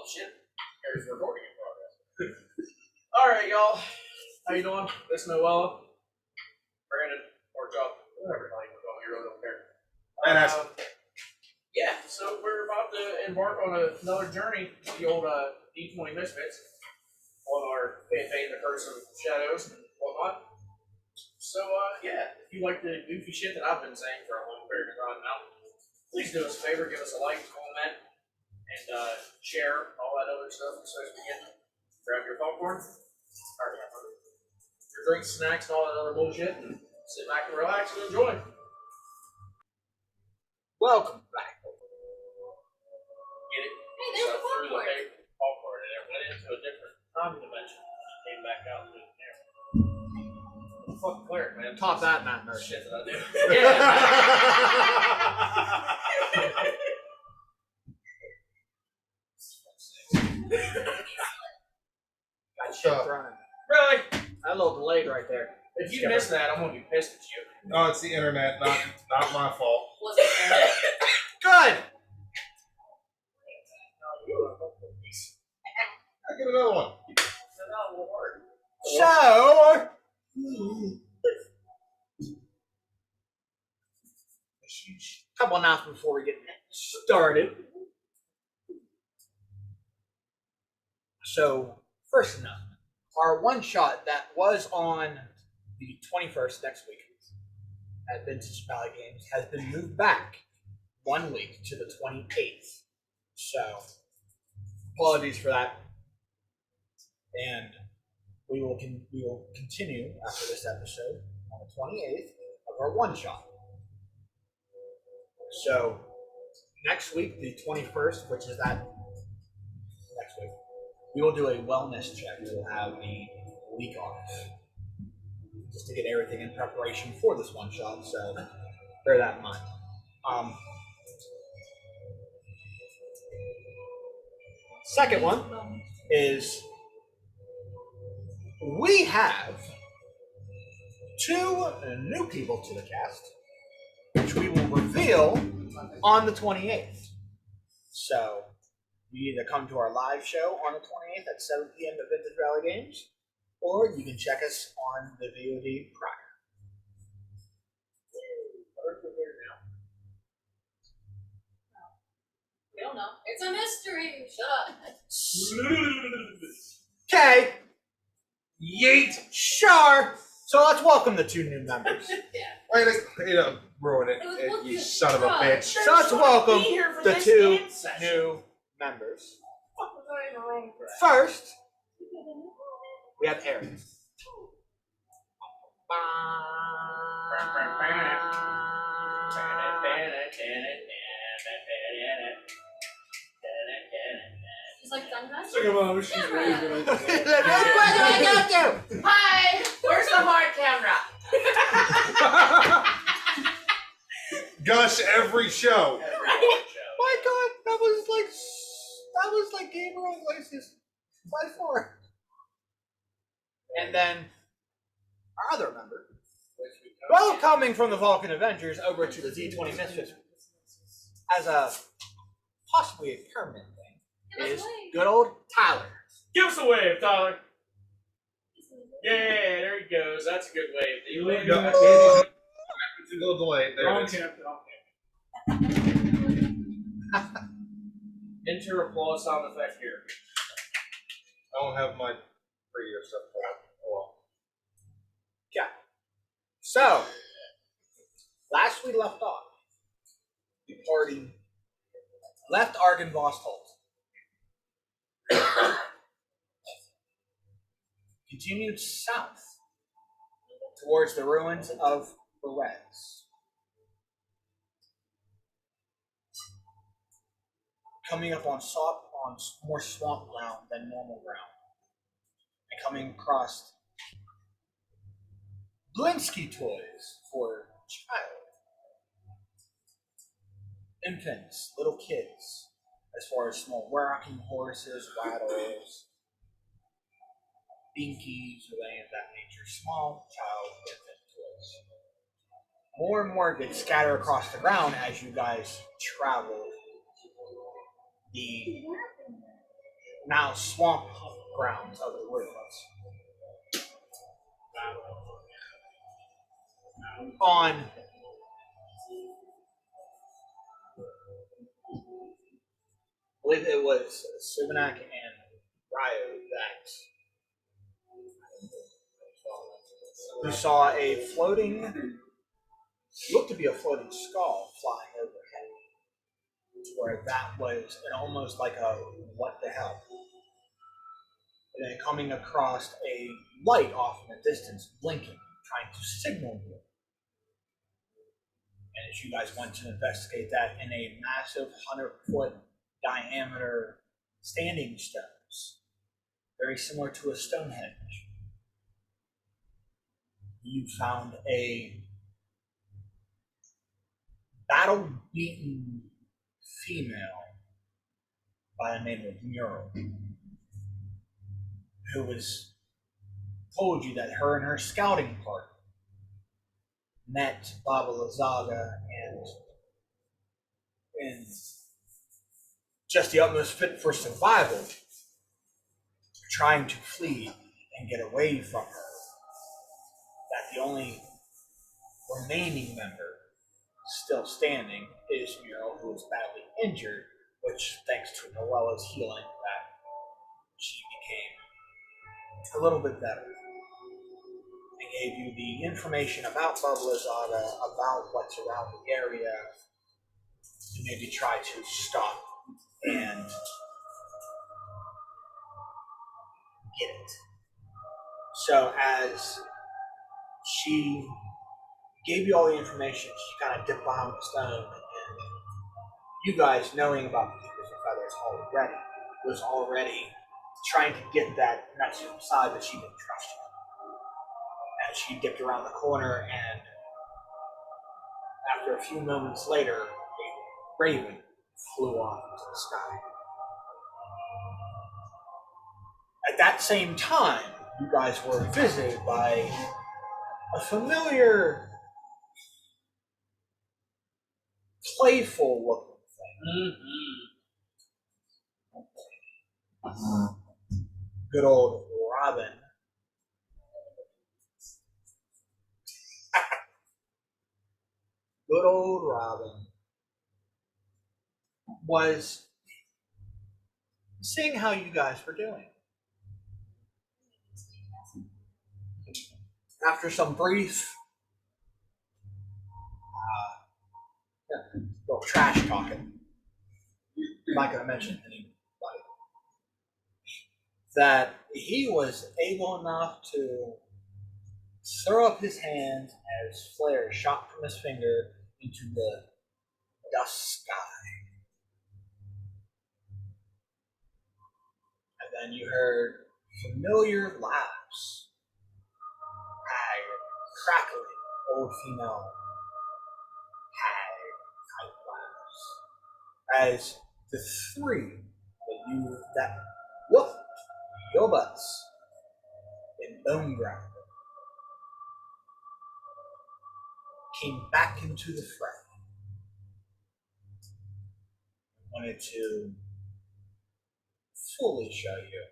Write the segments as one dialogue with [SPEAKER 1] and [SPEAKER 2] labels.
[SPEAKER 1] shit. There's recording in progress. Alright, y'all. How you doing? This is Noella. Brandon, or Joe, whatever the hell you call me, really don't care. Yeah, so we're about to embark on another journey to the old D20 Misfits on our campaign, The Curse of Shadows and whatnot. So, yeah, if you like the goofy shit that I've been saying for a long period of time now, please do us a favor, give us a like, comment, and share all that other stuff as soon as we get. Grab your popcorn, your drinks, snacks, and all that other bullshit, and sit back and relax and enjoy.
[SPEAKER 2] Welcome back.
[SPEAKER 1] Get it?
[SPEAKER 3] Hey, there's the popcorn.
[SPEAKER 1] Popcorn and it went into a different time dimension. And came back out to there. Fuck cleric, man.
[SPEAKER 2] Top that, Matt Murphy.
[SPEAKER 1] Shit that I do. Yeah.
[SPEAKER 2] Got shit thrown.
[SPEAKER 1] Really?
[SPEAKER 2] That little delayed right there.
[SPEAKER 1] If you miss that, I'm gonna be pissed at you.
[SPEAKER 4] No, it's the internet, not my fault.
[SPEAKER 3] Was it there?
[SPEAKER 2] Good!
[SPEAKER 4] I'll get another one.
[SPEAKER 2] So, couple announcements before we get started. So, first announcement. Our one shot that was on the 21st next week at Vintage Valley Games has been moved back 1 week to the 28th. So, apologies for that. And we will continue after this episode on the 28th of our one shot. So, next week, the 21st, which is that next week, we will do a wellness check. We will have a week off just to get everything in preparation for this one shot. So bear that in mind. Second one is we have 2 new people to the cast, which we will reveal on the 28th. So you either come to our live show on the 28th at 7 p.m. at Vintage Valley Games, or you can check us on the VOD prior.
[SPEAKER 3] We don't know. It's a mystery. Shut up.
[SPEAKER 2] Okay. Yeet. Sure. So let's welcome the 2 new members.
[SPEAKER 3] Yeah.
[SPEAKER 4] Wait, ruin it, you son of a bitch.
[SPEAKER 2] So let's welcome the 2 new members. First, we have Aaron.
[SPEAKER 3] She's like done that?
[SPEAKER 1] She's
[SPEAKER 3] Hi! Where's the hard camera?
[SPEAKER 4] Gush every show.
[SPEAKER 2] My God, that was like Game of Places by far. And then our other member, coming from the Vulcan Adventures over to the D20 Misfits as a possibly a permanent thing, is good old Tyler.
[SPEAKER 1] Give us a wave, Tyler. Yeah, there he goes. That's a good wave.
[SPEAKER 4] It's a little delayed. There it is.
[SPEAKER 1] Enter applause sound effect here.
[SPEAKER 4] I don't have my radio stuff for that. Oh well.
[SPEAKER 2] Yeah. So, last we left off, the party left Argynvost Holt. Continued south towards the ruins of the Reds. Coming up on more swamp ground than normal ground. And coming across Blinsky toys for child. Infants, little kids, as far as small rocking horses, rattles, binkies, or any of that nature. Small child infant toys. More and more get scattered across the ground as you guys travel the now swamp grounds of the ruins. On I believe it was Sumanak and Ryo that who saw a floating, looked to be a floating skull flying overhead, where that was an almost like a what the hell, and then coming across a light off in the distance, blinking, trying to signal you. And as you guys went to investigate that in a massive 100-foot diameter standing stones, very similar to a Stonehenge, you found a battle-beaten female by the name of Mural, who was told you that her and her scouting party met Baba Lazaga and in just the utmost fit for survival, trying to flee and get away from her. That the only remaining member still standing is Mural, who is badly injured, which, thanks to Noella's healing, that she became a little bit better. And gave you the information about Baba Lazaga, about what's around the area, to maybe try to stop and get it. So as she gave you all the information, she kind of dipped behind the stone, and you guys, knowing about the Keepers of Feathers already, was already trying to get that message aside, but she didn't trust you. And she dipped around the corner, and after a few moments later, a raven flew off into the sky. At that same time, you guys were visited by a familiar, playful looking thing. Good old Robin. Good old Robin was seeing how you guys were doing. After some brief little trash talking, I'm not going to mention anybody, that he was able enough to throw up his hands as flares shot from his finger into the dust sky. And then you heard familiar laughs, crackling, old female type laughs, as the three that whooped your butts in Bone Ground came back into the fray. Wanted to fully show you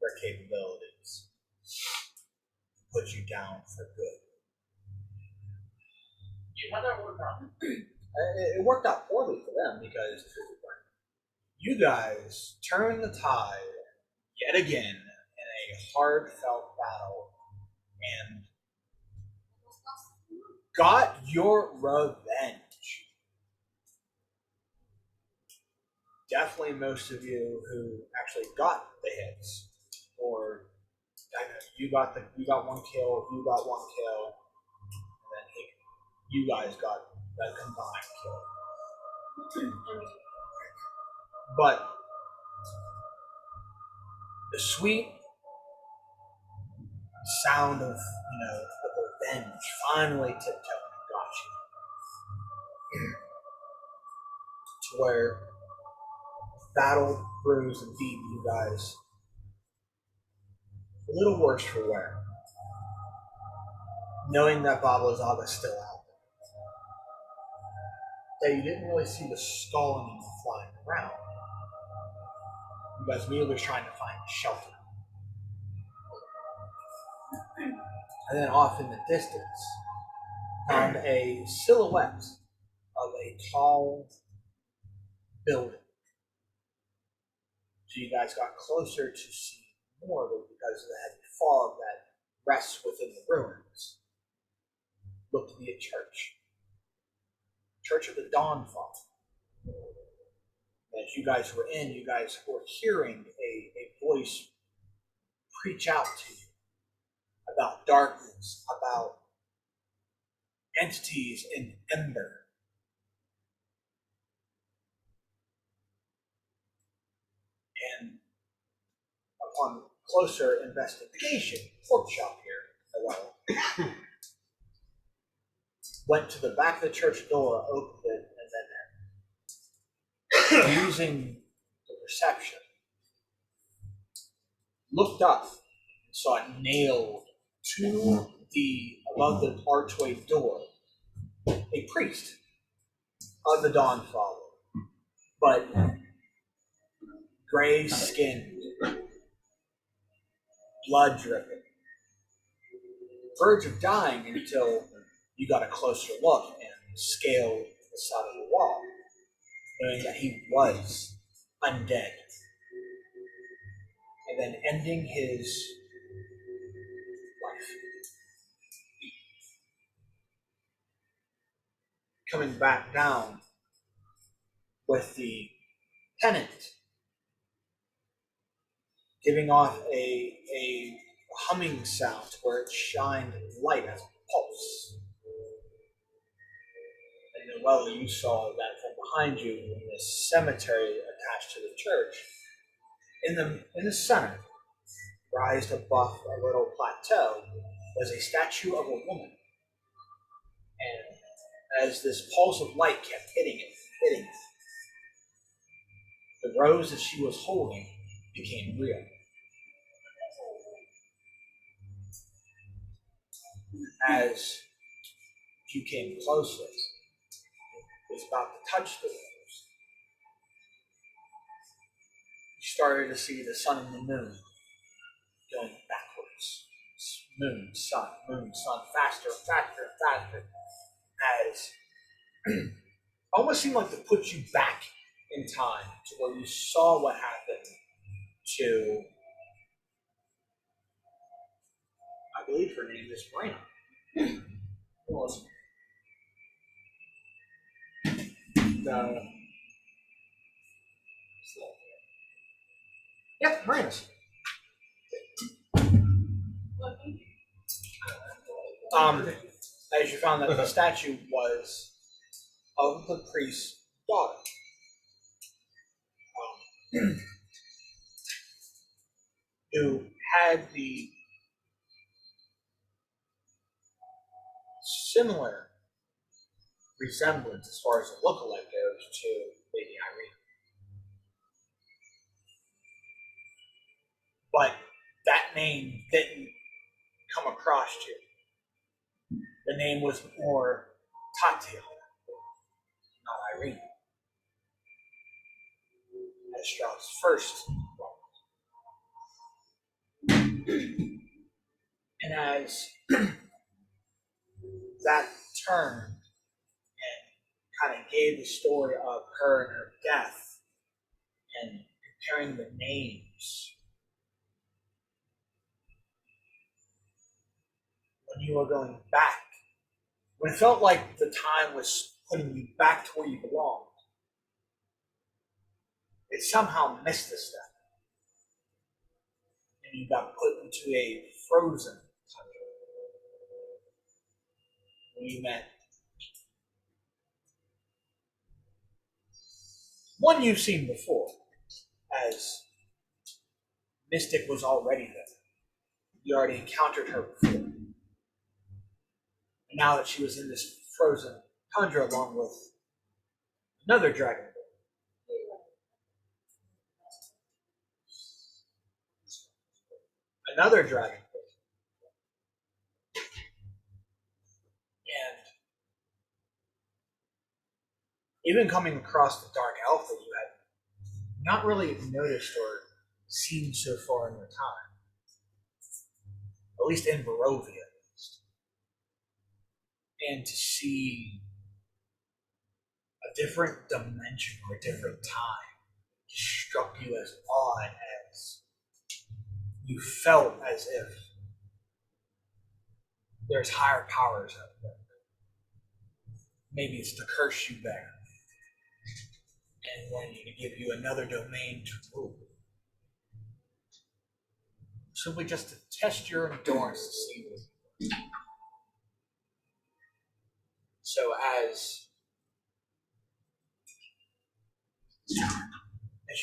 [SPEAKER 2] their capabilities, put you down for good.
[SPEAKER 1] How'd that work out?
[SPEAKER 2] It worked out poorly for them because you guys turned the tide yet again in a heartfelt battle and got your revenge. Definitely most of you who actually got the hits, or I know you got one kill, you got one kill, and then you guys got that combined kill. But the sweet sound of revenge finally tiptoeing got you to where battle, bruise, and beat you guys a little worse for wear. Knowing that Baba Lozaga's still out there. That you didn't really see the skull anymore flying around. You You guys immediately was trying to find shelter. And then off in the distance, found a silhouette of a tall building. So you guys got closer to see more of it because of the heavy fog that rests within the ruins. Looked to be a church. Church of the Dawnfall. As you guys were in, you guys were hearing a voice preach out to you about darkness, about entities in ember. And upon closer investigation, pork chop here, hello, went to the back of the church door, opened it, and then using the perception, looked up and saw it nailed to the above the archway door a priest of the Dawnfall, but gray skinned, blood dripping, verge of dying until you got a closer look and scaled the side of the wall, knowing that he was undead. And then ending his life. Coming back down with the pennant, giving off a humming sound where it shined light as a pulse. And then, well, you saw that from behind you in this cemetery attached to the church. In the center, rised above a little plateau, was a statue of a woman. And as this pulse of light kept hitting it, the rose that she was holding became real. As you came closer, it was about to touch the rose. You started to see the sun and the moon going backwards. Moon, sun, faster and faster and faster. As almost seemed like to put you back in time to where you saw what happened to, I believe her name is Morena. Was yeah, Morena's. As you found that the statue was of the priest's daughter. Who had the similar resemblance as far as the lookalike goes to Lady Irene. But that name didn't come across you. The name was more Tatiana, not Irene. As Stroud's first woman. And as that turned and kind of gave the story of her and her death and comparing the names, when you were going back, when it felt like the time was putting you back to where you belonged, it somehow missed a step. And you got put into a frozen country. When you met one you've seen before, as Mystic was already there. You already encountered her before. And now that she was in this frozen tundra along with another dragon. Another dragon. And even coming across the dark elf that you had not really noticed or seen so far in your time. At least in Barovia, at least. And to see a different dimension or a different time struck you as odd as you felt as if there's higher powers out there. Maybe it's to curse you back and wanting to give you another domain to rule. Simply just to test your endurance to see what you do. So as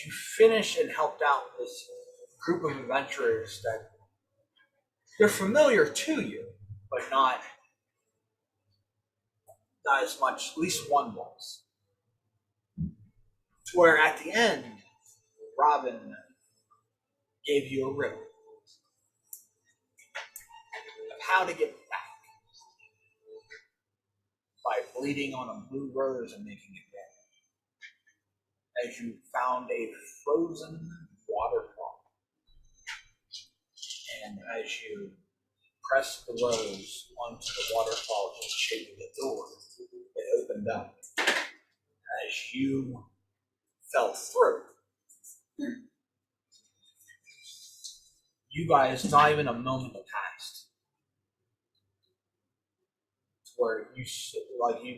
[SPEAKER 2] you finish and helped out this group of adventurers that they're familiar to you, but not as much, at least one was. To where at the end, Robin gave you a riddle of how to get back by bleeding on a blue rose and making it red. As you found a frozen waterfall. And as you pressed the rose onto the waterfall and shaped the door, it opened up. As you fell through, you guys, not even a moment passed, where you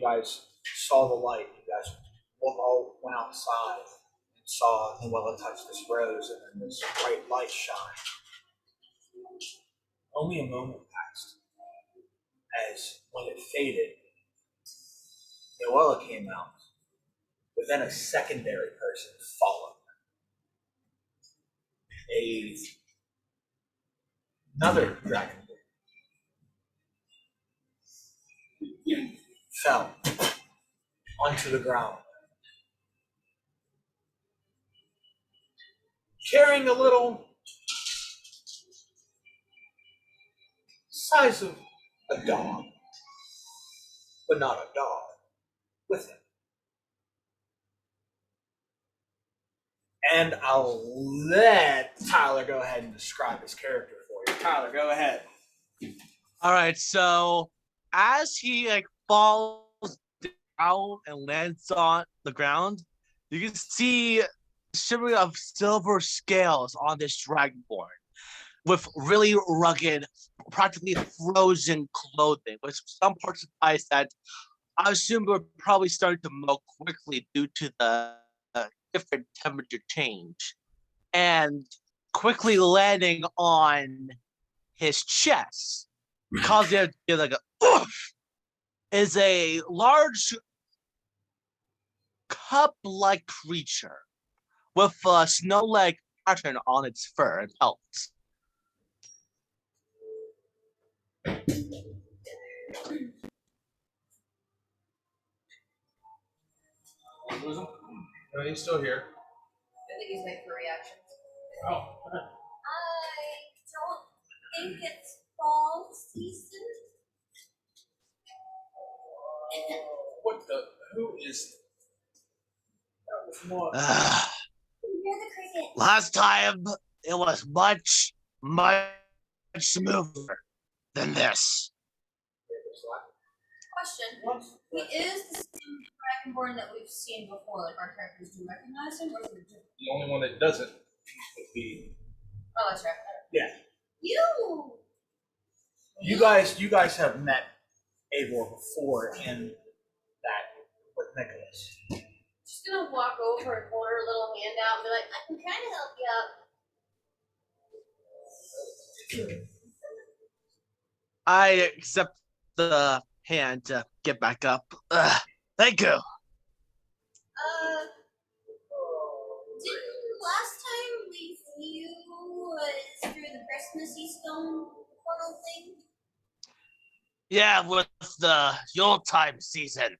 [SPEAKER 2] guys saw the light. You guys all went outside and saw Noella touch this rose, and then this bright light shine. Only a moment passed, as when it faded, Noella came out, but then a secondary person followed. Another dragon fell onto the ground, carrying a little size of a dog, but not a dog, with him. And I'll let Tyler go ahead and describe his character for you. Tyler, go ahead.
[SPEAKER 5] All right, so as he falls down and lands on the ground, you can see shimmering of silver scales on this dragonborn with really rugged, practically frozen clothing, with some parts of the ice that I assume were probably starting to melt quickly due to the different temperature change, and quickly landing on his chest, causing it to be like a oof, is a large cup-like creature with a snow-like pattern on its fur and pelts.
[SPEAKER 1] Lose him?
[SPEAKER 4] No, he's still here.
[SPEAKER 3] I think he's waiting for reactions.
[SPEAKER 1] Oh.
[SPEAKER 3] I don't think it's fall season.
[SPEAKER 1] What the? Who is? That was more.
[SPEAKER 3] You're the cricket.
[SPEAKER 5] Last time, it was much, much smoother than this.
[SPEAKER 3] Question. He is the same dragonborn that we've seen before. Like our characters do recognize him, or is it different?
[SPEAKER 4] The only one that doesn't would be.
[SPEAKER 3] Oh, that's right.
[SPEAKER 2] Yeah. You guys have met Eivor before in that with Nicholas.
[SPEAKER 3] Just gonna walk over and hold her little hand out and be like, I can kind of help you out.
[SPEAKER 5] I accept the hand to get back up. Thank you.
[SPEAKER 3] Didn't last time we flew was through the Christmassy stone portal thing?
[SPEAKER 5] Yeah, with the Yuletide season,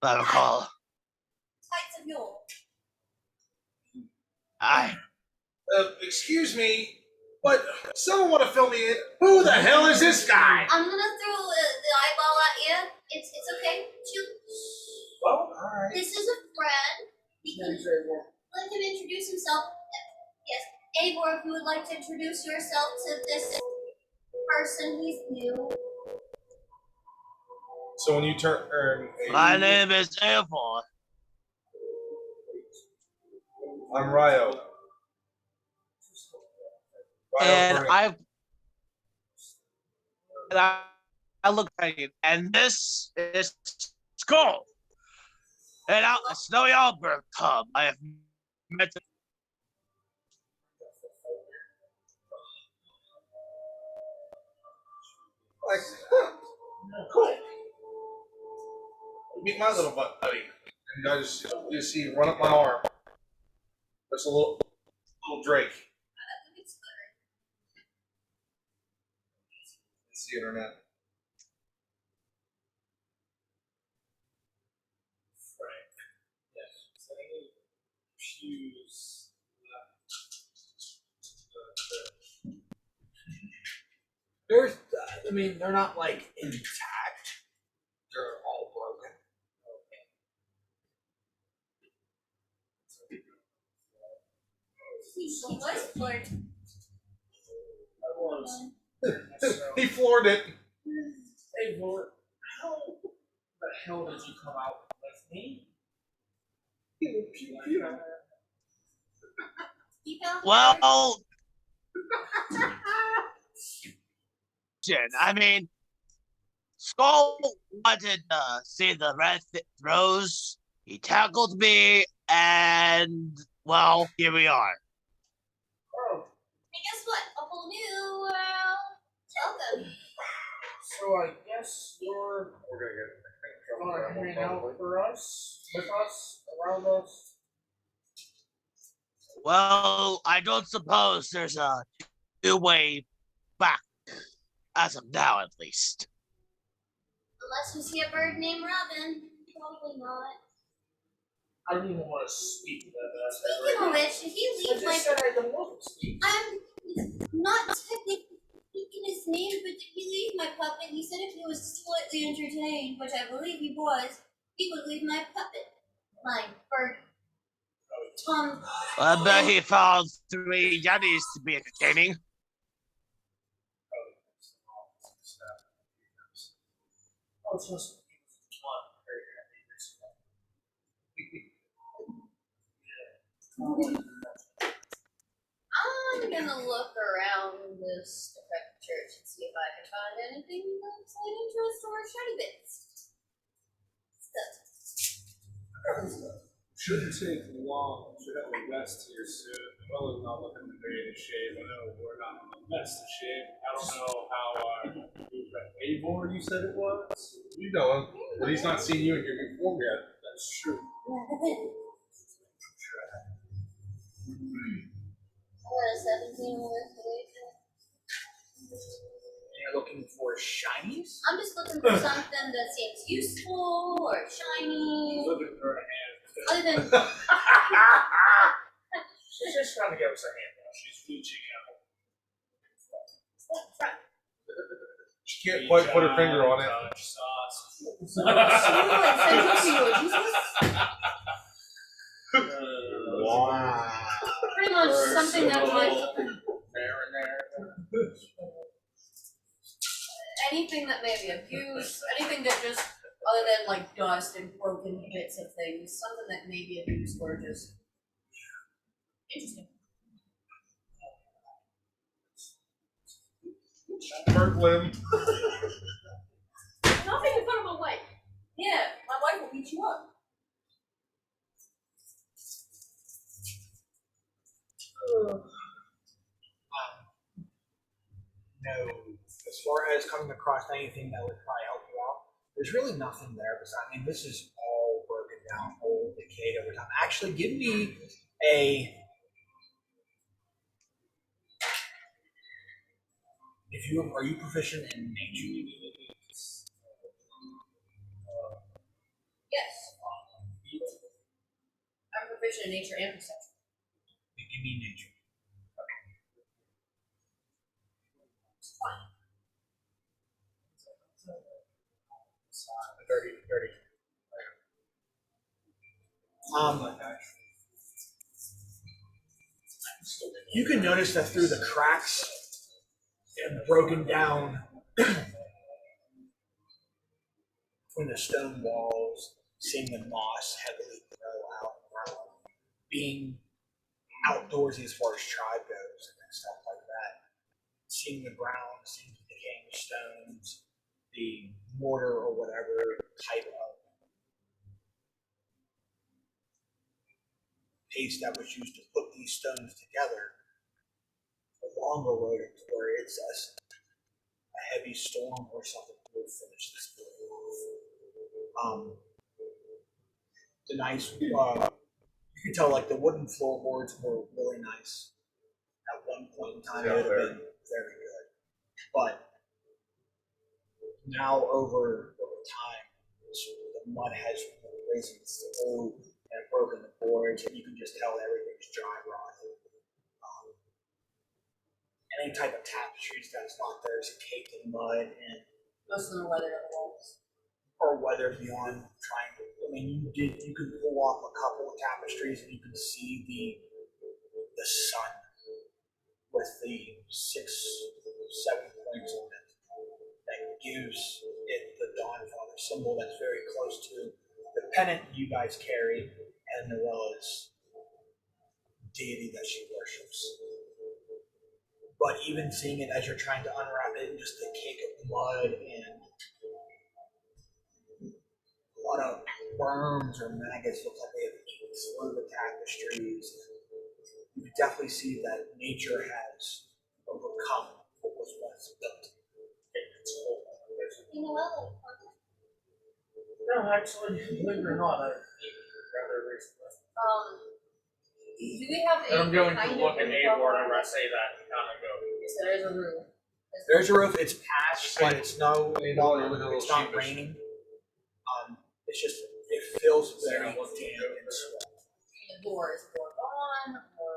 [SPEAKER 5] I recall.
[SPEAKER 3] Tides of Yule.
[SPEAKER 5] Aye.
[SPEAKER 4] Excuse me, but someone want to fill me in? Who the hell is this guy?
[SPEAKER 3] I'm gonna throw the eyeball at you. It's okay. Shoot.
[SPEAKER 4] Well, all right.
[SPEAKER 3] This is a friend. He can let him introduce himself. Yes. Eivor, if you would like to introduce yourself to this person, he's new.
[SPEAKER 4] So when you turn,
[SPEAKER 5] My name is Eivor.
[SPEAKER 4] I'm Ryo.
[SPEAKER 5] And
[SPEAKER 4] Vernon.
[SPEAKER 5] I look at you, and this is Skull. And out a snowy Albert cub. I have met.
[SPEAKER 4] Like, huh, cool. Meet my little buddy. And I just see run up my arm. There's a little Drake. It's the internet.
[SPEAKER 6] Shoes.
[SPEAKER 2] There's, I mean, they're not like intact. They're all broken.
[SPEAKER 3] He was floored.
[SPEAKER 1] I was.
[SPEAKER 4] He floored it.
[SPEAKER 1] Hey, Lord, how the hell did you come out with me?
[SPEAKER 3] He fell
[SPEAKER 5] Well, I mean, Skull wanted to see the red rose. He tackled me, and well, here we are.
[SPEAKER 1] Oh,
[SPEAKER 3] And guess what? A whole new world. Welcome.
[SPEAKER 1] so I guess you're
[SPEAKER 4] We're
[SPEAKER 1] gonna hang
[SPEAKER 4] gonna
[SPEAKER 1] out for us, with us, around us.
[SPEAKER 5] Well, I don't suppose there's a new way back, as of now at least.
[SPEAKER 3] Unless we see a bird named Robin. Probably not.
[SPEAKER 1] I don't even want to speak to that.
[SPEAKER 3] Speaking of which, did he
[SPEAKER 1] I
[SPEAKER 3] leave
[SPEAKER 1] just
[SPEAKER 3] my...
[SPEAKER 1] said I don't want to speak.
[SPEAKER 3] I'm not technically speaking his name, but did he leave my puppet? He said if he was slightly entertained, which I believe he was, he would leave my puppet. My bird. Tom.
[SPEAKER 5] I bet he found 3 Yetis to be entertaining.
[SPEAKER 1] Oh, it's just
[SPEAKER 3] I'm gonna look around this defective church and see if I can find anything that's of interest or shiny bits. Stuff.
[SPEAKER 6] Shouldn't take long. Should have a rest here soon. Well, not looking in the greatest shape. I know we're not in the best of shape. I don't know how Eivor you said it was.
[SPEAKER 4] You know him, but he's not seen you in your new form yet.
[SPEAKER 6] That's true.
[SPEAKER 3] 17 investigation.
[SPEAKER 2] You're looking for shinies?
[SPEAKER 3] I'm just looking for something that seems useful or shiny.
[SPEAKER 6] Looking for a hand.
[SPEAKER 3] Other than
[SPEAKER 1] she's just trying to give us a hand.
[SPEAKER 6] She's reaching out.
[SPEAKER 4] She can't quite put her finger on it.
[SPEAKER 6] Touch sauce.
[SPEAKER 4] Wow.
[SPEAKER 3] pretty much something that might anything that may be abused, anything that just other than like dust and broken bits of things, something that may be abused or just interesting.
[SPEAKER 4] Burnt limb.
[SPEAKER 3] Not making fun of my wife. Yeah, my wife will beat you up.
[SPEAKER 2] No. As far as coming across anything that would probably help you out, there's really nothing there. Besides, I mean, this is all broken down, old, decayed over time. Actually, give me a. If you are you proficient in nature?
[SPEAKER 3] Yes. I'm proficient in nature and perception.
[SPEAKER 2] Give me nature.
[SPEAKER 3] Fine.
[SPEAKER 2] 30. Still You can notice that through the cracks and broken down between the stone walls, seeing the moss heavily grow out around, being outdoorsy as far as tribe goes and stuff like that. Seeing the ground, seeing the decaying stones, the mortar or whatever type of paste that was used to put these stones together along the road where it's a heavy storm or something will finish this building. The nice, you can tell like the wooden floorboards were really nice. At one point in time, it would have been very good. But now over time, the mud has risen through and broken the boards, and you can just tell everything's dry rotted. Any type of tapestries that's not there is caked in mud and
[SPEAKER 3] Most of them are weathered on the walls.
[SPEAKER 2] or weathered beyond trying. I mean, you could pull off a couple of tapestries and you can see the sun with the 6, 7 points on it that gives it the Dawnfather symbol that's very close to the pennant you guys carry and Noella's deity that she worships. But even seeing it as you're trying to unwrap it, just the cake of mud and a lot of worms or maggots look like they have eaten through the tapestries. You can definitely see that nature has overcome what was once built.
[SPEAKER 3] You know what?
[SPEAKER 1] No, actually, believe it or not, I rather recently.
[SPEAKER 3] Do we have
[SPEAKER 1] And I'm going to look at
[SPEAKER 3] info
[SPEAKER 1] Avor
[SPEAKER 3] on
[SPEAKER 1] whenever I
[SPEAKER 3] this?
[SPEAKER 1] say that and kind of go.
[SPEAKER 3] So there's a roof.
[SPEAKER 2] There's a roof. It's patched, but it's no.
[SPEAKER 4] You know, you look a little
[SPEAKER 2] It's not
[SPEAKER 4] sheepish.
[SPEAKER 2] raining. It's just it feels very damp
[SPEAKER 1] Sarah,
[SPEAKER 2] and swamp.
[SPEAKER 3] The door is door gone, or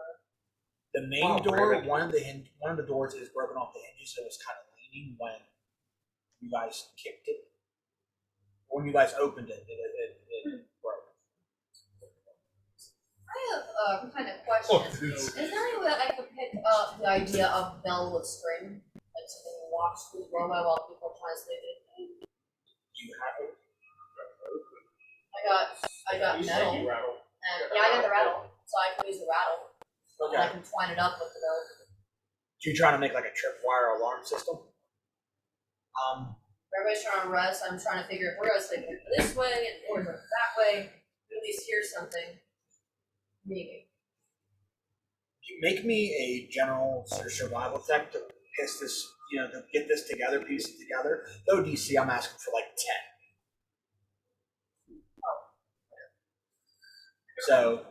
[SPEAKER 2] The main
[SPEAKER 4] Oh,
[SPEAKER 2] door,
[SPEAKER 4] really?
[SPEAKER 2] one of the doors is broken off the hinges, so it was kind of leaning when you guys kicked it. When you guys opened it, it broke.
[SPEAKER 3] I have a kind of question.
[SPEAKER 4] Oh,
[SPEAKER 3] Is there any way I could pick up the idea of bell with string? Like something you walk through the doorway while people translate it.
[SPEAKER 2] You have it.
[SPEAKER 3] I got metal. And yeah, I got the rattle. So I can use the rattle. And I
[SPEAKER 2] Okay.
[SPEAKER 3] can twine it up with the bell.
[SPEAKER 2] So you're trying to make like a tripwire alarm system?
[SPEAKER 3] Everybody's trying to rest. I'm trying to figure if we're gonna sleep this way and or that way. At least hear something. Maybe.
[SPEAKER 2] You make me a general survival check to piece this, to get this together, piece it together. Though DC, I'm asking for like 10. So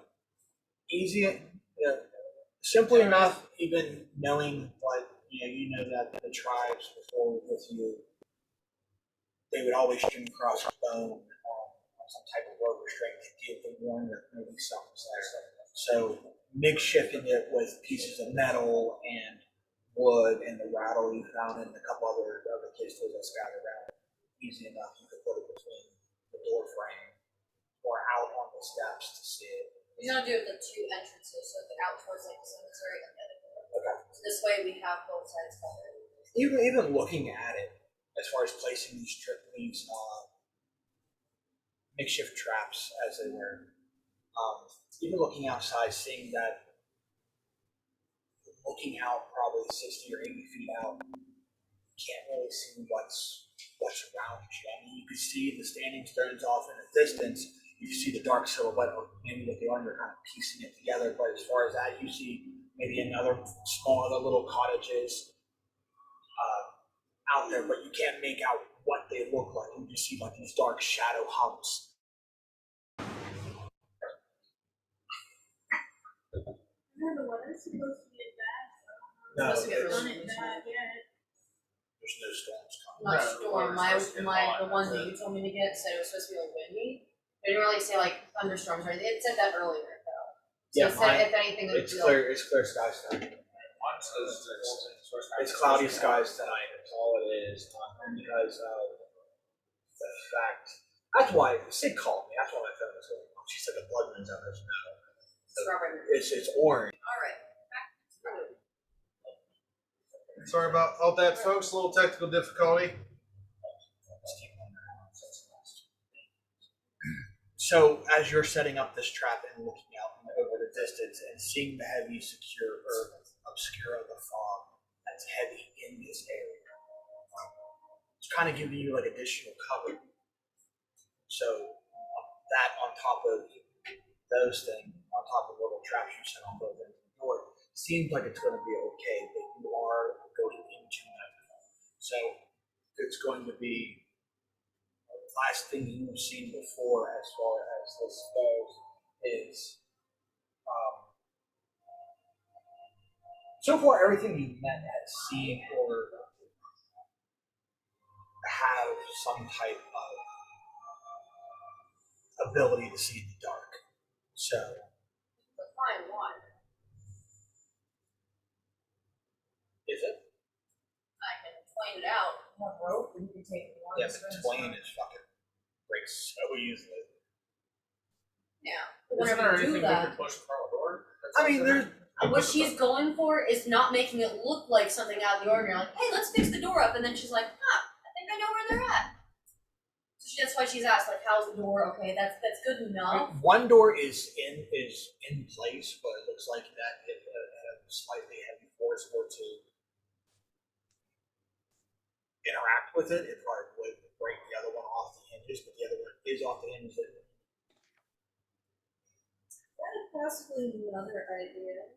[SPEAKER 2] easy, simply enough. Even knowing what you know that the tribes before with you, they would always string across a bone or some type of rope or string to give the warning that maybe something's there. So makeshifting it with pieces of metal and wood and the rattle you found and a couple other cases that scattered around, easy enough you could put it between the door frame or out on the steps to see it.
[SPEAKER 3] We're gonna do the two entrances, so the out towards like the cemetery and the other door.
[SPEAKER 2] Okay.
[SPEAKER 3] So this way we have both sides covered.
[SPEAKER 2] Even looking at it, as far as placing these makeshift traps, as they were, even looking outside, seeing that, looking out probably 60 or 80 feet out, you can't really see what's around you. I mean, you can see the standing stones off in the distance. You can see the dark silhouette of maybe what they are, and you're kind of piecing it together. But as far as that, you see maybe other little cottages out there, but you can't make out what they look like. You just see like these dark shadow humps.
[SPEAKER 7] The weather's supposed to get bad.
[SPEAKER 2] No,
[SPEAKER 3] Supposed to get
[SPEAKER 2] it's-
[SPEAKER 3] really bad.
[SPEAKER 2] there's no storms coming.
[SPEAKER 3] Not
[SPEAKER 1] No,
[SPEAKER 3] storm.
[SPEAKER 1] supposed to get hot,
[SPEAKER 3] The one
[SPEAKER 1] that's
[SPEAKER 3] that
[SPEAKER 1] it.
[SPEAKER 3] you told me to get said it was supposed to be like windy. They didn't really say like thunderstorms or anything. It said that earlier though. So
[SPEAKER 2] Yeah,
[SPEAKER 3] it said if anything it would
[SPEAKER 2] It's
[SPEAKER 3] be
[SPEAKER 2] clear. It's clear skies tonight.
[SPEAKER 1] Mine says
[SPEAKER 2] It's cloudy skies tonight. That's all it is. Because of the fact. That's why Sid called me. That's why my phone was going off. She said the blood moon's out.
[SPEAKER 3] like strawberry.
[SPEAKER 2] It's orange.
[SPEAKER 3] Alright.
[SPEAKER 4] Sorry about all that, folks. A little technical difficulty.
[SPEAKER 2] So as you're setting up this trap and looking out over the distance and seeing the heavy obscure of the fog that's heavy in this area, it's kind of giving you like additional cover. So that on top of those things, on top of the little traps you set on both ends of the door, seems like it's going to be okay, but you are going into night. So it's going to be the last thing you've seen before as far as this goes is so far everything you've met has seen or have some type of ability to see in the dark. So
[SPEAKER 7] The fine one.
[SPEAKER 2] is it?
[SPEAKER 7] I can point it out. Have rope and you can take one.
[SPEAKER 2] Yeah, but Twain is fucking breaks so easily.
[SPEAKER 7] Yeah.
[SPEAKER 1] Isn't
[SPEAKER 7] Whenever
[SPEAKER 1] there
[SPEAKER 7] you do
[SPEAKER 1] anything we
[SPEAKER 7] that,
[SPEAKER 1] could push from the door?
[SPEAKER 2] I mean, there's
[SPEAKER 7] what she's going for is not making it look like something out of the ordinary. Like, hey, let's fix the door up, and then she's like, I think I know where they're at. So that's why she's asked, like, how's the door? Okay, that's good enough.
[SPEAKER 2] one door is in place, but it looks like that it has a slightly heavy force or to interact with it. It probably would break the other one off the hinges, but the other one is off the hinges.
[SPEAKER 7] That is possibly another idea.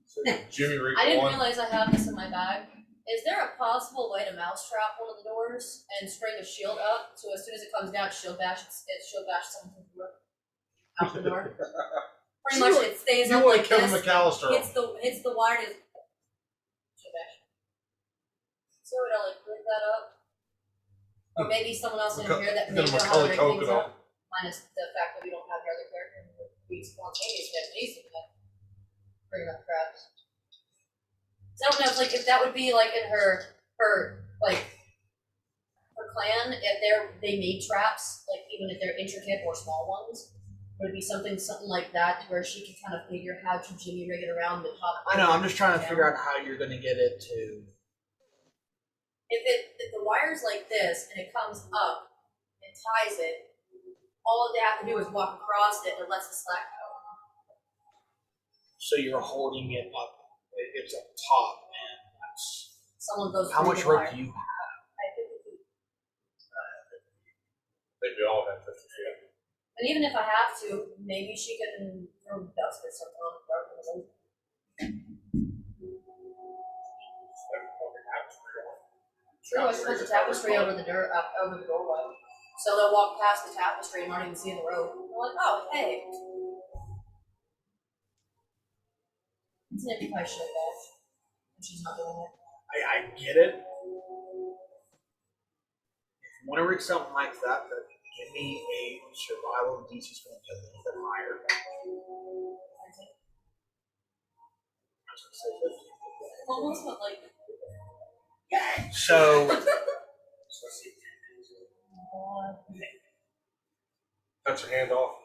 [SPEAKER 4] So Jimmy Rick
[SPEAKER 7] I didn't
[SPEAKER 4] one.
[SPEAKER 7] realize I have this in my bag. Is there a possible way to mousetrap one of the doors and string a shield up so as soon as it comes down, shield bash someone through the door? Out the door? Pretty much it stays
[SPEAKER 4] You
[SPEAKER 7] up
[SPEAKER 4] want
[SPEAKER 7] like
[SPEAKER 4] Kevin
[SPEAKER 7] this.
[SPEAKER 4] McAllister?
[SPEAKER 7] Hits the wire and shield bash. So would I like rig that up? Or maybe someone else in here that may know how to rig things up. Minus the fact that we don't have the other character who would be spontaneous and amazing at bringing up traps. So I don't know if that would be like in her clan, if they made traps, like even if they're intricate or small ones, would it be something like that to where she could kind of figure how to jimmy rig it around the top.
[SPEAKER 2] I know. I'm just trying to figure out how you're going to get it to.
[SPEAKER 7] If the wire's like this and it comes up and ties it, all they have to do is walk across it and it lets the slack go.
[SPEAKER 2] So you're holding it up. It's up top, and that's.
[SPEAKER 7] Someone goes.
[SPEAKER 2] How
[SPEAKER 7] through
[SPEAKER 2] much
[SPEAKER 7] the
[SPEAKER 2] rope
[SPEAKER 7] wire.
[SPEAKER 2] do you have?
[SPEAKER 7] I think it would-
[SPEAKER 6] Maybe all have 50 feet.
[SPEAKER 7] And even if I have to, maybe she can throw dust or something on the dark room. Sure, I should put the tapestry over the doorway. So they'll walk past the tapestry and not even see the road. They're like, oh, hey. It's an empty pie shit, guys. And she's not doing it.
[SPEAKER 2] I get it. If you want to rig something like that, but give me a survival DC's going to be a little bit higher.
[SPEAKER 7] Almost but like.
[SPEAKER 2] So
[SPEAKER 4] Cut your hand off.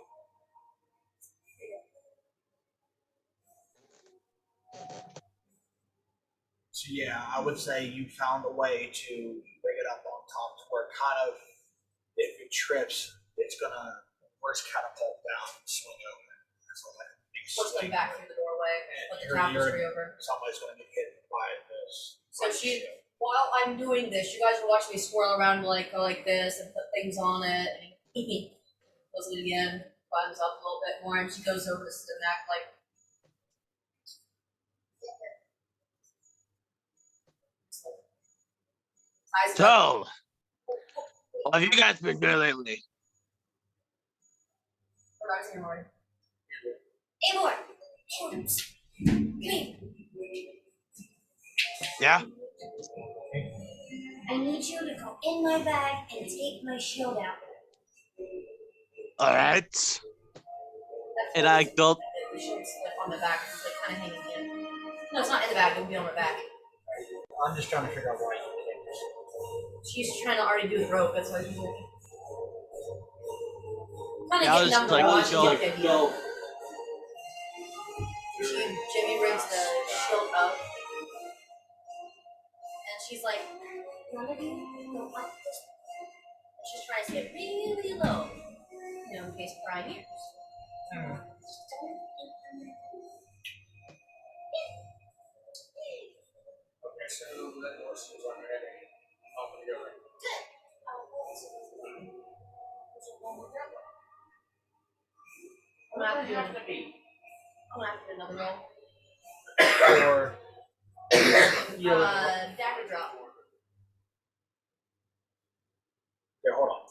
[SPEAKER 2] So yeah, I would say you found a way to bring it up on top to where kind of, if it trips, it's gonna worst catapult down and swing open. That's all that big
[SPEAKER 7] Push them
[SPEAKER 2] swing.
[SPEAKER 7] back through the doorway, put the tapestry over.
[SPEAKER 2] Somebody's gonna get hit by this.
[SPEAKER 7] So while I'm doing this, you guys are watching me swirl around like go like this and put things on it, and he does it again, climbs up a little bit more, and she goes over to Stimac like. Ties it up.
[SPEAKER 5] So, what have you guys been doing lately?
[SPEAKER 7] We're back to your morning.
[SPEAKER 3] Eivor! Come here.
[SPEAKER 5] Yeah?
[SPEAKER 3] I need you to go in my bag and take my shield out.
[SPEAKER 5] Alright.
[SPEAKER 7] That's
[SPEAKER 5] And
[SPEAKER 7] what
[SPEAKER 5] I
[SPEAKER 7] it's-
[SPEAKER 5] go.
[SPEAKER 7] The shield's like on the back, it's like kind of hanging in. No, it's not in the bag, it'll be on my back.
[SPEAKER 2] I'm just trying to figure out why you did
[SPEAKER 7] She's trying to already do the rope, that's why she's doing it. Kind
[SPEAKER 5] Yeah,
[SPEAKER 7] of
[SPEAKER 5] I
[SPEAKER 7] getting
[SPEAKER 5] was
[SPEAKER 7] number
[SPEAKER 5] like,
[SPEAKER 7] one,
[SPEAKER 5] go,
[SPEAKER 7] get the idea. Jimmy rigs the shield up, she's like, none of you don't like this. And she's trying to get really low, you know, in case Brian hears.
[SPEAKER 1] Okay, so that horse is on ready. I'm gonna go in.
[SPEAKER 7] I'm gonna have to do
[SPEAKER 1] Have to be.
[SPEAKER 7] another roll.
[SPEAKER 2] Or
[SPEAKER 7] Dagger drop.
[SPEAKER 2] okay, hold on.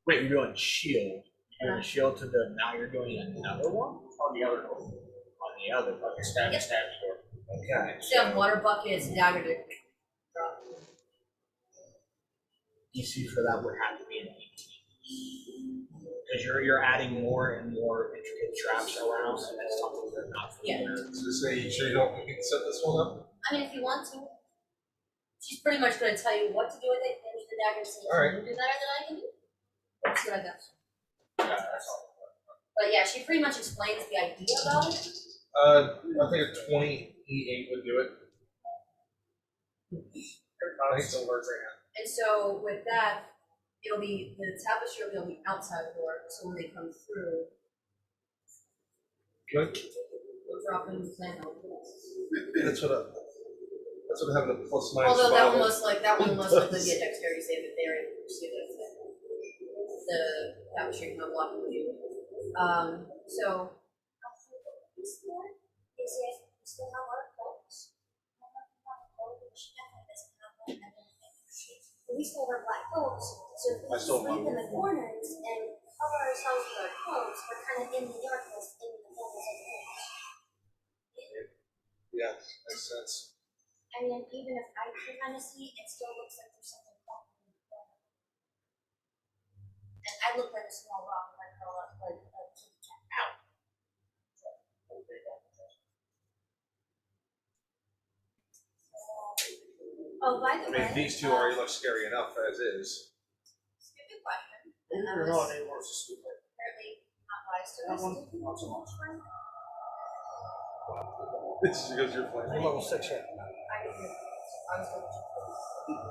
[SPEAKER 2] Wait, you're doing shield. You're doing shield to the. Now you're doing another one
[SPEAKER 1] On the other door.
[SPEAKER 2] on the other. Okay.
[SPEAKER 1] Stab
[SPEAKER 7] Yep.
[SPEAKER 1] door.
[SPEAKER 2] Okay.
[SPEAKER 7] Instead of water buckets, dagger drop.
[SPEAKER 2] DC for that would have to be an 18. Because you're adding more and more intricate traps around, and that's something they're not familiar.
[SPEAKER 4] So say, you sure you don't you can set this one up?
[SPEAKER 7] I mean, if you want to. She's pretty much going to tell you what to do with it, and the dagger says,
[SPEAKER 4] All right.
[SPEAKER 7] you do better than I can do. That's what I got.
[SPEAKER 1] Yeah, that's all.
[SPEAKER 7] But yeah, she pretty much explains the idea about it.
[SPEAKER 4] I think a 28 would do it.
[SPEAKER 1] Still works right now.
[SPEAKER 7] And so with that, it'll be the tapestry will be on the outside door, so when they come through,
[SPEAKER 4] Good.
[SPEAKER 7] we'll drop in the plan.
[SPEAKER 4] That's what having a plus minus.
[SPEAKER 7] Although that one
[SPEAKER 4] five.
[SPEAKER 7] that one will most likely be a dexterity save if they're able to see the tapestry can unblock with you. So
[SPEAKER 3] We still wear black coats, so if
[SPEAKER 4] I
[SPEAKER 3] we
[SPEAKER 4] still
[SPEAKER 3] sleep
[SPEAKER 4] love
[SPEAKER 3] in the corners and cover ourselves with our coats, we're kind of in the darkness in the corners of the rooms.
[SPEAKER 4] Yeah, makes sense.
[SPEAKER 3] And then even if I can kind of see, it still looks like there's something bumping in the corner. And I look like a small rock if I curl up like a kitty cat. Oh, by the
[SPEAKER 4] I
[SPEAKER 3] way,
[SPEAKER 4] mean, these two already look scary enough as is.
[SPEAKER 7] stupid question.
[SPEAKER 1] Believe it or not, they were stupid.
[SPEAKER 7] Apparently not wise to
[SPEAKER 1] That
[SPEAKER 7] us.
[SPEAKER 1] one, not so much.
[SPEAKER 4] This is because you're playing.
[SPEAKER 2] You're level 6 yet.
[SPEAKER 7] I didn't hear. I was going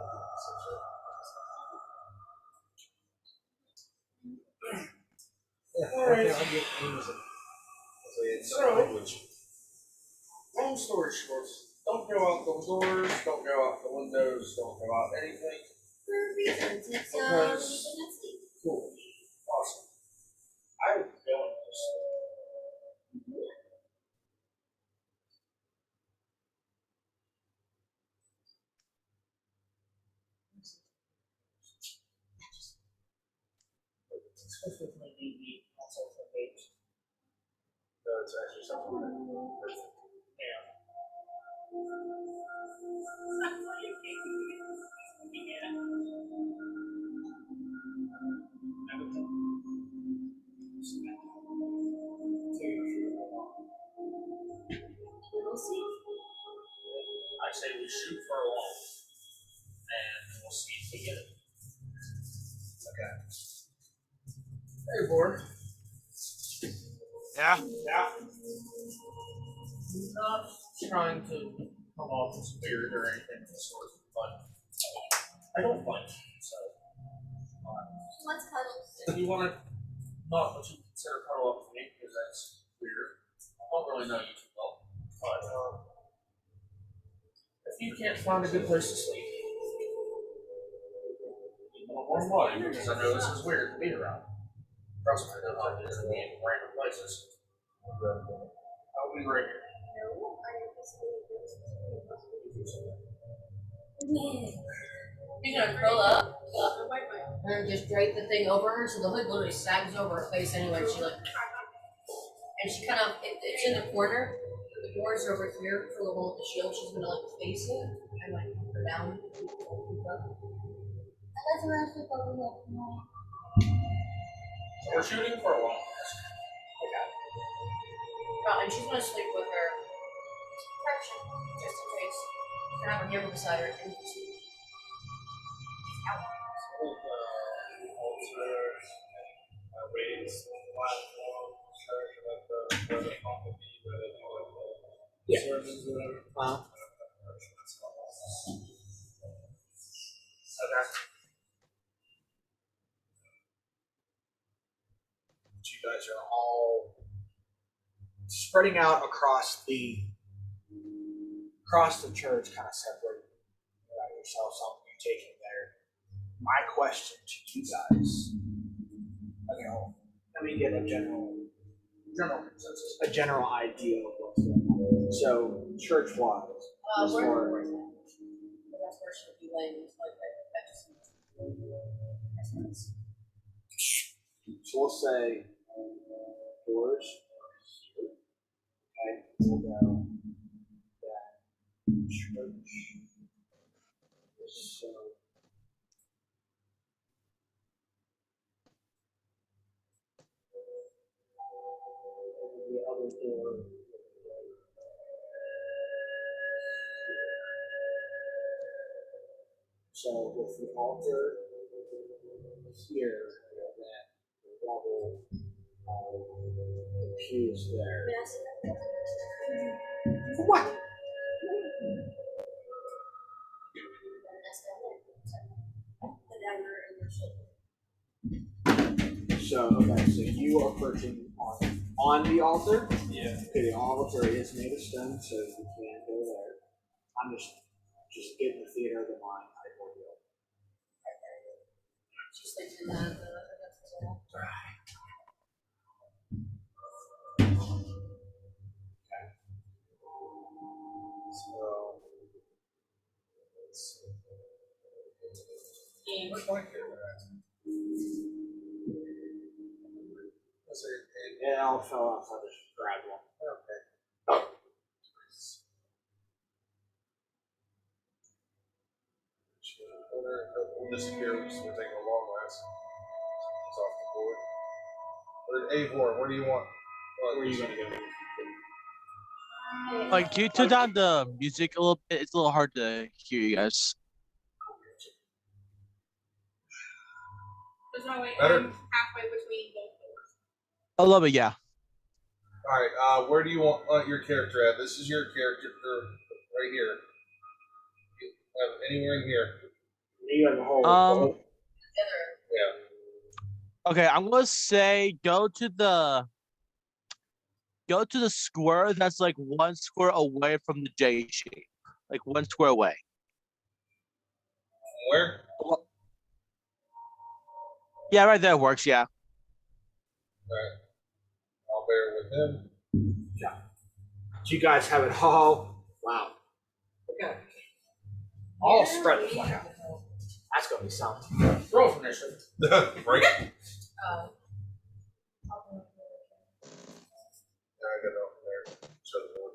[SPEAKER 2] Yeah.
[SPEAKER 1] Alright.
[SPEAKER 2] I'll get music.
[SPEAKER 1] So, long story short, don't go out those doors, don't go out the windows, don't go out anything.
[SPEAKER 3] for reasons, it's
[SPEAKER 1] Because-
[SPEAKER 3] reason at sea.
[SPEAKER 1] Cool. Awesome. I would go in this. Especially if my DB also for page.
[SPEAKER 4] No, it's actually something that.
[SPEAKER 1] Yeah.
[SPEAKER 7] We'll see.
[SPEAKER 1] I say we shoot for a long, and we'll see if we get it. Okay. Hey, board.
[SPEAKER 5] Yeah.
[SPEAKER 1] Yeah. Not trying to come off as weird or anything of the sort, but I don't like it, so.
[SPEAKER 3] Let's cuddle.
[SPEAKER 1] If you want to, not what you consider cuddle up with me, because that's weird. I don't really know you too well, but if you can't find a good place to sleep, you want warm body, because I know this is weird to be around. Trust me, I don't like this to be in random places. I'll be right here.
[SPEAKER 7] You're gonna curl up and then just drape the thing over her so the hood literally sags over her face anyway. She like, and she kind of, it's in the corner. The doors are over here for the one with the shield. She's gonna like face it and like put her down.
[SPEAKER 3] Let's rest with the little.
[SPEAKER 1] So we're shooting for a long rest.
[SPEAKER 7] Oh, and she's gonna sleep with her protection just in case. And have her neighbor beside her and she's out.
[SPEAKER 6] Raised platform, like the company where they do like the
[SPEAKER 2] Yeah.
[SPEAKER 6] sermons or whatever.
[SPEAKER 2] guys are all spreading out across the church, kind of separating yourselves off and taking there. My question to you guys, okay, let me get a general consensus, a general idea of what's going on. So, church-wise, as
[SPEAKER 7] Where
[SPEAKER 2] far
[SPEAKER 7] is that? That's where should be laying. Like that just.
[SPEAKER 2] so we'll say doors here. Okay, we'll go that church. So the other door. So with the altar here, that rubble, the pews there. What?
[SPEAKER 7] The dagger in your shoulder.
[SPEAKER 2] So okay, so you are perching on the altar.
[SPEAKER 6] Yeah.
[SPEAKER 2] Okay, the altar is made of stone, so you can't go there. I'm just getting the theater of the mind. I will do.
[SPEAKER 7] Just thinking that.
[SPEAKER 2] So
[SPEAKER 4] Where's my camera at? Let's see.
[SPEAKER 2] it all fell off. I just grabbed one.
[SPEAKER 4] Okay. We'll disappear. We're taking a long last. It's off the board. Avor, where do you want?
[SPEAKER 2] Where are you gonna go?
[SPEAKER 5] Like, can you turn down the music a little bit? It's a little hard to hear you guys.
[SPEAKER 8] There's no way
[SPEAKER 4] Better?
[SPEAKER 8] I'm halfway between both doors.
[SPEAKER 5] A little bit, yeah.
[SPEAKER 4] Alright, where do you want your character at? This is your character right here. Anywhere in here.
[SPEAKER 2] You have the whole.
[SPEAKER 4] Yeah.
[SPEAKER 5] Okay, I'm gonna say go to the square that's like one square away from the J shape. Like one square away.
[SPEAKER 4] Where?
[SPEAKER 5] Yeah, right there works, yeah.
[SPEAKER 4] Alright. I'll bear with him.
[SPEAKER 2] Yeah. So you guys have it all. Wow. Okay. All spread the fuck out. That's gonna be something.
[SPEAKER 1] Roll for initiative.
[SPEAKER 4] Right?
[SPEAKER 7] Oh.
[SPEAKER 4] Yeah, I got it over there. Shut the door.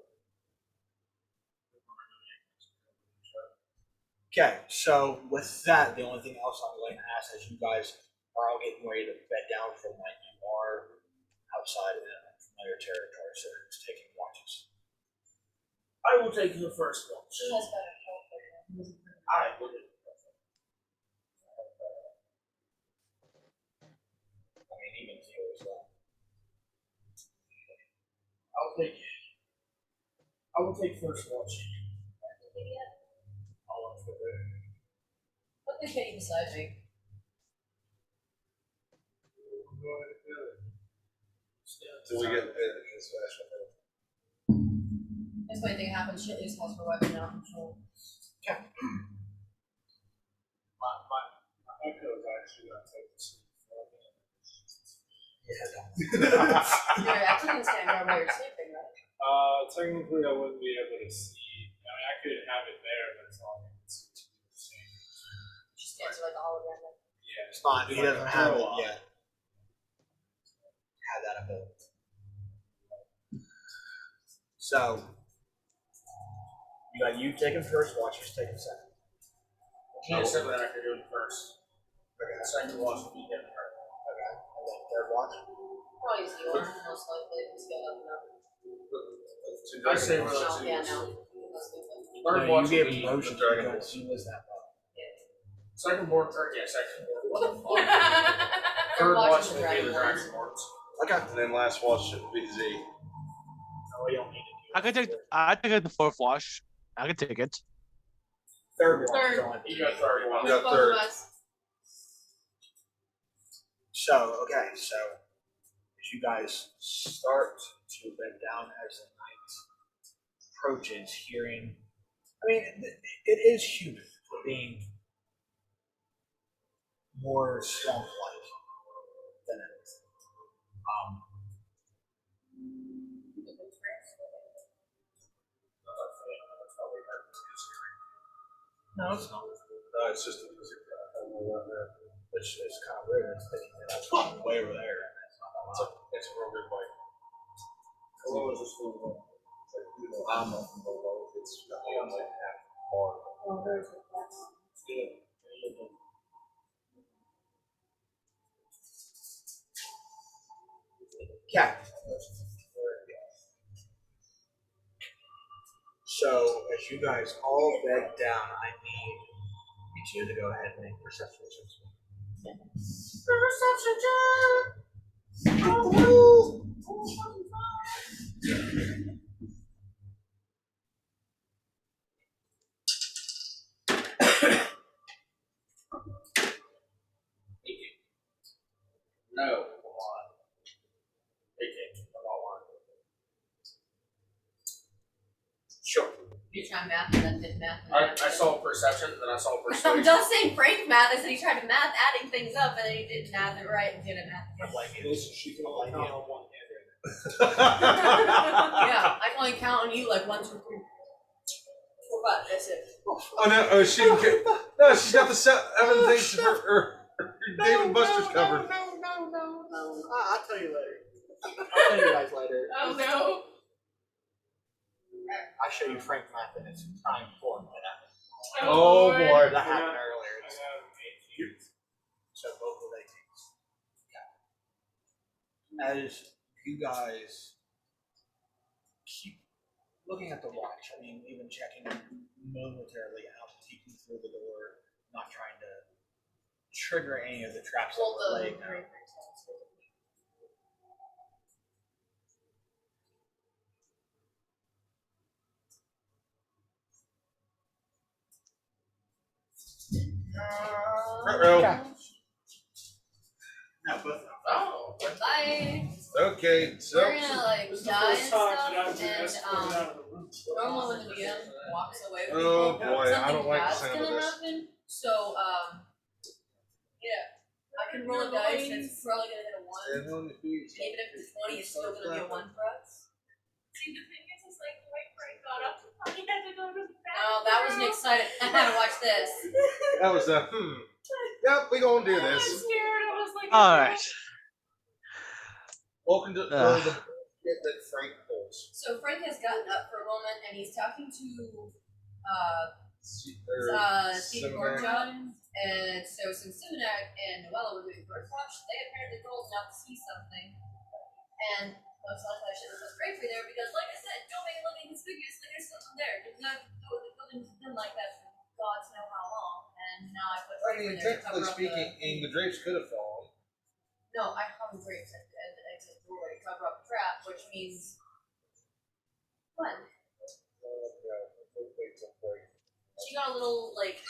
[SPEAKER 2] Okay, so with that, the only thing else I'm going to ask is you guys are all getting ready to bed down from like you are outside in unfamiliar territory, so you're just taking watches.
[SPEAKER 1] I will take the first one.
[SPEAKER 7] She has better health.
[SPEAKER 1] I will.
[SPEAKER 2] I mean, even you as well.
[SPEAKER 1] I will take first watch.
[SPEAKER 7] Look at Kitty beside me.
[SPEAKER 4] Till we get this fashion.
[SPEAKER 7] If anything happens, she'll use house for weapon out control.
[SPEAKER 6] My echo is actually not taking sleep.
[SPEAKER 7] You're actually stand around while you're sleeping, right?
[SPEAKER 6] Technically, I wouldn't be able to see. I mean, I could have it there, but it's not like it's the same.
[SPEAKER 7] She stands like a hologram.
[SPEAKER 6] Yeah,
[SPEAKER 2] It's fine, he doesn't have it yet. Have that ability. So, you got you taking first, Watcher's taking second.
[SPEAKER 1] Can't say that I could do it first.
[SPEAKER 2] Okay.
[SPEAKER 1] Second watch will be him.
[SPEAKER 2] Okay. And then third watch.
[SPEAKER 7] Probably use the order, most likely. Just go up and up.
[SPEAKER 1] I say
[SPEAKER 7] No,
[SPEAKER 1] relative.
[SPEAKER 7] yeah, no. Most likely.
[SPEAKER 1] Third
[SPEAKER 2] No,
[SPEAKER 1] watch
[SPEAKER 2] you
[SPEAKER 1] will
[SPEAKER 2] gave
[SPEAKER 1] be
[SPEAKER 2] him motion
[SPEAKER 1] the dragon.
[SPEAKER 2] because he was that bug.
[SPEAKER 1] Second board, or yeah, second board. What the fuck?
[SPEAKER 7] Third
[SPEAKER 1] Third
[SPEAKER 7] watch
[SPEAKER 1] watch
[SPEAKER 7] is
[SPEAKER 1] will
[SPEAKER 7] the
[SPEAKER 1] be
[SPEAKER 7] dragon
[SPEAKER 1] the
[SPEAKER 7] lords.
[SPEAKER 1] dragon lords.
[SPEAKER 2] Okay.
[SPEAKER 4] And then last watch should be Z.
[SPEAKER 2] No, we don't need to do
[SPEAKER 5] I can take the fourth wash. I can take it.
[SPEAKER 2] Third watch.
[SPEAKER 8] Third.
[SPEAKER 2] is only-
[SPEAKER 1] You got third
[SPEAKER 4] You
[SPEAKER 1] watch.
[SPEAKER 4] got
[SPEAKER 8] Both
[SPEAKER 4] third.
[SPEAKER 8] of us.
[SPEAKER 2] So, okay, so as you guys start to bed down as the night approaches, hearing. I mean, it is human for being more swamp-like than anything. No, it's not.
[SPEAKER 4] No, it's just a music.
[SPEAKER 2] Which is kind of weird. It's thinking that that's way over there, and that's not that much.
[SPEAKER 4] It's a real good bike. Hello, is this one? It's like, you know, it's like half hard.
[SPEAKER 2] Yeah. So, as you guys all bed down, I need each of you to go ahead and make perception checks. Perception check!
[SPEAKER 1] No, come on. 18. About one.
[SPEAKER 2] Sure.
[SPEAKER 7] You tried math and then did math.
[SPEAKER 1] I saw perception, then I saw
[SPEAKER 7] I'm
[SPEAKER 1] persuasion.
[SPEAKER 7] just saying Frank math. I said he tried to math, adding things up, and then he did math it right and did it math again.
[SPEAKER 2] Like it.
[SPEAKER 6] She can only count on one hand right
[SPEAKER 7] Yeah, I can only count on you like 1, 2, 3, 4, 5. That's it.
[SPEAKER 4] Oh no! Oh, she can get, no. She's got the 7 things her David Buster's covered.
[SPEAKER 2] No. I'll tell you later. I'll tell you guys later.
[SPEAKER 8] Oh no.
[SPEAKER 2] I'll show you Frank math in its prime form.
[SPEAKER 4] Oh boy!
[SPEAKER 2] That happened earlier. So both of 18s. As you guys keep looking at the watch, I mean, even checking momentarily out, peeking through the door, not trying to trigger any of the traps that were laid down.
[SPEAKER 4] Ruh-roh.
[SPEAKER 2] Now, both
[SPEAKER 1] Oh,
[SPEAKER 7] Bye.
[SPEAKER 4] Okay, so
[SPEAKER 7] We're gonna like
[SPEAKER 6] This is the
[SPEAKER 7] die and
[SPEAKER 6] first time that I've
[SPEAKER 7] stuff,
[SPEAKER 6] been
[SPEAKER 7] and
[SPEAKER 6] escorted out of the room.
[SPEAKER 7] normally when the DM walks away with
[SPEAKER 4] Oh,
[SPEAKER 7] people,
[SPEAKER 4] boy, I
[SPEAKER 7] something
[SPEAKER 4] don't like the
[SPEAKER 7] bad's
[SPEAKER 4] sound of
[SPEAKER 7] gonna
[SPEAKER 4] this.
[SPEAKER 7] happen. So yeah, I can roll a dice. And it's probably gonna hit a 1.
[SPEAKER 4] stand on your feet.
[SPEAKER 7] Even if it's 20, it's still gonna be a 1 for us.
[SPEAKER 8] See, the thing is like the way Frank got up, he had to go to the bathroom.
[SPEAKER 7] Oh, that was an exciting. I gotta watch this.
[SPEAKER 4] That was a Yep, we gonna do
[SPEAKER 8] I was
[SPEAKER 4] this.
[SPEAKER 8] scared. I was like,
[SPEAKER 5] All right.
[SPEAKER 4] Welcome to the bit that Frank pulls.
[SPEAKER 7] So Frank has gotten up for a moment, and he's talking to Steve
[SPEAKER 4] Simonac.
[SPEAKER 7] Gorchon. And so since Simonac and Noella were doing bird watch, they apparently told enough to see something. And most likely I should have put Frank there because, like I said, don't make it look inconspicuous. Like there's something there. The building's been like that for gods know how long. And now I put
[SPEAKER 4] I
[SPEAKER 7] Frank
[SPEAKER 4] mean,
[SPEAKER 7] there to
[SPEAKER 4] technically
[SPEAKER 7] cover up
[SPEAKER 4] speaking, the drapes could have fallen.
[SPEAKER 7] No, I hung grapes at the exit doorway to cover up the trap, which means what? She got a little like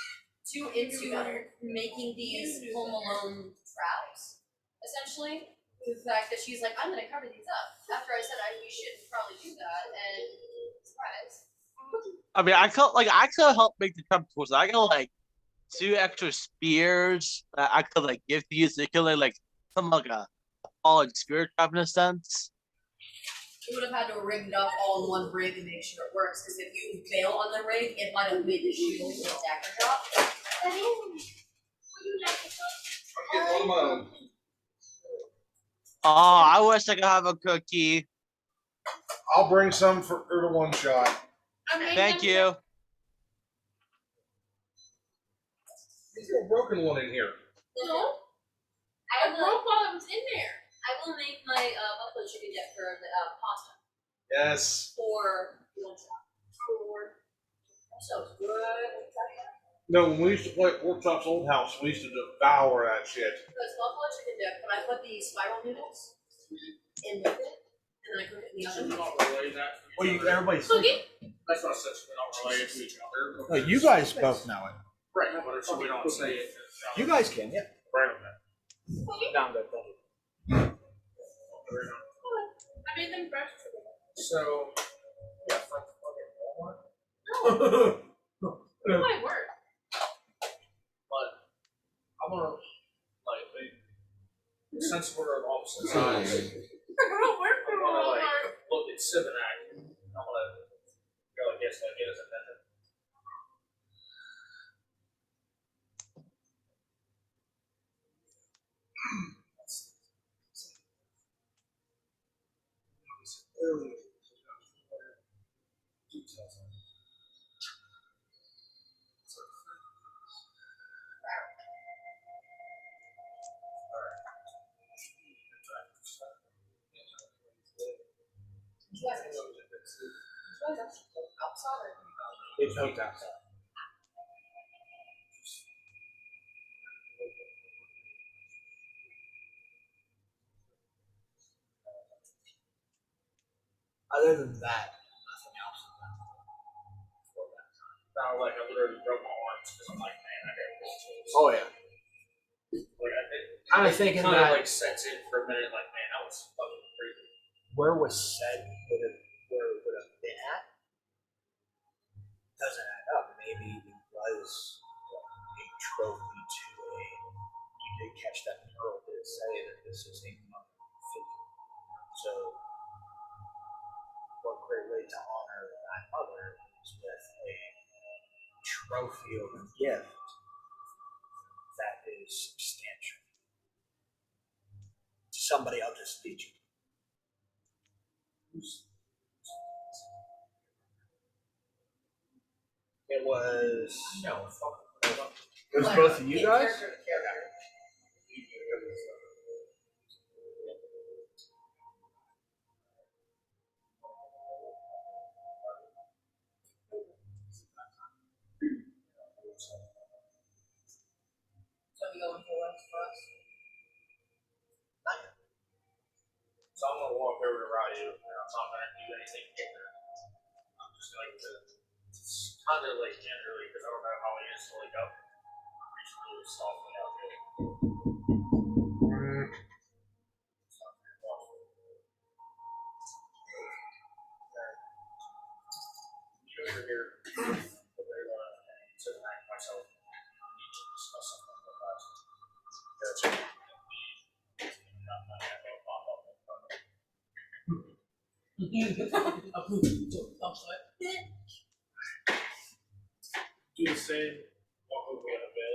[SPEAKER 7] too into making these Home Alone traps, essentially. The fact that she's like, I'm gonna cover these up. After I said we shouldn't probably do that, and surprise.
[SPEAKER 5] I mean, I could help make the trap tools. I got like 2 extra spears that I could like give to you, so you could like some like a fallen spear trap in a sense.
[SPEAKER 7] You would have had to rig it up all in one rig and make sure it works. Because if you fail on the rig, it might have made the shield and dagger drop.
[SPEAKER 8] would you like to
[SPEAKER 4] I'm getting one of my own.
[SPEAKER 5] Oh, I wish I could have a cookie.
[SPEAKER 4] I'll bring some for her to one shot.
[SPEAKER 5] Thank you.
[SPEAKER 4] There's a broken one in here.
[SPEAKER 7] No.
[SPEAKER 8] I broke while I was in there.
[SPEAKER 7] I will make my buffalo chicken dip for the pasta.
[SPEAKER 4] Yes.
[SPEAKER 7] For one shot. So good.
[SPEAKER 4] No, when we used to play at Worktop's old house, we used to devour that shit.
[SPEAKER 7] Because buffalo chicken dip, when I put the spiral noodles in with it, and then I cook it in the oven.
[SPEAKER 1] We don't relay that.
[SPEAKER 2] Well, everybody's.
[SPEAKER 8] Cookie?
[SPEAKER 1] That's not such. We don't relay it to each other.
[SPEAKER 2] No, you guys both know it.
[SPEAKER 1] Right, but so we don't say it.
[SPEAKER 2] You guys can, yeah.
[SPEAKER 1] Right on that.
[SPEAKER 2] No, I'm good. Thank you.
[SPEAKER 8] I made them fresh today.
[SPEAKER 1] So, yeah, from fucking Walmart.
[SPEAKER 8] It might work.
[SPEAKER 1] But I'm gonna since we're of opposite sides,
[SPEAKER 8] It won't work for
[SPEAKER 1] I'm gonna
[SPEAKER 8] Walmart.
[SPEAKER 1] look at Civinak. I'm gonna go against get his attention.
[SPEAKER 2] It's hooked up. Other than that, nothing else.
[SPEAKER 1] Now, like, I literally broke my arms because I'm like, man, I gotta go.
[SPEAKER 2] Oh yeah.
[SPEAKER 1] Like, I think.
[SPEAKER 2] Kind of thinking
[SPEAKER 1] Kind
[SPEAKER 2] that
[SPEAKER 1] of like sets in for a minute, like, man, that was fucking crazy.
[SPEAKER 2] where was said where it would have been at doesn't add up. Maybe it was a trophy to a. You did catch that pearl. Did say that this is a mother figure. So, what great way to honor that mother is with a trophy or a gift that is substantial to somebody of this legion. It was.
[SPEAKER 1] No, fuck.
[SPEAKER 2] It was both of you guys.
[SPEAKER 7] Character to character. So we going for once for us?
[SPEAKER 1] So I'm gonna walk over to Ryu, and I'm not gonna do anything in there. I'm just going to kind of like gingerly, because I don't know how he is to like up. Reach really softly out there. You over here, to act myself. I need to discuss something with us. That's it.
[SPEAKER 6] Do the same. Walk over and avail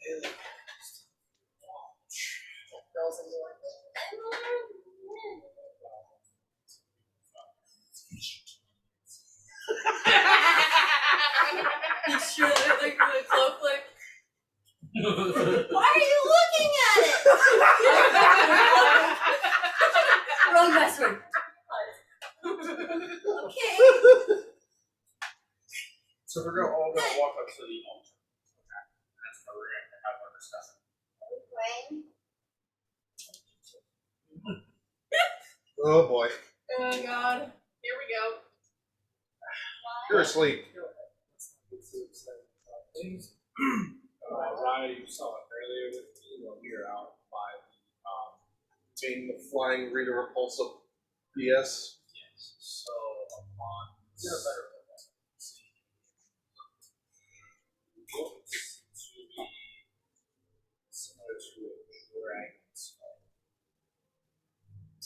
[SPEAKER 6] it.
[SPEAKER 7] Girls in your He's sure they're like really close, like.
[SPEAKER 3] Why are you looking at it?
[SPEAKER 7] Wrong password.
[SPEAKER 3] Okay.
[SPEAKER 1] So we're all gonna walk up to the altar. Okay. And that's where we're gonna have our discussion.
[SPEAKER 4] Oh boy.
[SPEAKER 8] Oh god. Here we go.
[SPEAKER 4] You're asleep.
[SPEAKER 6] Ryan, you saw it earlier with me when we were out by
[SPEAKER 4] The flying Rita repulsive BS.
[SPEAKER 6] yes. So upon
[SPEAKER 1] You're better than that.
[SPEAKER 6] looks to be similar to a dragon's skull.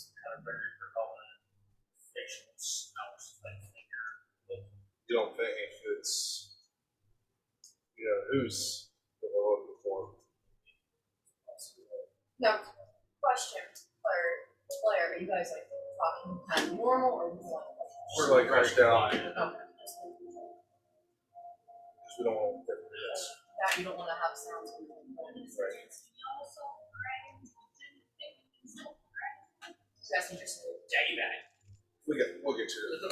[SPEAKER 1] Kind of very prevalent fictional snout type figure.
[SPEAKER 4] You don't think it's who's the looking for?
[SPEAKER 7] No. Question. Claire, are you guys like talking kind of normal or more like
[SPEAKER 4] We're like crushed down.
[SPEAKER 7] okay.
[SPEAKER 4] We don't want to this.
[SPEAKER 7] That you don't want to have sounds. That's interesting.
[SPEAKER 1] Jaggy bag.
[SPEAKER 4] We'll get to it.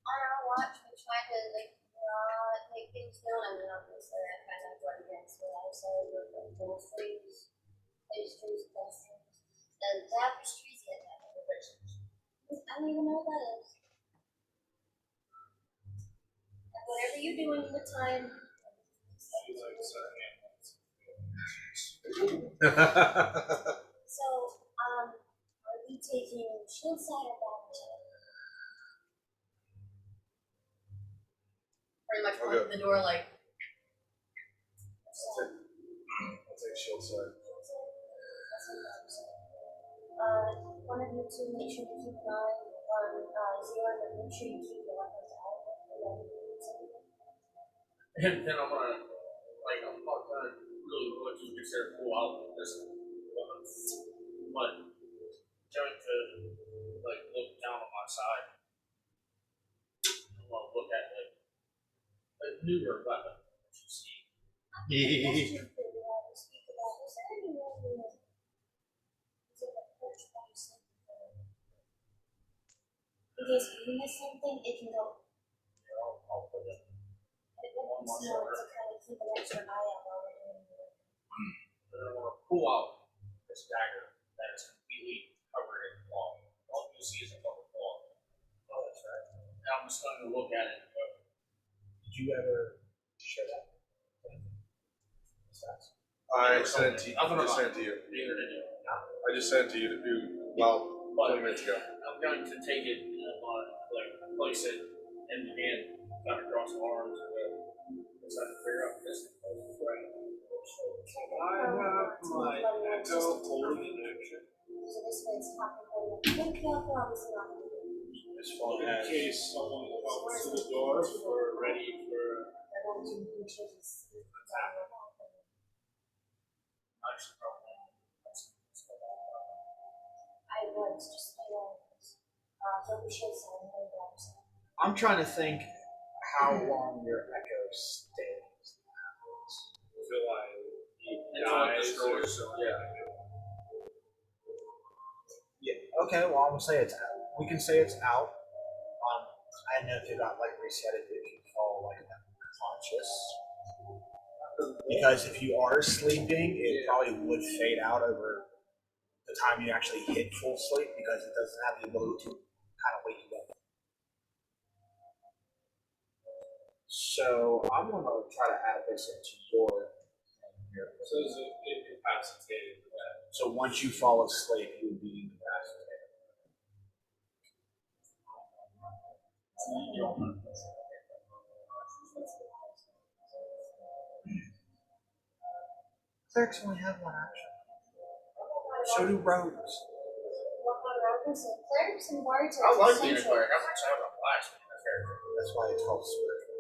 [SPEAKER 3] On our watch, we try to like not take things down. I mean, obviously, I kind of went against what I said with the little trees, pastries, blessings, and tapestries. Yeah, I don't even know what that is. Whatever you're doing in the time.
[SPEAKER 6] She's like,
[SPEAKER 3] So, are we taking shield side or bottom side?
[SPEAKER 7] Pretty much
[SPEAKER 4] Okay.
[SPEAKER 7] open the door like.
[SPEAKER 4] I'll take shield side.
[SPEAKER 3] One of you two make sure to keep an eye on Zero, but make sure you keep the weapons out.
[SPEAKER 1] And then I'm gonna, like, I'm not gonna really what you consider pull out this weapon, but going to, like, look down on my side. I'm gonna look at, like, a newer weapon that you see.
[SPEAKER 3] Question for you all to speak about. Is there any way we is it a perch by something? In case we miss something, it can go.
[SPEAKER 1] I'll put it.
[SPEAKER 3] It would be smart to kind of keep an extra eye out while we're doing it.
[SPEAKER 1] And I'm gonna pull out this dagger that is completely covered in cloth. All you see is a covered cloth. Oh, that's right. And I'm just going to look at it and go,
[SPEAKER 2] Did you ever share that?
[SPEAKER 4] I sent it to you.
[SPEAKER 1] I'm
[SPEAKER 4] I just sent it to you.
[SPEAKER 1] neither did you.
[SPEAKER 4] I just sent it to you to do about 20 minutes ago.
[SPEAKER 1] I'm going to take it and like place it in the hand, kind of cross the arms, and go. Try to figure out this. Right.
[SPEAKER 6] I have my echo holding in action.
[SPEAKER 3] So this way it's talking about it. Don't kill for obviously not.
[SPEAKER 6] As far in case someone comes to the door, we're ready for
[SPEAKER 3] They're going to be changes. I was just don't be sure so
[SPEAKER 2] I'm trying to think how long your echo stays.
[SPEAKER 6] feel like he
[SPEAKER 1] It's on the
[SPEAKER 6] dies or
[SPEAKER 1] scores, so yeah.
[SPEAKER 2] Yeah. Okay. Well, I'm gonna say it's out. We can say it's out. I don't know if you got like reset it if you fall like unconscious. Because if you are sleeping, it probably would fade out over the time you actually hit full sleep because it doesn't have the ability to kind of wake you up. So I'm gonna try to add this into your thing here.
[SPEAKER 6] so is it incapacitated.
[SPEAKER 2] So once you fall asleep, you would be incapacitated. Clerics only have one action. So do rogues.
[SPEAKER 3] Clerics and bards
[SPEAKER 1] I
[SPEAKER 3] are
[SPEAKER 1] like being a
[SPEAKER 3] essential.
[SPEAKER 1] cleric. I'm actually having a blast being a character.
[SPEAKER 2] That's why it's called spiritual.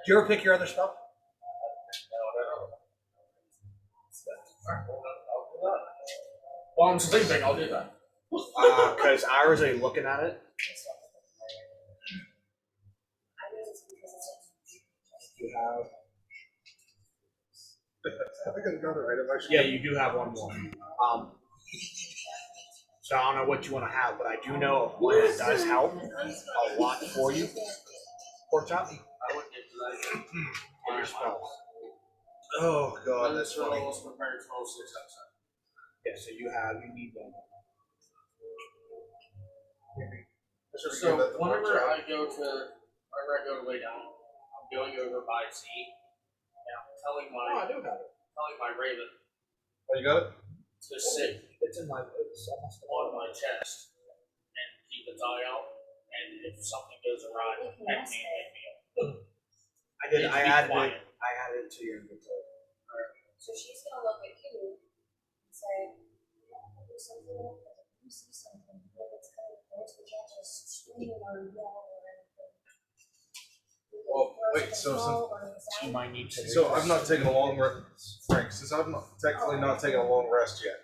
[SPEAKER 2] Do you ever pick your other spell?
[SPEAKER 1] While I'm sleeping, I'll do that.
[SPEAKER 2] Because I was looking at it. You have.
[SPEAKER 4] I think I got it right. If I should
[SPEAKER 2] Yeah, you do have one more. So I don't know what you want to have, but I do know one that does help a lot for you. Pork chop.
[SPEAKER 1] I wouldn't get to that.
[SPEAKER 2] For your spells.
[SPEAKER 4] Oh god, that's funny.
[SPEAKER 1] Almost prepared to roll 6 outside.
[SPEAKER 2] Yeah, so you need them.
[SPEAKER 1] So whenever I go to lay down, I'm going over by Z, and I'm telling
[SPEAKER 2] I do have it.
[SPEAKER 1] my raven
[SPEAKER 4] Oh, you got it?
[SPEAKER 1] to sit
[SPEAKER 2] It's in my. It's almost
[SPEAKER 1] on my chest and keep its eye out, and if something goes awry, hit me up.
[SPEAKER 2] I did.
[SPEAKER 1] Needs
[SPEAKER 2] I
[SPEAKER 1] to be
[SPEAKER 2] added
[SPEAKER 1] quiet.
[SPEAKER 2] it. I added it to your inventory.
[SPEAKER 7] So she's gonna look at you and say,
[SPEAKER 3] Do something like that. You see something, but it's kind of close. We can't just scream or yell or anything.
[SPEAKER 4] Well, wait, so
[SPEAKER 2] So you might need to.
[SPEAKER 4] So I've not taken a long rest, Frank. Since I've not technically not taken a long rest yet,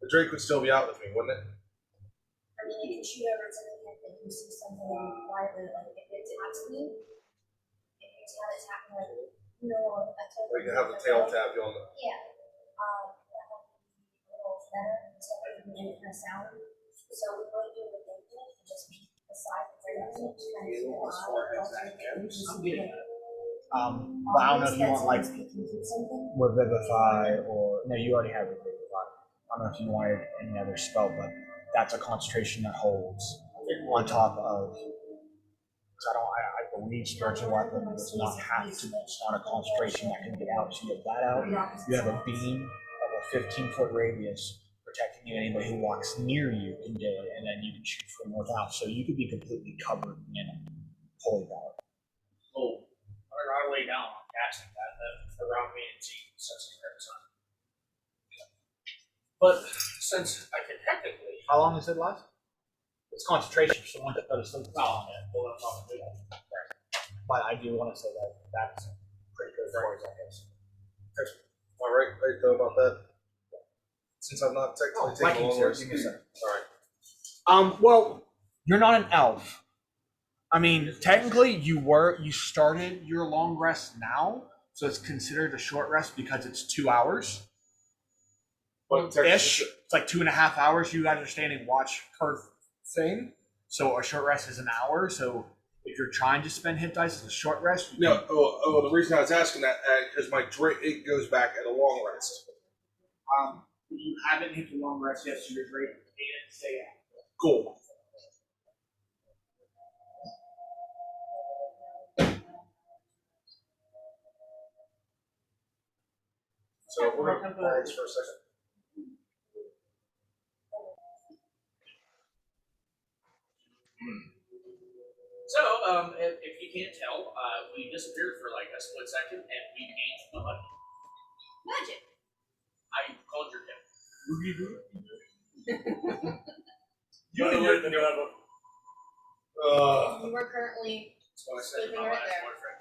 [SPEAKER 4] the Drake would still be out with me, wouldn't it?
[SPEAKER 3] I mean, you can shoot over to the head that you see something quietly, like if it attacks you, if it's not attacking, like, you know, a total.
[SPEAKER 4] Or you can have the tail tap you on the.
[SPEAKER 3] Yeah. That might be a little better instead of making any kind of sound. So we might do what they did and just be aside the radio, just kind of keep an eye.
[SPEAKER 2] But I don't know if you want like Revivify or no, you already have Revivify. I don't know if you wanted any other spell, but that's a concentration that holds on top of. I believe spiritual weapon does not have to spawn a concentration that can get out. So you have that out. You have a beam of a 15-foot radius protecting you. Anybody who walks near you can do it, and then you can shoot from north out. So you could be completely covered in holy power.
[SPEAKER 1] Oh, I lay down on casting that around me and see such a great sun. But since I can technically,
[SPEAKER 2] How long does it last? It's concentration, so once it goes to sleep.
[SPEAKER 1] well, that's not good.
[SPEAKER 2] But I do want to say that that's pretty good as far as I guess.
[SPEAKER 4] Am I right though about that? Since I'm not technically taking a long rest.
[SPEAKER 2] Give me a second.
[SPEAKER 4] Alright.
[SPEAKER 2] Well, you're not an elf. I mean, technically, you started your long rest now, so it's considered a short rest because it's 2 hours.
[SPEAKER 4] But
[SPEAKER 2] Ish. It's like 2.5 hours. You guys are standing watch per thing. So a short rest is an hour. So if you're trying to spend hit dice as a short rest,
[SPEAKER 4] No, the reason I was asking that because my drink it goes back at a long rest.
[SPEAKER 2] you haven't hit the long rest yet, so you're great and stay out.
[SPEAKER 4] Cool. So we're gonna pause for a second.
[SPEAKER 1] So, if you can't tell, we disappeared for like a split second and we gained the money.
[SPEAKER 3] Magic.
[SPEAKER 1] I called your name.
[SPEAKER 4] You
[SPEAKER 7] We're currently.
[SPEAKER 1] That's what I said to
[SPEAKER 7] Sleeping
[SPEAKER 1] my
[SPEAKER 7] right
[SPEAKER 1] last
[SPEAKER 7] there.
[SPEAKER 1] boyfriend.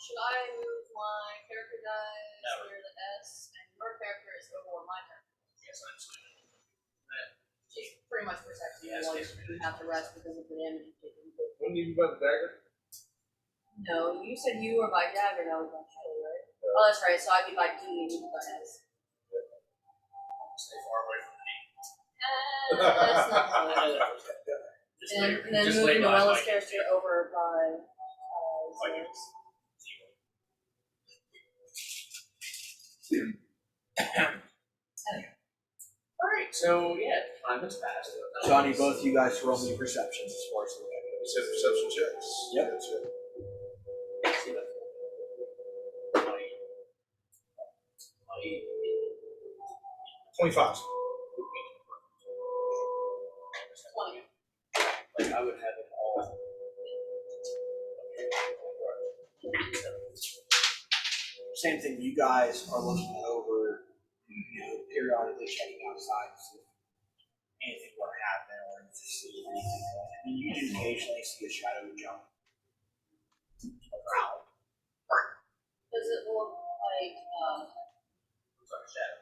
[SPEAKER 7] Should I move my character dice
[SPEAKER 1] No.
[SPEAKER 7] near the S? And your character is over my character.
[SPEAKER 1] Yes, I'm sleeping.
[SPEAKER 7] She's pretty much protecting you
[SPEAKER 1] Yes,
[SPEAKER 7] while
[SPEAKER 1] yes,
[SPEAKER 7] you have to rest because of the damage you taken.
[SPEAKER 4] When you got the dagger?
[SPEAKER 7] No, you said you were by dagger, that was by shield, right? Oh, that's right. So I'd be by D and you by S.
[SPEAKER 1] Stay far away from me.
[SPEAKER 7] That's not good.
[SPEAKER 1] Just
[SPEAKER 7] And
[SPEAKER 1] lay-
[SPEAKER 7] then
[SPEAKER 1] just lay
[SPEAKER 7] moving
[SPEAKER 1] by
[SPEAKER 7] Noella's
[SPEAKER 1] my-
[SPEAKER 7] character over by
[SPEAKER 1] Like
[SPEAKER 7] Zeus.
[SPEAKER 1] Alright, so yeah, time has passed.
[SPEAKER 2] Johnny, both you guys roll me perceptions as far as the
[SPEAKER 4] You said perception checks.
[SPEAKER 2] Yep.
[SPEAKER 4] That's it. 25.
[SPEAKER 7] 20.
[SPEAKER 1] Like I would have it all.
[SPEAKER 2] Same thing. You guys are looking over, periodically checking outside to see if anything were to happen or to see anything. I mean, you do occasionally see a shadow jump around.
[SPEAKER 7] Does it look like
[SPEAKER 1] Shadow.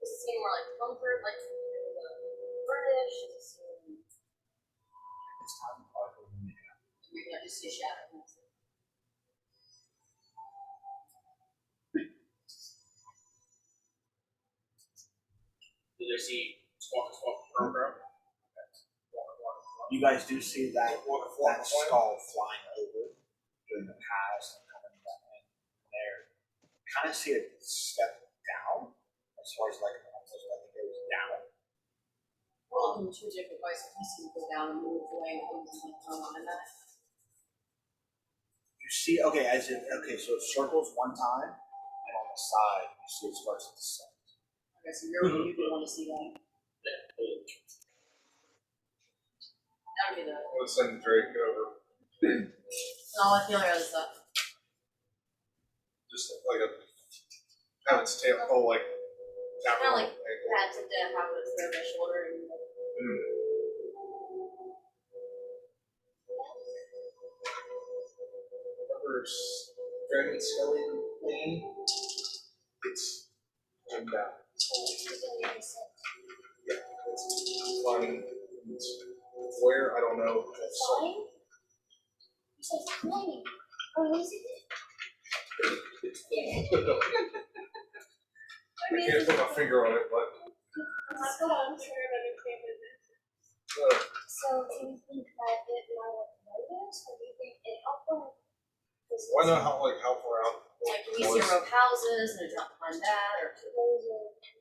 [SPEAKER 7] does it seem more like comfort, like British? Does it seem
[SPEAKER 2] It's time to probably
[SPEAKER 7] I just see shadow?
[SPEAKER 1] Do they see squawk, crow?
[SPEAKER 2] You guys do see that skull flying over during the pass and coming back in there. Kind of see it step down as far as like almost like it goes down.
[SPEAKER 7] We're looking two different ways. If you see it go down and move away and things like that. And that.
[SPEAKER 2] You see, so it circles one time, and on the side you see it starts to descend.
[SPEAKER 7] Okay, so you do want to see that. That would be the.
[SPEAKER 4] Let's send Drake over.
[SPEAKER 7] No, I feel like other stuff.
[SPEAKER 4] Just like have its tail, like tap
[SPEAKER 7] Kinda
[SPEAKER 4] on
[SPEAKER 7] like
[SPEAKER 4] the ankle.
[SPEAKER 7] Pat to death, how it's there my shoulder and
[SPEAKER 4] Remember Dragon Skelly thing? It's coming down. Yeah, it's climbing. Where? I don't know.
[SPEAKER 3] Flying? You said flying. Or is it?
[SPEAKER 4] I can't put my finger on it, but
[SPEAKER 3] So do you think that it might have noticed, or do you think it helped?
[SPEAKER 4] why not how far out?
[SPEAKER 7] like can you see a row of houses and a drop behind that or two holes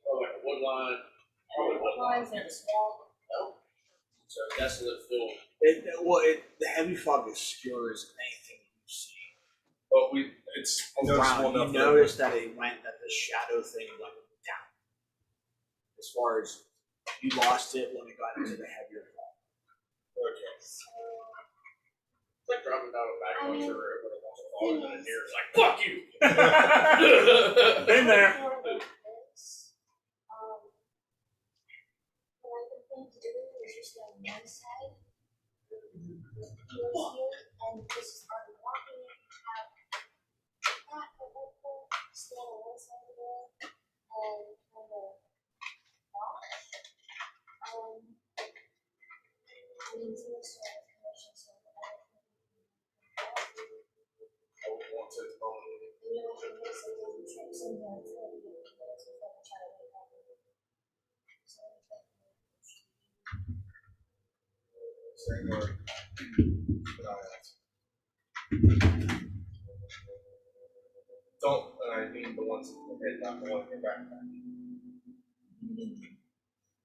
[SPEAKER 1] Oh, like a wood line. Probably wood
[SPEAKER 7] lines
[SPEAKER 1] line.
[SPEAKER 7] and a swamp?
[SPEAKER 1] So desolate field.
[SPEAKER 2] The heavy fog obscures anything you see.
[SPEAKER 4] But it's noticeable
[SPEAKER 2] Brown,
[SPEAKER 4] enough.
[SPEAKER 2] you notice that the shadow thing went down. As far as you lost it when it got into the heavier fall.
[SPEAKER 4] Okay.
[SPEAKER 1] It's like dropping down a back
[SPEAKER 3] I mean,
[SPEAKER 1] when it wants to fall
[SPEAKER 3] thing
[SPEAKER 1] into the
[SPEAKER 3] is-
[SPEAKER 1] deer. It's like, fuck you!
[SPEAKER 5] Been there.
[SPEAKER 3] What I've been thinking to do is just on one side, and just start walking it out. Not the whole thing, stand on one side of the door, and kind of walk. Into a sort of connection, so that I
[SPEAKER 4] I would want to.
[SPEAKER 3] you know, if there's some little trips in there, it's going to be like a child. So I think
[SPEAKER 4] Same word. Don't, and I mean the ones that hit not the one in your backpack.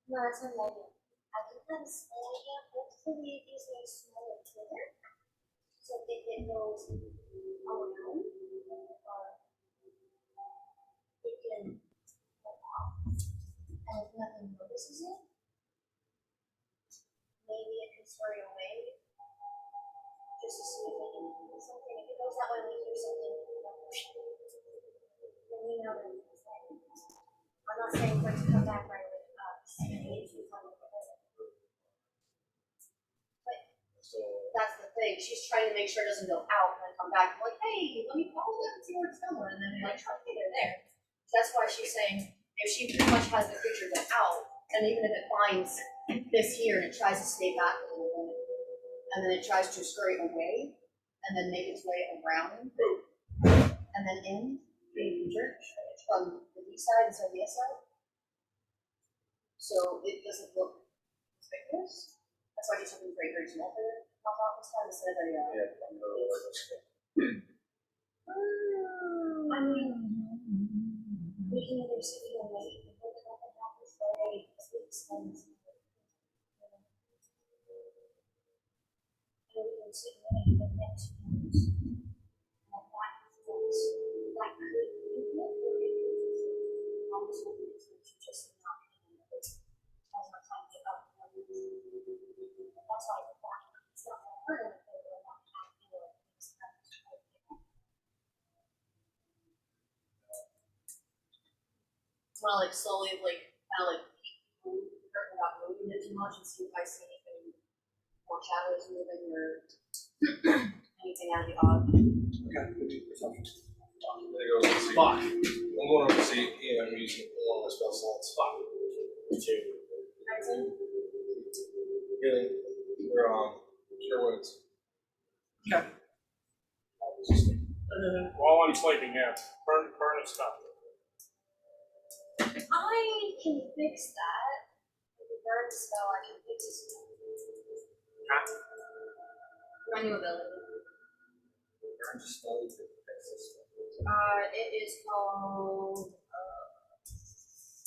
[SPEAKER 3] no, that's not the idea. I think that's the idea. Hopefully, it gives me a smaller trigger. So if it goes around, it can go off. And if nothing notices it, maybe it can scurry away. Just to see if it can do something. If it goes that way, we hear something. Then we know that it's like. I'm not saying for it to come back right away. Maybe it's coming with it.
[SPEAKER 4] So,
[SPEAKER 7] That's the thing. She's trying to make sure it doesn't go out and then come back. Like, hey, let me follow that and see where it's going. And then like, okay, they're there. That's why she's saying if she pretty much has the creature go out, and even if it finds this here and it tries to stay back a little bit, and then it tries to scurry away, and then make its way around, and then in the creature from the B side instead of the S side. So it doesn't look conspicuous. That's why she's something very, very small for it to pop out this time instead of a
[SPEAKER 4] yeah, I'm really
[SPEAKER 3] I mean, we can either sit here and wait and hope nothing happens for 8 weeks and or we can sit and wait and get 2 months. And that could be good. I'm just hoping it's just not as much time to get up. That's why it's not gonna hurt anything, but not happy or things happen.
[SPEAKER 7] want to like slowly like kind of like move without moving it too much and see if I see anything more shadows moving or anything out of the odd.
[SPEAKER 4] I'm gonna go see.
[SPEAKER 2] Fuck.
[SPEAKER 4] I'm going over to see Ian. I'm using one of my spell slots. Fuck. Two. Healing. We're cure wounds.
[SPEAKER 2] Okay.
[SPEAKER 6] While I'm sleeping, yeah. Burn of stuff.
[SPEAKER 3] I can fix that. With the burn spell, I can fix it.
[SPEAKER 7] My new ability.
[SPEAKER 2] Burn spell to fix this.
[SPEAKER 7] It is called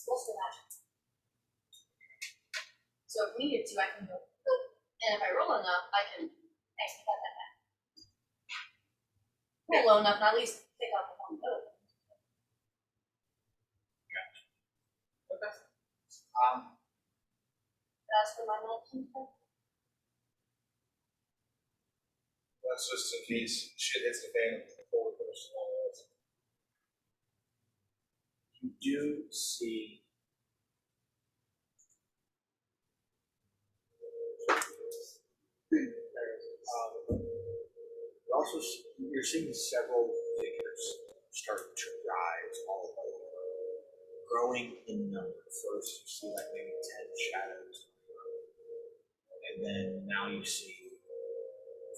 [SPEAKER 7] Bolster Magic. So if we needed to, I can go boop, and if I roll enough, I can actually got that back. Roll low enough, and at least pick up one note. That's for my medicine.
[SPEAKER 4] That's just in case shit hits the fan before we finish all this.
[SPEAKER 2] You do see you're seeing several figures start to rise all over, growing in number. First, you see like maybe 10 shadows, and then now you see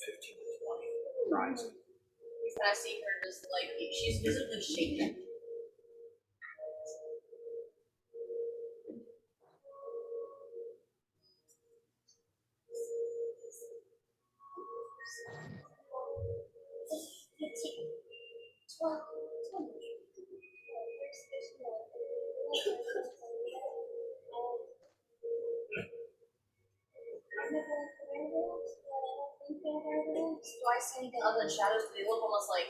[SPEAKER 2] 15 to 20 rising.
[SPEAKER 7] And I see her just like she's visibly shaking.
[SPEAKER 3] Do I see anything
[SPEAKER 7] Other than shadows, they look almost like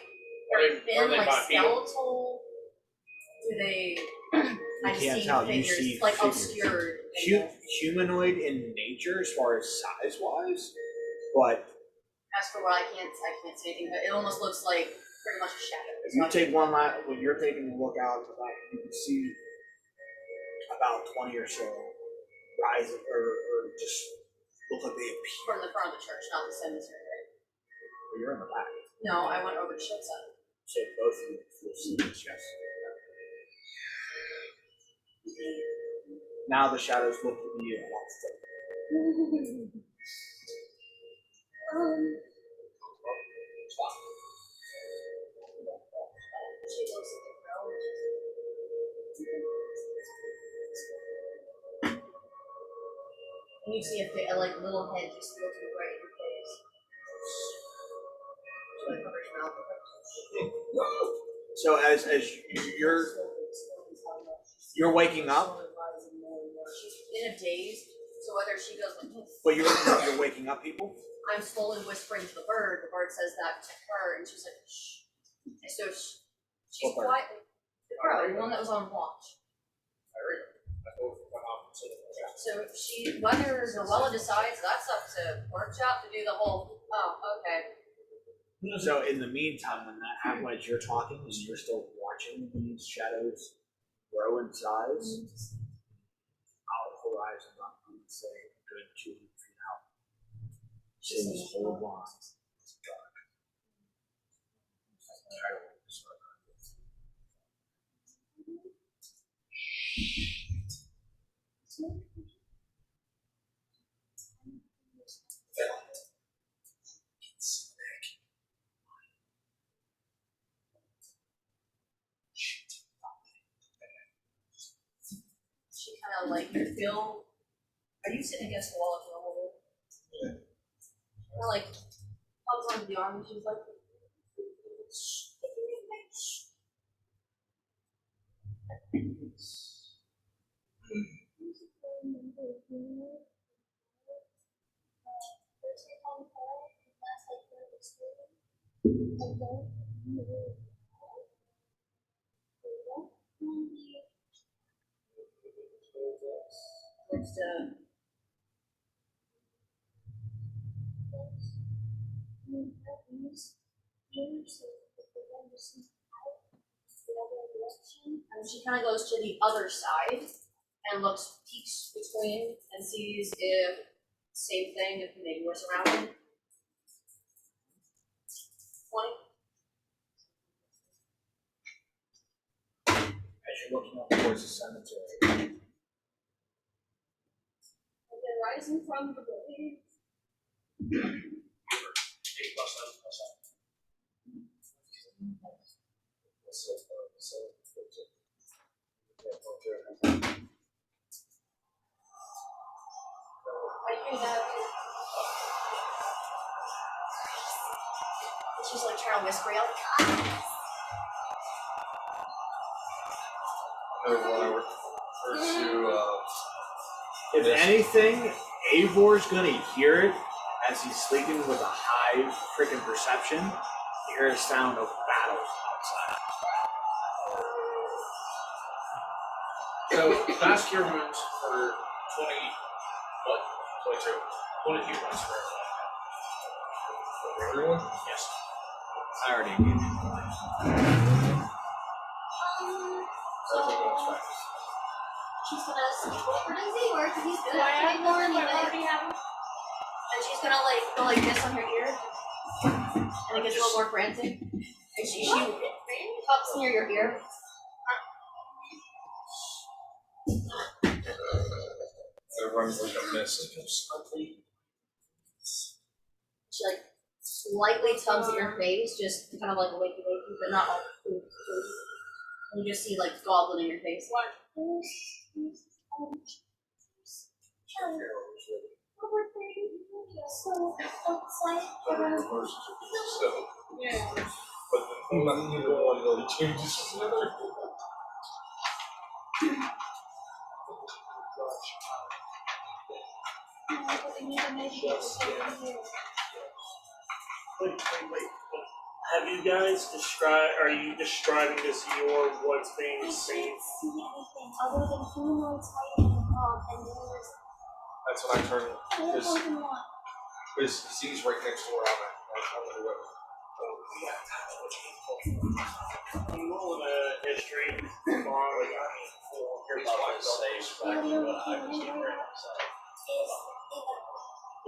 [SPEAKER 7] they're thin,
[SPEAKER 1] are they
[SPEAKER 7] like
[SPEAKER 1] bipedal?
[SPEAKER 7] skeletal? Do they? I just
[SPEAKER 2] can't
[SPEAKER 7] see
[SPEAKER 2] tell. You
[SPEAKER 7] figures,
[SPEAKER 2] see
[SPEAKER 7] like
[SPEAKER 2] figures.
[SPEAKER 7] obscured.
[SPEAKER 2] Humanoid in nature as far as size wise, but
[SPEAKER 7] As for what I can't see anything, but it almost looks like pretty much a shadow.
[SPEAKER 2] if you take one last, when you're taking a look out at the back, you can see about 20 or so rising or just look like they appear.
[SPEAKER 7] From the front of the church, not the cemetery, right?
[SPEAKER 2] But you're in the back,
[SPEAKER 7] No, I went over to ship side.
[SPEAKER 2] so both of you will see this. Yes. Now the shadows look to be about
[SPEAKER 7] She looks at the ground. And you see a like little head just looking right in your face. She like covers your mouth.
[SPEAKER 2] So as you're waking up,
[SPEAKER 7] She's in a daze, so whether she goes like this,
[SPEAKER 2] but you're waking up people.
[SPEAKER 7] I'm slowly whispering to the bird says that to her, and she's like, shh. And so she's
[SPEAKER 2] What bird?
[SPEAKER 7] quiet. The crow, the one that was on watch. So she, whether Noella decides, that's up to Workshop to do the whole, oh, okay.
[SPEAKER 2] So in the meantime, when that happens, as you're talking and you're still watching these shadows grow in size, out horizon, I'm going to say a good 2 feet out. Seems whole line. It's dark.
[SPEAKER 7] She kind of like, you feel, are you sitting against the wall if you're older?
[SPEAKER 4] Yeah.
[SPEAKER 7] Kind of like, hugs onto the arm, and she's like, and she kind of goes to the other side and looks, peeks between, and sees if same thing, if maybe we're surrounded. 20.
[SPEAKER 2] As you're looking up towards the cemetery,
[SPEAKER 7] And then rising from the grave.
[SPEAKER 1] 8 plus 7 plus 7.
[SPEAKER 7] I hear that. She's like trying to whisper out.
[SPEAKER 4] I want to pursue.
[SPEAKER 2] if anything, Avor's gonna hear it as he's sleeping with a high freaking perception. You hear the sound of battle outside.
[SPEAKER 1] So fast cure wounds for 20, what? 22. 22 points for
[SPEAKER 4] Everyone?
[SPEAKER 1] yes.
[SPEAKER 2] I already gave you
[SPEAKER 3] So she's gonna sneak over to Zor because he's good
[SPEAKER 8] Do I
[SPEAKER 3] at
[SPEAKER 8] have
[SPEAKER 3] doing
[SPEAKER 8] more?
[SPEAKER 3] this
[SPEAKER 8] Do I
[SPEAKER 3] anyway.
[SPEAKER 8] already have?
[SPEAKER 7] And she's gonna like go like this on her ear. And it gets a little more frantic. And she cups near your ear.
[SPEAKER 4] It runs like a mist.
[SPEAKER 7] She like slightly tugs at your face, just kind of like wakey, but not like ooh. And you just see like goblin in your face.
[SPEAKER 3] So outside around.
[SPEAKER 8] Yeah.
[SPEAKER 4] But neither one really changes.
[SPEAKER 2] Wait.
[SPEAKER 9] Have you guys are you describing this your what's being
[SPEAKER 3] I
[SPEAKER 9] seen?
[SPEAKER 3] can't see anything other than humanoids hiding in the fog, and there's
[SPEAKER 4] That's when I turn.
[SPEAKER 3] four Vulcan one.
[SPEAKER 4] His seat's right next to where I'm at. I'm gonna go.
[SPEAKER 9] I'm rolling a history bomb.
[SPEAKER 4] Hear about this safe.
[SPEAKER 3] The only thing I know is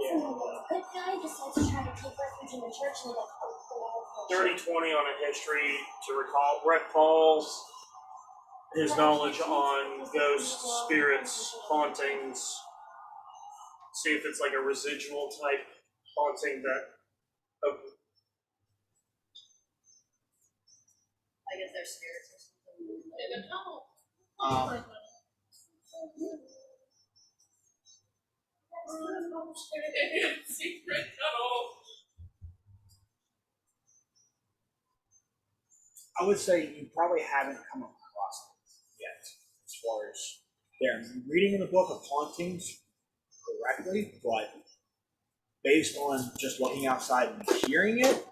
[SPEAKER 3] if a good guy decides to try to take refuge in the church and they get out
[SPEAKER 9] 30-20 on a history to recall. Recalls his knowledge on ghosts, spirits, hauntings. See if it's like a residual type haunting that.
[SPEAKER 7] I guess they're spirits or something.
[SPEAKER 8] Secret tunnel.
[SPEAKER 2] I would say you probably haven't come across it yet, as far as they're reading in the book of hauntings correctly, but based on just looking outside and hearing it,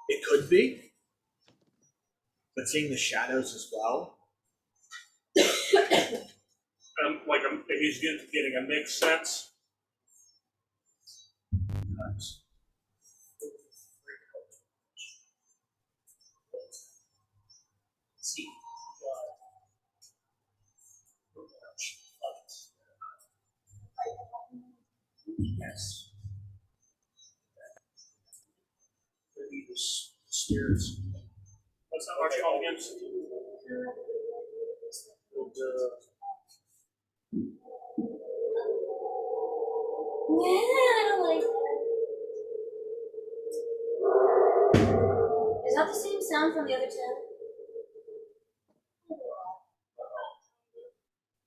[SPEAKER 2] it could be. But seeing the shadows as well.
[SPEAKER 9] He's getting a mixed sense.
[SPEAKER 2] Yes. Spirits.
[SPEAKER 9] What's that march called again?
[SPEAKER 3] I don't like that. Is that the same sound from the other 10?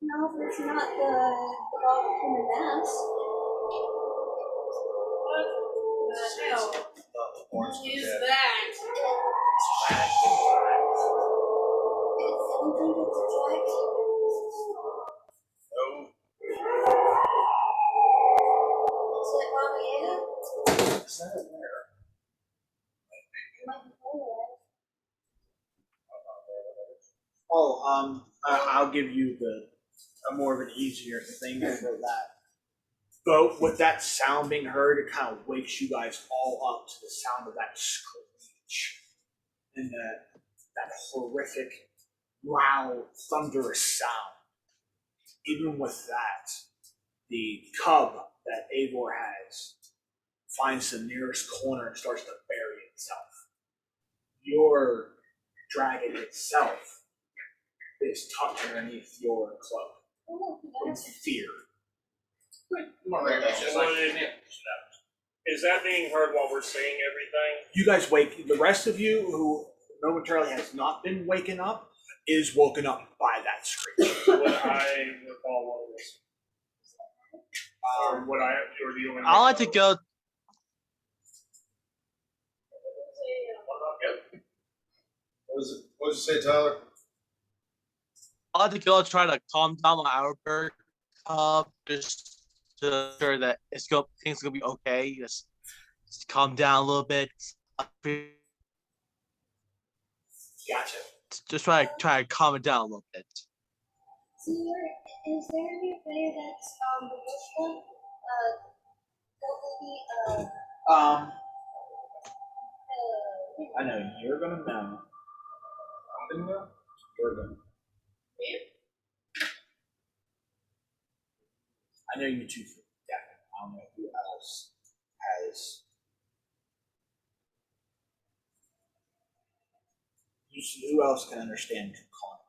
[SPEAKER 3] No, it's not the human mass.
[SPEAKER 8] Use that.
[SPEAKER 3] It's something to detect. Is it Bovaria?
[SPEAKER 4] Is that in there?
[SPEAKER 3] Might be polarized.
[SPEAKER 2] I'll give you a more of an easier thing for that. But with that sound being heard, it kind of wakes you guys all up to the sound of that screech and that horrific, loud, thunderous sound. Even with that, the cub that Eivor has finds the nearest corner and starts to bury itself. Your dragon itself is tucked underneath your cloak
[SPEAKER 3] Oh,
[SPEAKER 2] in fear.
[SPEAKER 9] Is that being heard while we're seeing everything?
[SPEAKER 2] You guys wake, the rest of you who momentarily has not been waken up is woken up by that screech.
[SPEAKER 9] Would I recall what it was? Or would I or do you want
[SPEAKER 5] I like to go.
[SPEAKER 4] What did you say, Tyler?
[SPEAKER 5] I like to go try to calm down my outburst, just to ensure that things gonna be okay. Just calm down a little bit.
[SPEAKER 2] Gotcha.
[SPEAKER 5] Just try to calm it down a little bit.
[SPEAKER 3] So is there any way that's the
[SPEAKER 2] I know you're gonna know.
[SPEAKER 4] I'm gonna know.
[SPEAKER 2] You're gonna. I know you two for definite. I don't know who else has. Who else can understand Connor?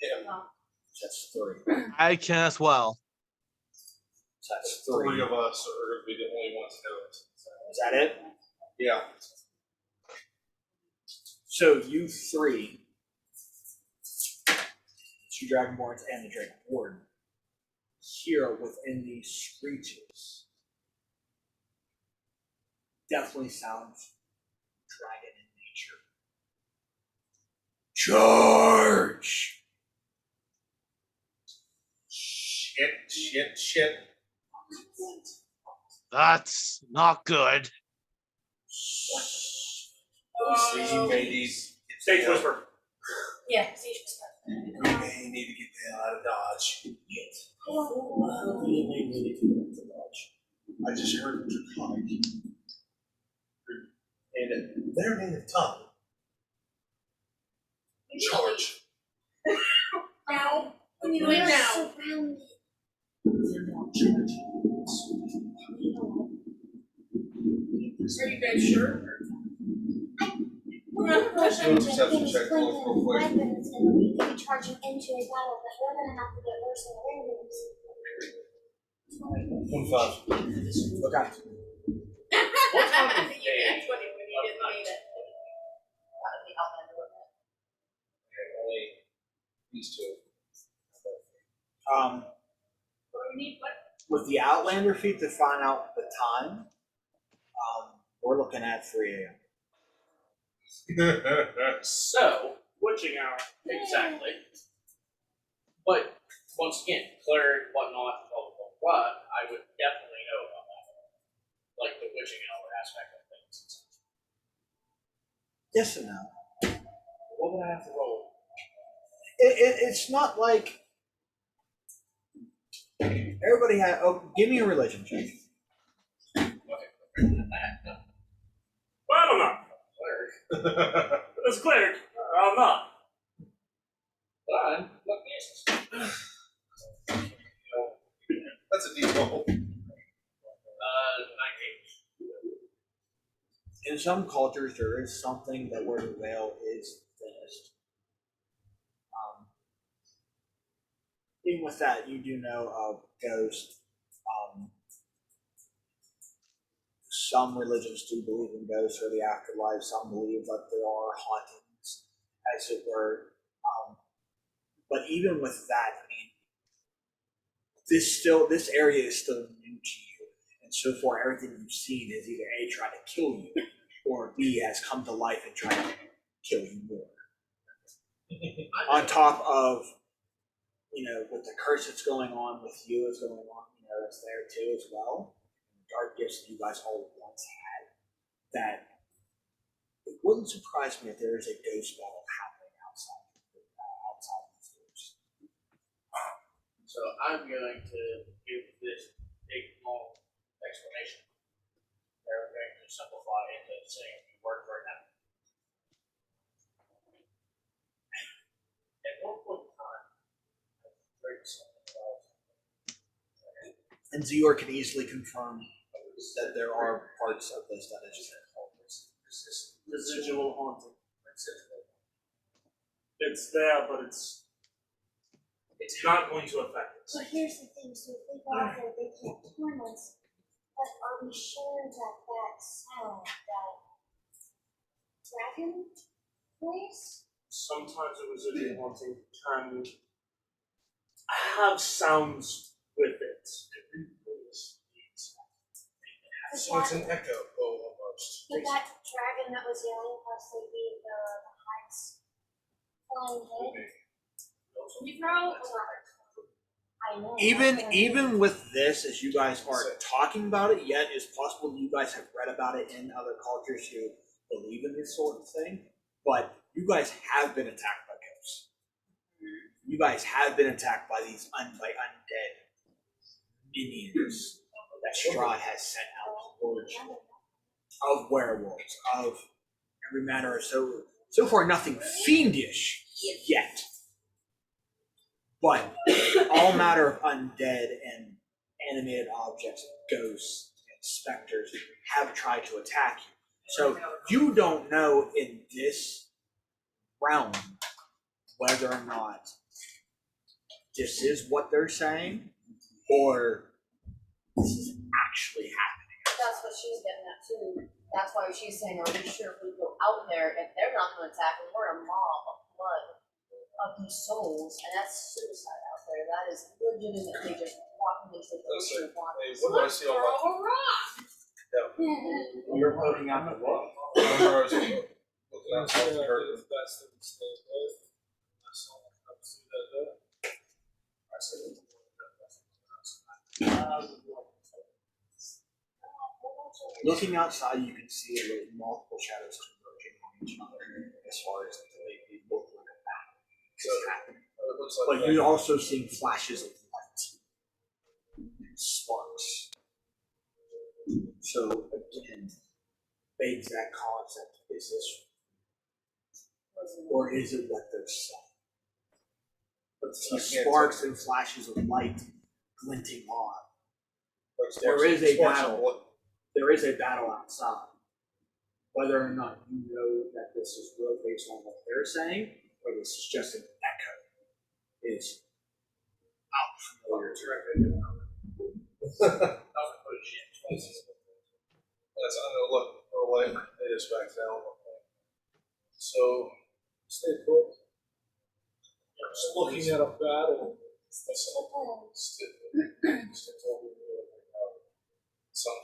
[SPEAKER 4] Yeah.
[SPEAKER 2] That's 3.
[SPEAKER 5] I can as well.
[SPEAKER 2] So that's
[SPEAKER 4] 3
[SPEAKER 2] 3.
[SPEAKER 4] of us are gonna be the only ones to know it.
[SPEAKER 2] Is that it?
[SPEAKER 4] Yeah.
[SPEAKER 2] So you 3, 2 Dragonborns and the Dragon Warden, here within these screeches, definitely sounds dragon in nature. Charge!
[SPEAKER 4] Shit.
[SPEAKER 5] That's not good.
[SPEAKER 4] You may need.
[SPEAKER 9] Stage whisper.
[SPEAKER 7] Yeah, see,
[SPEAKER 4] You may need to get the hell out of Dodge.
[SPEAKER 3] Oh,
[SPEAKER 2] You may need to get to Dodge.
[SPEAKER 4] I just heard Draconic. And their native tongue. Charge.
[SPEAKER 7] now. What are you
[SPEAKER 3] we
[SPEAKER 7] doing
[SPEAKER 3] are
[SPEAKER 7] now?
[SPEAKER 3] surrounded.
[SPEAKER 4] They're not charging.
[SPEAKER 7] Are you guys sure?
[SPEAKER 3] We're gonna
[SPEAKER 4] Let's do a
[SPEAKER 3] push into
[SPEAKER 4] perception
[SPEAKER 3] things
[SPEAKER 4] check
[SPEAKER 3] with
[SPEAKER 4] real quick.
[SPEAKER 3] weapons and we could be charging into a battle, but we're gonna have to get worse than randoms.
[SPEAKER 4] 25.
[SPEAKER 2] Look out.
[SPEAKER 1] What time of
[SPEAKER 7] You
[SPEAKER 1] day
[SPEAKER 7] asked what it when you didn't
[SPEAKER 1] of
[SPEAKER 7] need it. That would be Outlander, wouldn't it?
[SPEAKER 4] Okay, only these two.
[SPEAKER 7] What do we need? What?
[SPEAKER 2] With the Outlander feat to find out the time, we're looking at 3 a.m.
[SPEAKER 1] So,
[SPEAKER 9] Witching hour.
[SPEAKER 1] exactly. But once again, cleric, whatnot, blah, blah, blah, blah, I would definitely know about that. Like the witching hour aspect of things.
[SPEAKER 2] Yes and no.
[SPEAKER 1] What would I have to roll?
[SPEAKER 2] It's not like everybody had. Oh, give me a religion check.
[SPEAKER 9] Well, I'm not.
[SPEAKER 1] Cleric.
[SPEAKER 9] As a cleric, I'm not.
[SPEAKER 1] Fine. Look, yes.
[SPEAKER 4] That's a D12.
[SPEAKER 1] 19.
[SPEAKER 2] In some cultures, there is something that where the veil is thinnest. Even with that, you do know of ghosts. Some religions do believe in ghosts or the afterlife. Some believe that there are hauntings, as it were. But even with that, I mean, this area is still new to you, and so far everything you've seen is either A, try to kill you, or B, has come to life and try to kill you more. On top of, with the curse that's going on with you is going on, that's there too as well. Dark gifts that you guys all once had. That it wouldn't surprise me if there is a ghost battle happening outside these doors.
[SPEAKER 1] So I'm going to give this big long explanation. They're going to simplify into saying a few words right now. At one point in time, I heard something about
[SPEAKER 2] And Zior can easily confirm that there are parts of this that is just called
[SPEAKER 9] Residual haunting. It's there, but it's not going to affect us.
[SPEAKER 3] But here's the thing, so if we go out there, they can't harm us. But are we sure that that sound, that dragon voice?
[SPEAKER 9] Sometimes a residual haunting can have sounds with it.
[SPEAKER 4] So it's an echo, almost.
[SPEAKER 3] But that dragon that was yelling possibly be the heart's flying head?
[SPEAKER 7] We throw.
[SPEAKER 3] I know.
[SPEAKER 2] Even with this, as you guys are talking about it, yet it's possible you guys have read about it in other cultures who believe in this sort of thing. But you guys have been attacked by ghosts. You guys have been attacked by these undead minions that Strahd has sent out towards you. Of werewolves, of every manner of so far nothing fiendish yet. But all matter of undead and animated objects, ghosts and specters have tried to attack you. So you don't know in this realm whether or not this is what they're saying or this is actually happening.
[SPEAKER 7] That's what she's getting at too. That's why she's saying, are we sure if we go out there and they're not going to attack them? We're a mob of blood of these souls, and that's suicide out there. That is legitimately just walking into the ocean of water.
[SPEAKER 4] Hey, what do I see on my
[SPEAKER 7] Throw a rock.
[SPEAKER 2] You're pointing out the what?
[SPEAKER 4] camera? I was looking
[SPEAKER 6] I'm
[SPEAKER 4] outside
[SPEAKER 6] saying
[SPEAKER 4] the
[SPEAKER 6] like
[SPEAKER 4] curtain.
[SPEAKER 6] it's best to stay away. That's all I have to see that there.
[SPEAKER 4] I said,
[SPEAKER 2] Looking outside, you can see multiple shadows converging on each other as far as they look like a battle is happening.
[SPEAKER 4] It looks like
[SPEAKER 2] But you're also seeing flashes of light, sparks. So again, begs that concept: is this, or is it what they're saying? But see sparks and flashes of light glinting on. There is a battle. There is a battle outside. Whether or not you know that this is real based on what they're saying, or this is just an echo, is out familiar to
[SPEAKER 4] That's look. Oh wait, it is back down. So
[SPEAKER 6] Stay put. Just looking at a battle.
[SPEAKER 4] Something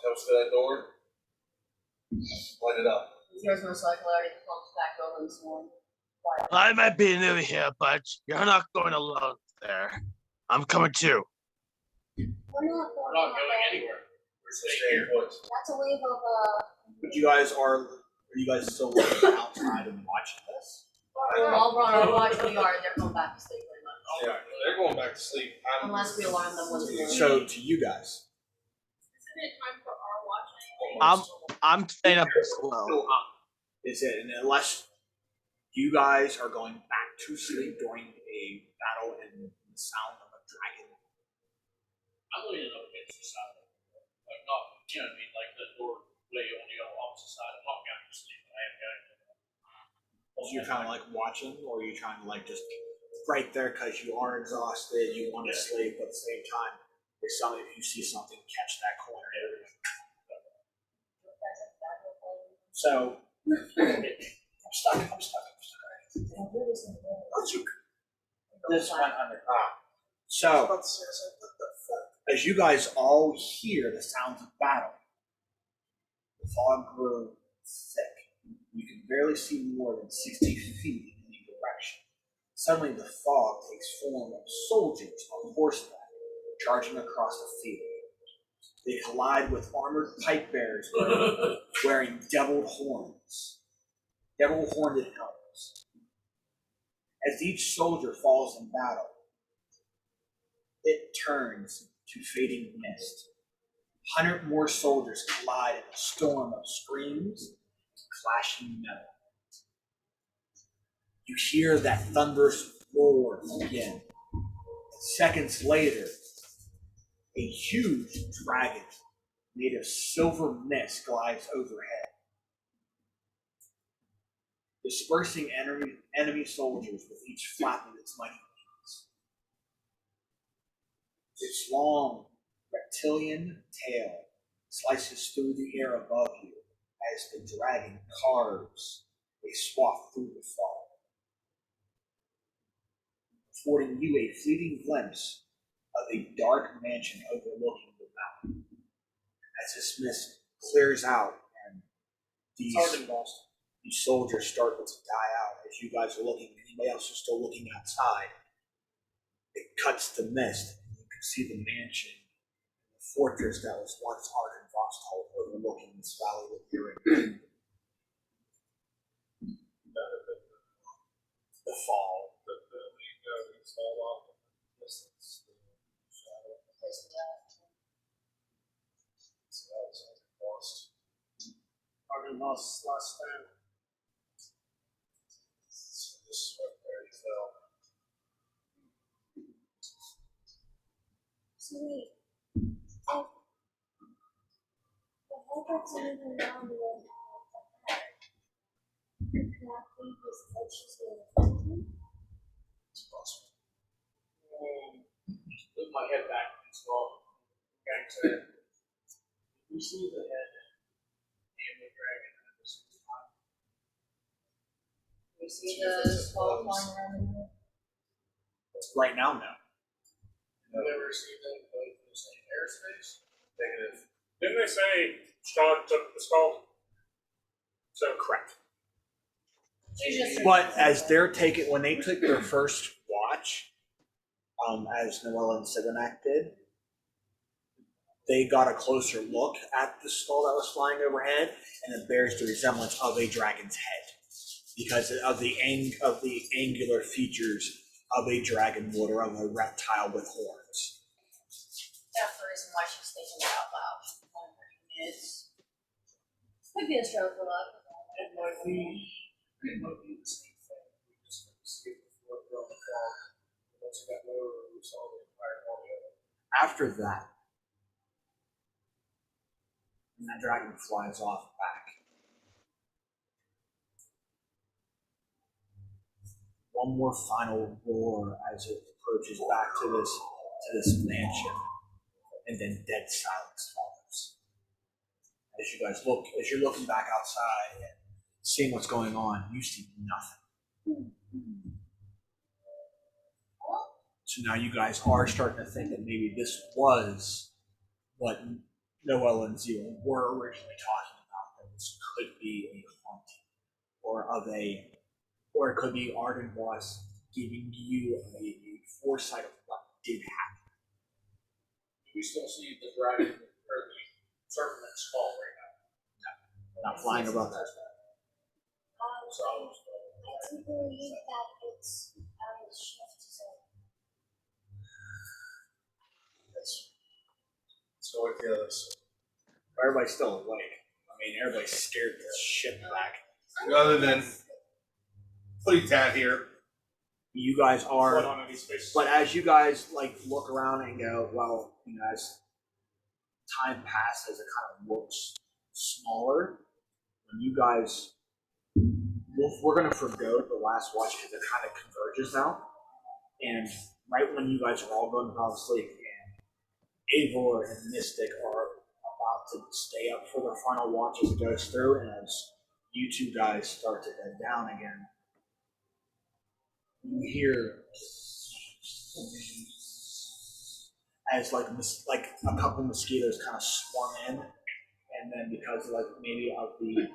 [SPEAKER 4] comes to that door. Light it up.
[SPEAKER 7] Yours most likely already clumped back over and sworn.
[SPEAKER 5] I might be new here, but you're not going alone there. I'm coming too.
[SPEAKER 3] We're not
[SPEAKER 1] We're
[SPEAKER 3] going
[SPEAKER 1] not going anywhere. We're staying here.
[SPEAKER 3] That's a wave of
[SPEAKER 2] But you guys are you guys still looking outside and watching this?
[SPEAKER 7] While we're on our watch, we are. They're going back to sleep pretty much.
[SPEAKER 4] Yeah, they're going back to sleep.
[SPEAKER 7] Unless we alarm them once more.
[SPEAKER 2] So to you guys,
[SPEAKER 8] Isn't it time for our watch?
[SPEAKER 5] I'm staying up as well.
[SPEAKER 2] is it? And unless you guys are going back to sleep during a battle and the sound of a dragon.
[SPEAKER 1] I'm leaning up against the side. Like not, you know what I mean, like the doorway on the opposite side. I'm not going to sleep. I am going to.
[SPEAKER 2] So you're kind of like watching, or are you trying to like just right there because you are exhausted, you want to sleep, but at the same time, if you see something, catch that corner. So I'm stuck. This 100. So as you guys all hear the sounds of battle, the fog grew thick. You can barely see more than 60 feet in any direction. Suddenly the fog takes form of soldiers on horseback charging across the field. They collide with armored pipe bearers wearing devil horned helmets. As each soldier falls in battle, it turns to fading mist. 100 more soldiers collide in a storm of screams and clashing metal. You hear that thunderous roar again. Seconds later, a huge dragon made of silver mist glides overhead, dispersing enemy soldiers with each flap of its mighty wings. Its long reptilian tail slices through the air above you as the dragon carves a swath through the fog, affording you a fleeting glimpse of a dark mansion overlooking the mountain. As this mist clears out and these soldiers start to die out, as you guys are looking, anybody else is still looking outside, it cuts the mist, and you can see the mansion, the fortress that was once Arden Vosthold overlooking this valley that you're in. The fall.
[SPEAKER 6] Arden lost last stand.
[SPEAKER 4] So this is what Barry fell.
[SPEAKER 3] sweet. Oh, the head that's moving around the way the head. Can I please just touch his head?
[SPEAKER 4] It's possible.
[SPEAKER 1] Move my head back and skull. Going to. You see the head and the dragon at the same time.
[SPEAKER 7] We see the skull flying around in there.
[SPEAKER 2] Right now, no.
[SPEAKER 1] Have you ever seen them both in the same airspace?
[SPEAKER 4] Negative.
[SPEAKER 9] Didn't they say Strahd took the skull?
[SPEAKER 2] So correct.
[SPEAKER 7] She's just
[SPEAKER 2] But as they're taking, when they took their first watch, as Noelle and Sivanak did, they got a closer look at the skull that was flying overhead, and it bears the resemblance of a dragon's head because of the angular features of a dragon would or of a reptile with horns.
[SPEAKER 7] That's the reason why she's thinking out loud. Is could be a stroke of luck.
[SPEAKER 1] It might be the same thing. We just escaped the floor from the fall. Once it got lower, we saw the fire altogether.
[SPEAKER 2] After that, and that dragon flies off back. One more final roar as it approaches back to this mansion, and then dead silence follows. As you're looking back outside and seeing what's going on, you see nothing. So now you guys are starting to think that maybe this was what Noel and Zero were originally talking about, that this could be a haunting, or it could be Arden was giving you a foresight of what did happen.
[SPEAKER 1] We still see the dragon or the serpent skull right now.
[SPEAKER 2] Not flying above that.
[SPEAKER 1] So,
[SPEAKER 3] I do believe that it's out of shift zone.
[SPEAKER 4] Let's go with the others.
[SPEAKER 2] Everybody's still awake. I mean, everybody's scared to shit back.
[SPEAKER 4] Other than putting Tad here.
[SPEAKER 2] You guys are,
[SPEAKER 9] What on any space?
[SPEAKER 2] but as you guys like look around and go, well, you know, as time passes, it kind of looks smaller. When you guys, we're gonna forgo the last watch because it kind of converges now. And right when you guys are all going to fall asleep, and Eivor and Mystic are about to stay up for their final watch as it goes through, and as you two guys start to head down again, you hear as like a couple mosquitoes kind of swarm in, and then because like maybe of the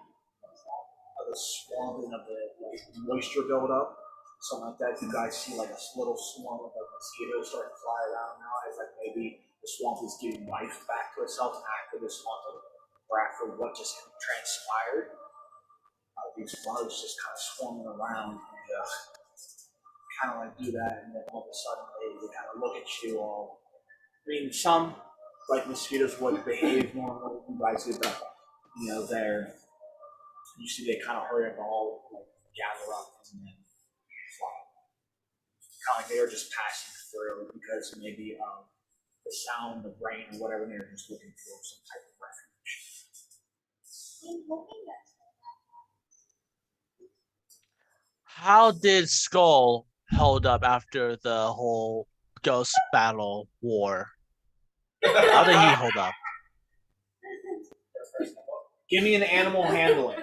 [SPEAKER 2] swarming of the like, moisture buildup, something like that, you guys see like a little swarm of like mosquitoes starting to fly around now, as like maybe the swamp is giving life back to itself after this haunting, or after what just transpired. These bugs just kind of swarming around and kind of like do that, and then all of a sudden they kind of look at you all. I mean, some like mosquitoes would behave normally. You guys get the, you know, there. You see they kind of hurry up and all like gather up and then fly. Kind of like they are just passing through because maybe the sound, the rain, or whatever, they're just looking for some type of refuge.
[SPEAKER 3] I'm hoping that's
[SPEAKER 5] How did Skull hold up after the whole ghost battle war? How did he hold up?
[SPEAKER 2] Give me an animal handling.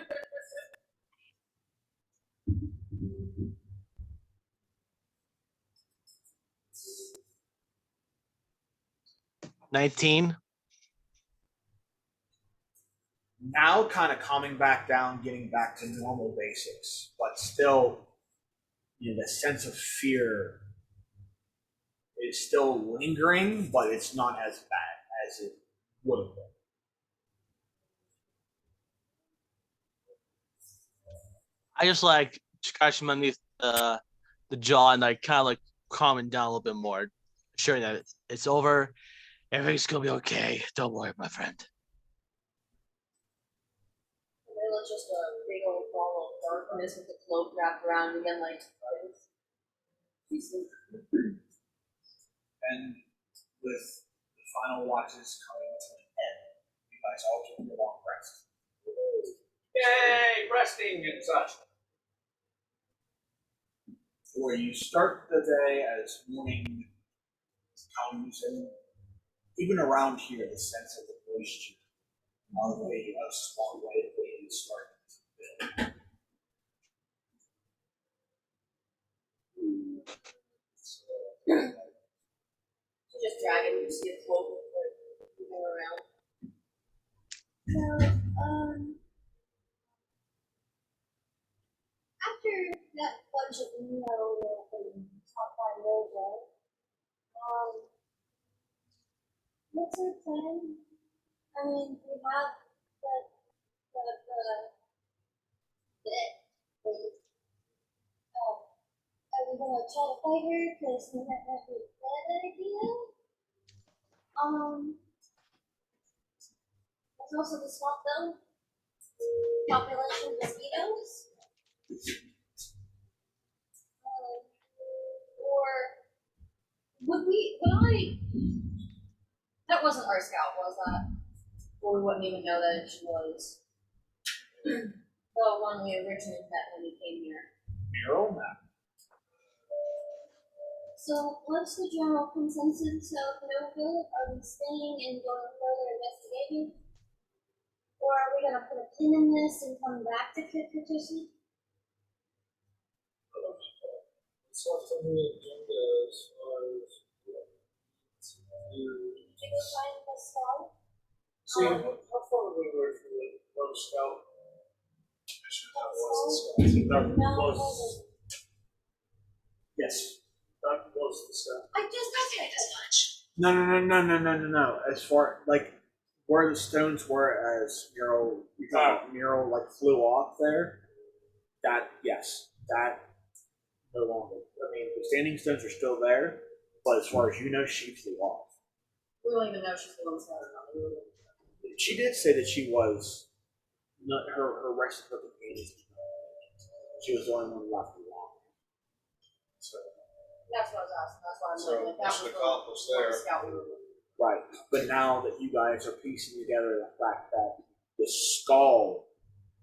[SPEAKER 5] 19.
[SPEAKER 2] Now kind of calming back down, getting back to normal basics, but still, you know, the sense of fear is still lingering, but it's not as bad as it would have been.
[SPEAKER 5] I just like scratch him underneath the jaw and like kind of like calming down a little bit more, assuring that it's over. Everything's gonna be okay. Don't worry, my friend.
[SPEAKER 7] It was just a big old ball of darkness with the cloak wrapped around again, like.
[SPEAKER 2] And with the final watches coming to an end, you guys all take a long rest.
[SPEAKER 1] Yay, resting and such.
[SPEAKER 2] Where you start the day as morning comes, and even around here, the sense of the moisture of a small way is starting to build.
[SPEAKER 7] Just dragging you see a cloak moving around.
[SPEAKER 3] So, after that bunch of and top by Nova, what what's our plan? I mean, we have are we gonna try to fight her? Because that might be a bad idea. There's also the swamp though. Population of mosquitoes. Or
[SPEAKER 7] that wasn't our scout, was that? Or we wouldn't even know that she was the one we originally met when we came here.
[SPEAKER 2] Mural map.
[SPEAKER 3] So, what's the general consensus of Noville? Are we staying and going further investigating? Or are we gonna put a pin in this and come back to Kikutusi?
[SPEAKER 6] It's left on the agenda as far as
[SPEAKER 3] To go find the scout?
[SPEAKER 6] see how far away were from the Rogue Scout mission that was? That was
[SPEAKER 2] Yes.
[SPEAKER 6] that was the scout.
[SPEAKER 3] I just
[SPEAKER 2] No. As far like where the stones were as Mural, you talking about Mural like flew off there. That yes, that no longer. I mean, the standing stones are still there, but as far as you know, she flew off.
[SPEAKER 7] We don't even know if she's the one scout or not.
[SPEAKER 2] She did say that she was not her rest of her companions. She was the only one left alone.
[SPEAKER 6] So
[SPEAKER 7] That's what I was asking. That's why I'm
[SPEAKER 4] So
[SPEAKER 7] like, that was
[SPEAKER 4] mission
[SPEAKER 7] the
[SPEAKER 4] accomplished
[SPEAKER 7] one
[SPEAKER 4] there.
[SPEAKER 7] scout we were with.
[SPEAKER 2] Right, but now that you guys are piecing together the fact that the skull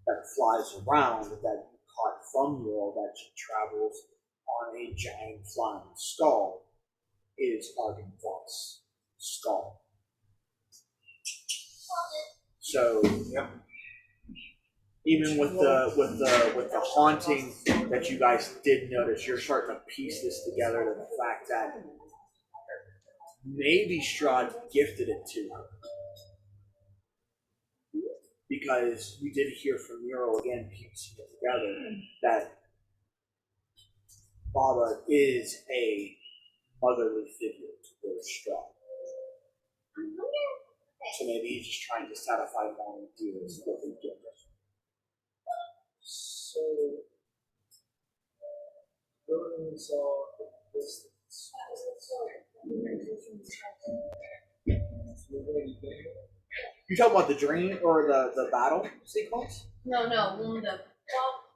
[SPEAKER 2] that flies around that you caught from Mural that she travels on a giant flying skull is Argenvoss skull. So even with the haunting that you guys did notice, you're starting to piece this together to the fact that maybe Strahd gifted it to her. Because you did hear from Mural again, piecing it together, that Baba is a motherly figure to Strahd. So maybe he's just trying to satisfy more ideas with his gift.
[SPEAKER 6] So buildings are at a distance. We're already there.
[SPEAKER 2] You talking about the dream or the battle sequence?
[SPEAKER 7] No, when the fog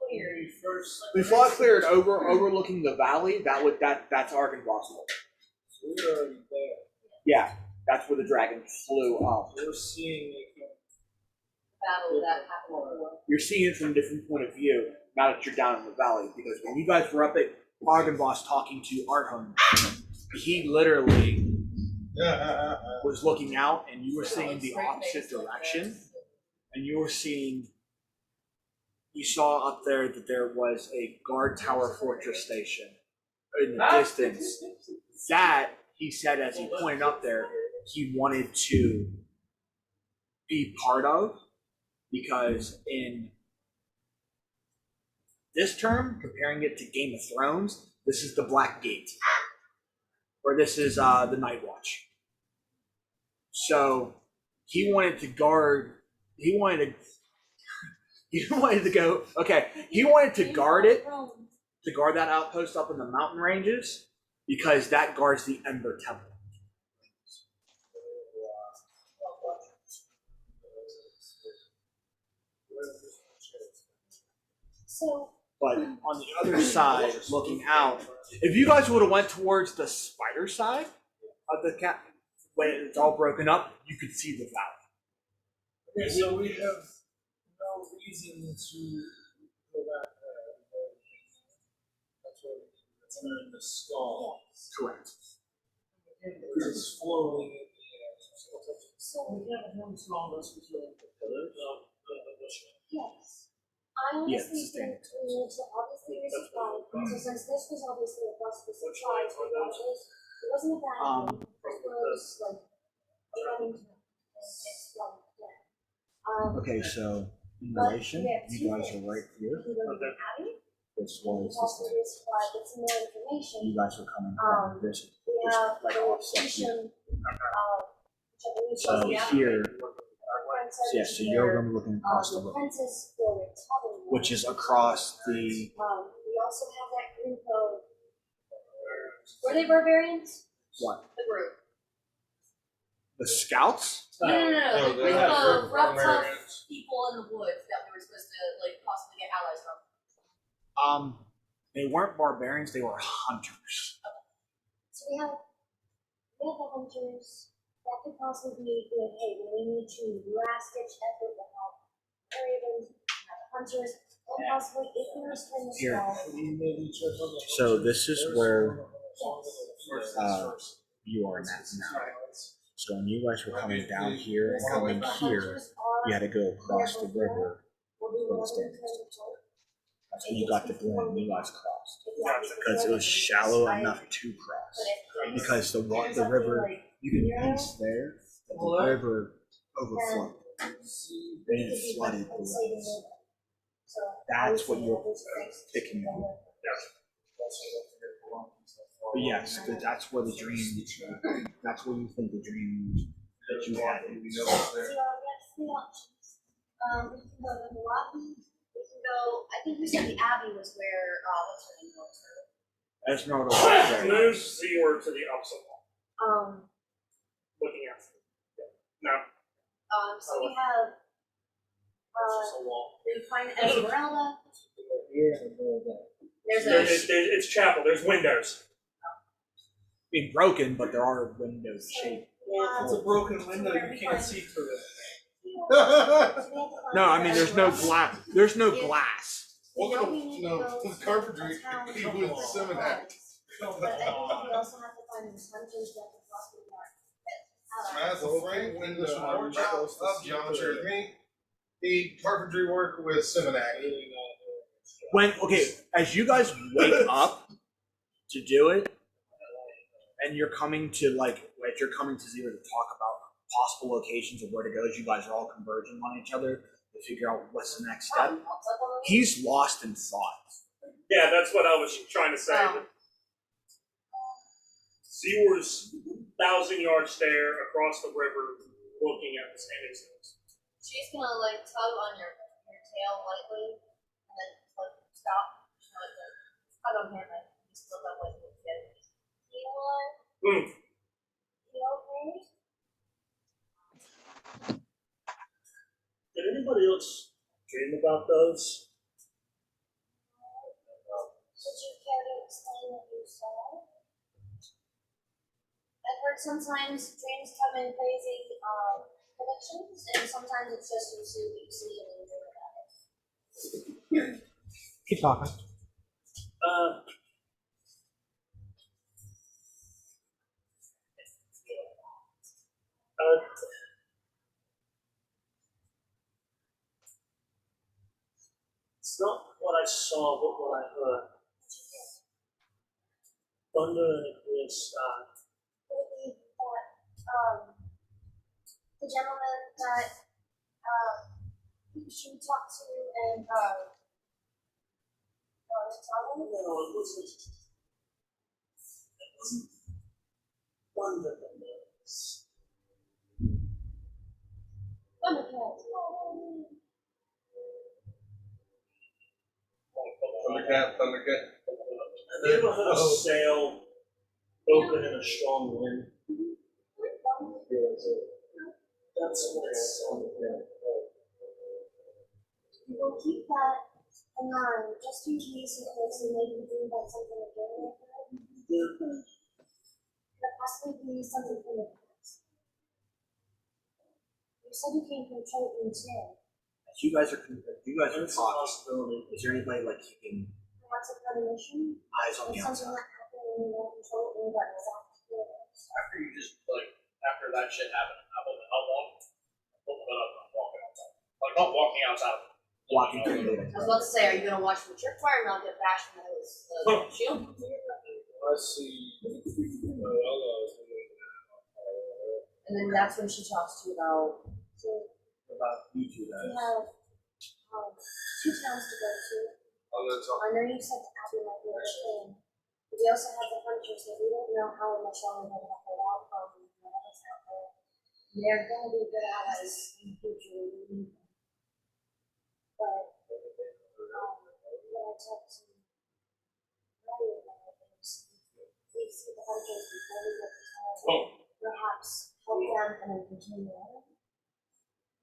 [SPEAKER 7] cleared.
[SPEAKER 6] We first
[SPEAKER 2] We fog cleared overlooking the valley. That's Argenvoss.
[SPEAKER 6] so we're already there.
[SPEAKER 2] Yeah, that's where the dragon flew up.
[SPEAKER 6] We're seeing it
[SPEAKER 7] Battle that happened before.
[SPEAKER 2] You're seeing it from a different point of view now that you're down in the valley. Because when you guys were up at Argenvoss talking to Arthun, he literally was looking out, and you were seeing the opposite direction, and you saw up there that there was a guard tower fortress station in the distance. That, he said as he pointed up there, he wanted to be part of, because in this term, comparing it to Game of Thrones, this is the Black Gate, or this is the Night Watch. So he wanted to guard. He wanted to guard it, to guard that outpost up in the mountain ranges, because that guards the Ember Temple.
[SPEAKER 3] So,
[SPEAKER 2] But on the other side, looking out, if you guys would have went towards the spider side of the cat, when it's all broken up, you could see the valley.
[SPEAKER 6] Okay, so we have no reason to go back there. That's under the skull.
[SPEAKER 2] Correct.
[SPEAKER 6] It's floating in the air.
[SPEAKER 3] so
[SPEAKER 1] We have a home small list between the pillars of the bush.
[SPEAKER 3] yes. I
[SPEAKER 2] Yes,
[SPEAKER 3] honestly think we need to obviously resupply. So since this was obviously a bus for supplies for budget, it wasn't a bad thing. It was like trying to explode. Yeah.
[SPEAKER 2] Okay, so in
[SPEAKER 3] But
[SPEAKER 2] relation,
[SPEAKER 3] we have
[SPEAKER 2] you
[SPEAKER 3] two
[SPEAKER 2] guys are
[SPEAKER 3] things.
[SPEAKER 2] right here.
[SPEAKER 3] We go to the Abbey,
[SPEAKER 2] This
[SPEAKER 3] we
[SPEAKER 2] was
[SPEAKER 3] also
[SPEAKER 2] the
[SPEAKER 3] resupply, get some more information.
[SPEAKER 2] you guys were coming from this
[SPEAKER 3] We
[SPEAKER 2] just
[SPEAKER 3] have
[SPEAKER 2] like
[SPEAKER 3] the
[SPEAKER 2] offset here.
[SPEAKER 3] location,
[SPEAKER 2] So here, so you're going to be looking across the river, which is across the.
[SPEAKER 3] We also have that group of. Were they barbarians?
[SPEAKER 2] What?
[SPEAKER 3] The group.
[SPEAKER 2] The scouts?
[SPEAKER 7] No. The
[SPEAKER 4] they
[SPEAKER 7] group
[SPEAKER 4] had
[SPEAKER 7] of rough, tough
[SPEAKER 4] Americans.
[SPEAKER 7] people in the woods that we were supposed to like possibly get allies from.
[SPEAKER 2] They weren't barbarians; they were hunters.
[SPEAKER 3] So we have the hunters. That could possibly be good. Hey, we need to last ditch effort to help ravens, the hunters, and possibly if there's kind of
[SPEAKER 2] Here.
[SPEAKER 3] small.
[SPEAKER 2] So this is where
[SPEAKER 3] Yes.
[SPEAKER 2] you are at now. So when you guys were coming down here and coming here, you had to go across the river for the standing. That's when you got the blend you guys crossed. Because it was shallow enough to cross. Because the river, you can pace there, but the river overflowed. And it flooded the roads. That's what you're picking up. But yes, because that's where the dream, that's where you think the dream that you had is.
[SPEAKER 3] We can go to Milwaukee. We can go. I think you said the Abbey was where. What's her name was?
[SPEAKER 2] That's not over there.
[SPEAKER 9] Move Zero to the opposite wall. Looking at it. No.
[SPEAKER 3] So we have. We find Esmeralda.
[SPEAKER 9] It's chapel. There's windows.
[SPEAKER 2] Being broken, but there are windows shaped.
[SPEAKER 6] It's a broken window, you can't see through it.
[SPEAKER 2] No, I mean there's no glass. There's no glass.
[SPEAKER 3] Welcome to
[SPEAKER 4] carpentry people with Seminac.
[SPEAKER 3] But I think we also have to find these hunters that can possibly not.
[SPEAKER 4] As a frank window, more child of geometry with me. The carpentry work with Seminac.
[SPEAKER 2] As you guys wake up to do it, and you're coming to you're coming to Zero to talk about possible locations of where to go, as you guys are all converging on each other to figure out what's the next step. He's lost in thought.
[SPEAKER 9] Yeah, that's what I was trying to say. Zero's 1,000-yard stare across the river, looking at the standing stones.
[SPEAKER 7] She's gonna like tug on your tail lightly and then like stop. Tug on her like you still have like the together. You okay?
[SPEAKER 9] Did anybody else dream about those?
[SPEAKER 3] Would you care to explain what you saw? I've heard sometimes dreams come in crazy predictions, and sometimes it's just you see what you see and then you dream about it.
[SPEAKER 2] Keep talking.
[SPEAKER 9] It's not what I saw, but what I heard. Thunder and a clear sky.
[SPEAKER 3] Would it be that the gentleman that you should talk to and tell him?
[SPEAKER 9] No, it wasn't. It wasn't thunder that was.
[SPEAKER 3] Thundercats.
[SPEAKER 4] Thundercat.
[SPEAKER 9] Have you ever heard a sail open in a strong wind? That's what it sounded like.
[SPEAKER 3] We will keep that in mind, just in case they make you dream about something again like that. Could possibly be something from the past. You said you came from Trojan too.
[SPEAKER 2] As you guys are talking,
[SPEAKER 9] It's a possibility.
[SPEAKER 2] is there anybody keeping
[SPEAKER 3] Perhaps a premonition?
[SPEAKER 2] eyes on the
[SPEAKER 3] It's something
[SPEAKER 2] outside?
[SPEAKER 3] that happened when you weren't control and you got zapped.
[SPEAKER 1] After you just after that shit happened, I'll walk it up and I'm walking outside. Like not walking outside.
[SPEAKER 2] Walking through the
[SPEAKER 7] I was about to say, are you gonna watch the tripwire and not get bashed in the shield?
[SPEAKER 6] Let's see.
[SPEAKER 7] And then that's when she talks to you about
[SPEAKER 2] about you two
[SPEAKER 3] We
[SPEAKER 2] guys.
[SPEAKER 3] have 2 towns to go to. I know you said the Abbey might be rich in, but we also have the hunters that we don't know how much longer they're going to hold out from. What's out there. They're gonna be good allies in the future. But when I talked to Mario about this, we see the hunters before we get to town. Perhaps help them and then continue on.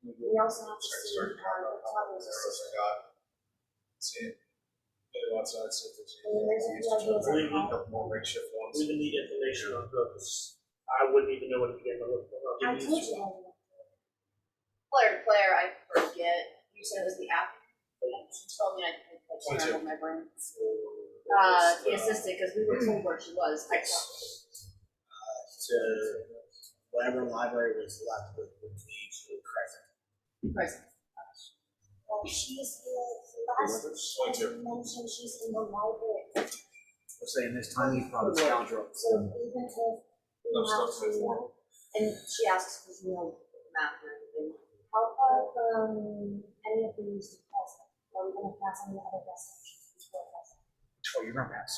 [SPEAKER 3] We also have to see the Tahoe's assistant.
[SPEAKER 4] See it. Get outside, see if there's
[SPEAKER 3] And there's a few ideas
[SPEAKER 9] Believe
[SPEAKER 3] on
[SPEAKER 9] me.
[SPEAKER 4] a couple more makeshift ones.
[SPEAKER 9] We would need information on purpose. I wouldn't even know what to begin to look for.
[SPEAKER 3] I told you how to.
[SPEAKER 7] Player to player, I forget. You said it was the app. You told me I scrambled my brain. The assistant, because we were told where she was. I thought.
[SPEAKER 2] To whatever library was left with the present.
[SPEAKER 7] Present.
[SPEAKER 3] Well, she's the last time you mentioned she's in the library.
[SPEAKER 2] We'll say in this time you probably scoundrel.
[SPEAKER 3] So even if we
[SPEAKER 4] No
[SPEAKER 3] have
[SPEAKER 4] stuff to form.
[SPEAKER 7] And she asks because you know math and everything.
[SPEAKER 3] how far from any of these to present? Are we gonna pass on the other destinations before present?
[SPEAKER 2] Oh, you're gonna pass.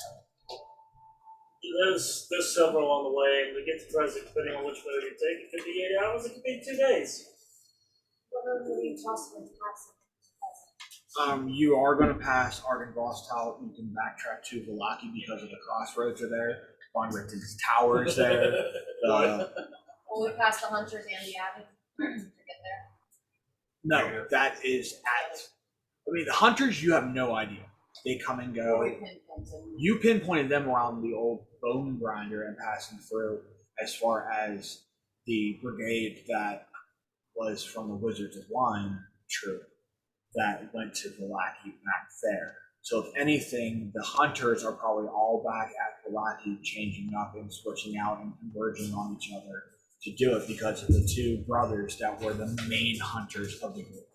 [SPEAKER 9] There's several on the way, and we get to present depending on which way you take. It could be 8 hours, it could be 2 days.
[SPEAKER 3] What are we possibly passing to present?
[SPEAKER 2] You are gonna pass Arden Vostal. You can backtrack to Velaki because of the crossroads are there. Von Richten's Tower is there.
[SPEAKER 7] Will we pass the hunters and the abbey to get there?
[SPEAKER 2] No, that is at. I mean, the hunters. You have no idea. They come and go.
[SPEAKER 7] Or we pinpoint them.
[SPEAKER 2] You pinpointed them around the old bone grinder and passing through. As far as the brigade that was from the Wizards of Wine, true, that went to Velaki back there. So if anything, the hunters are probably all back at Velaki, changing up and switching out and converging on each other to do it because of the two brothers that were the main hunters of the group.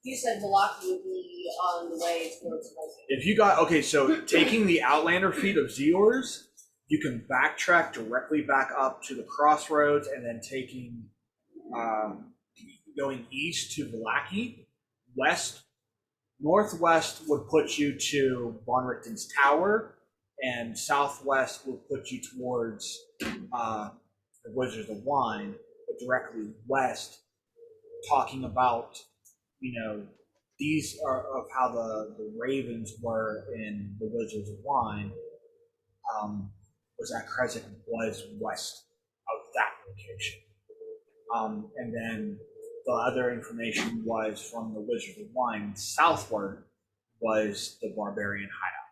[SPEAKER 7] You said Velaki would be on the way towards present.
[SPEAKER 2] If you got, okay, so taking the Outlander feat of Zeors, you can backtrack directly back up to the crossroads and then taking, going east to Velaki, west, northwest would put you to Von Richten's Tower, and southwest would put you towards the Wizards of Wine, but directly west, talking about, you know, these are of how the Ravens were in the Wizards of Wine, was that Kresik was west of that location. And then the other information was from the Wizards of Wine, southward was the Barbarian hideout.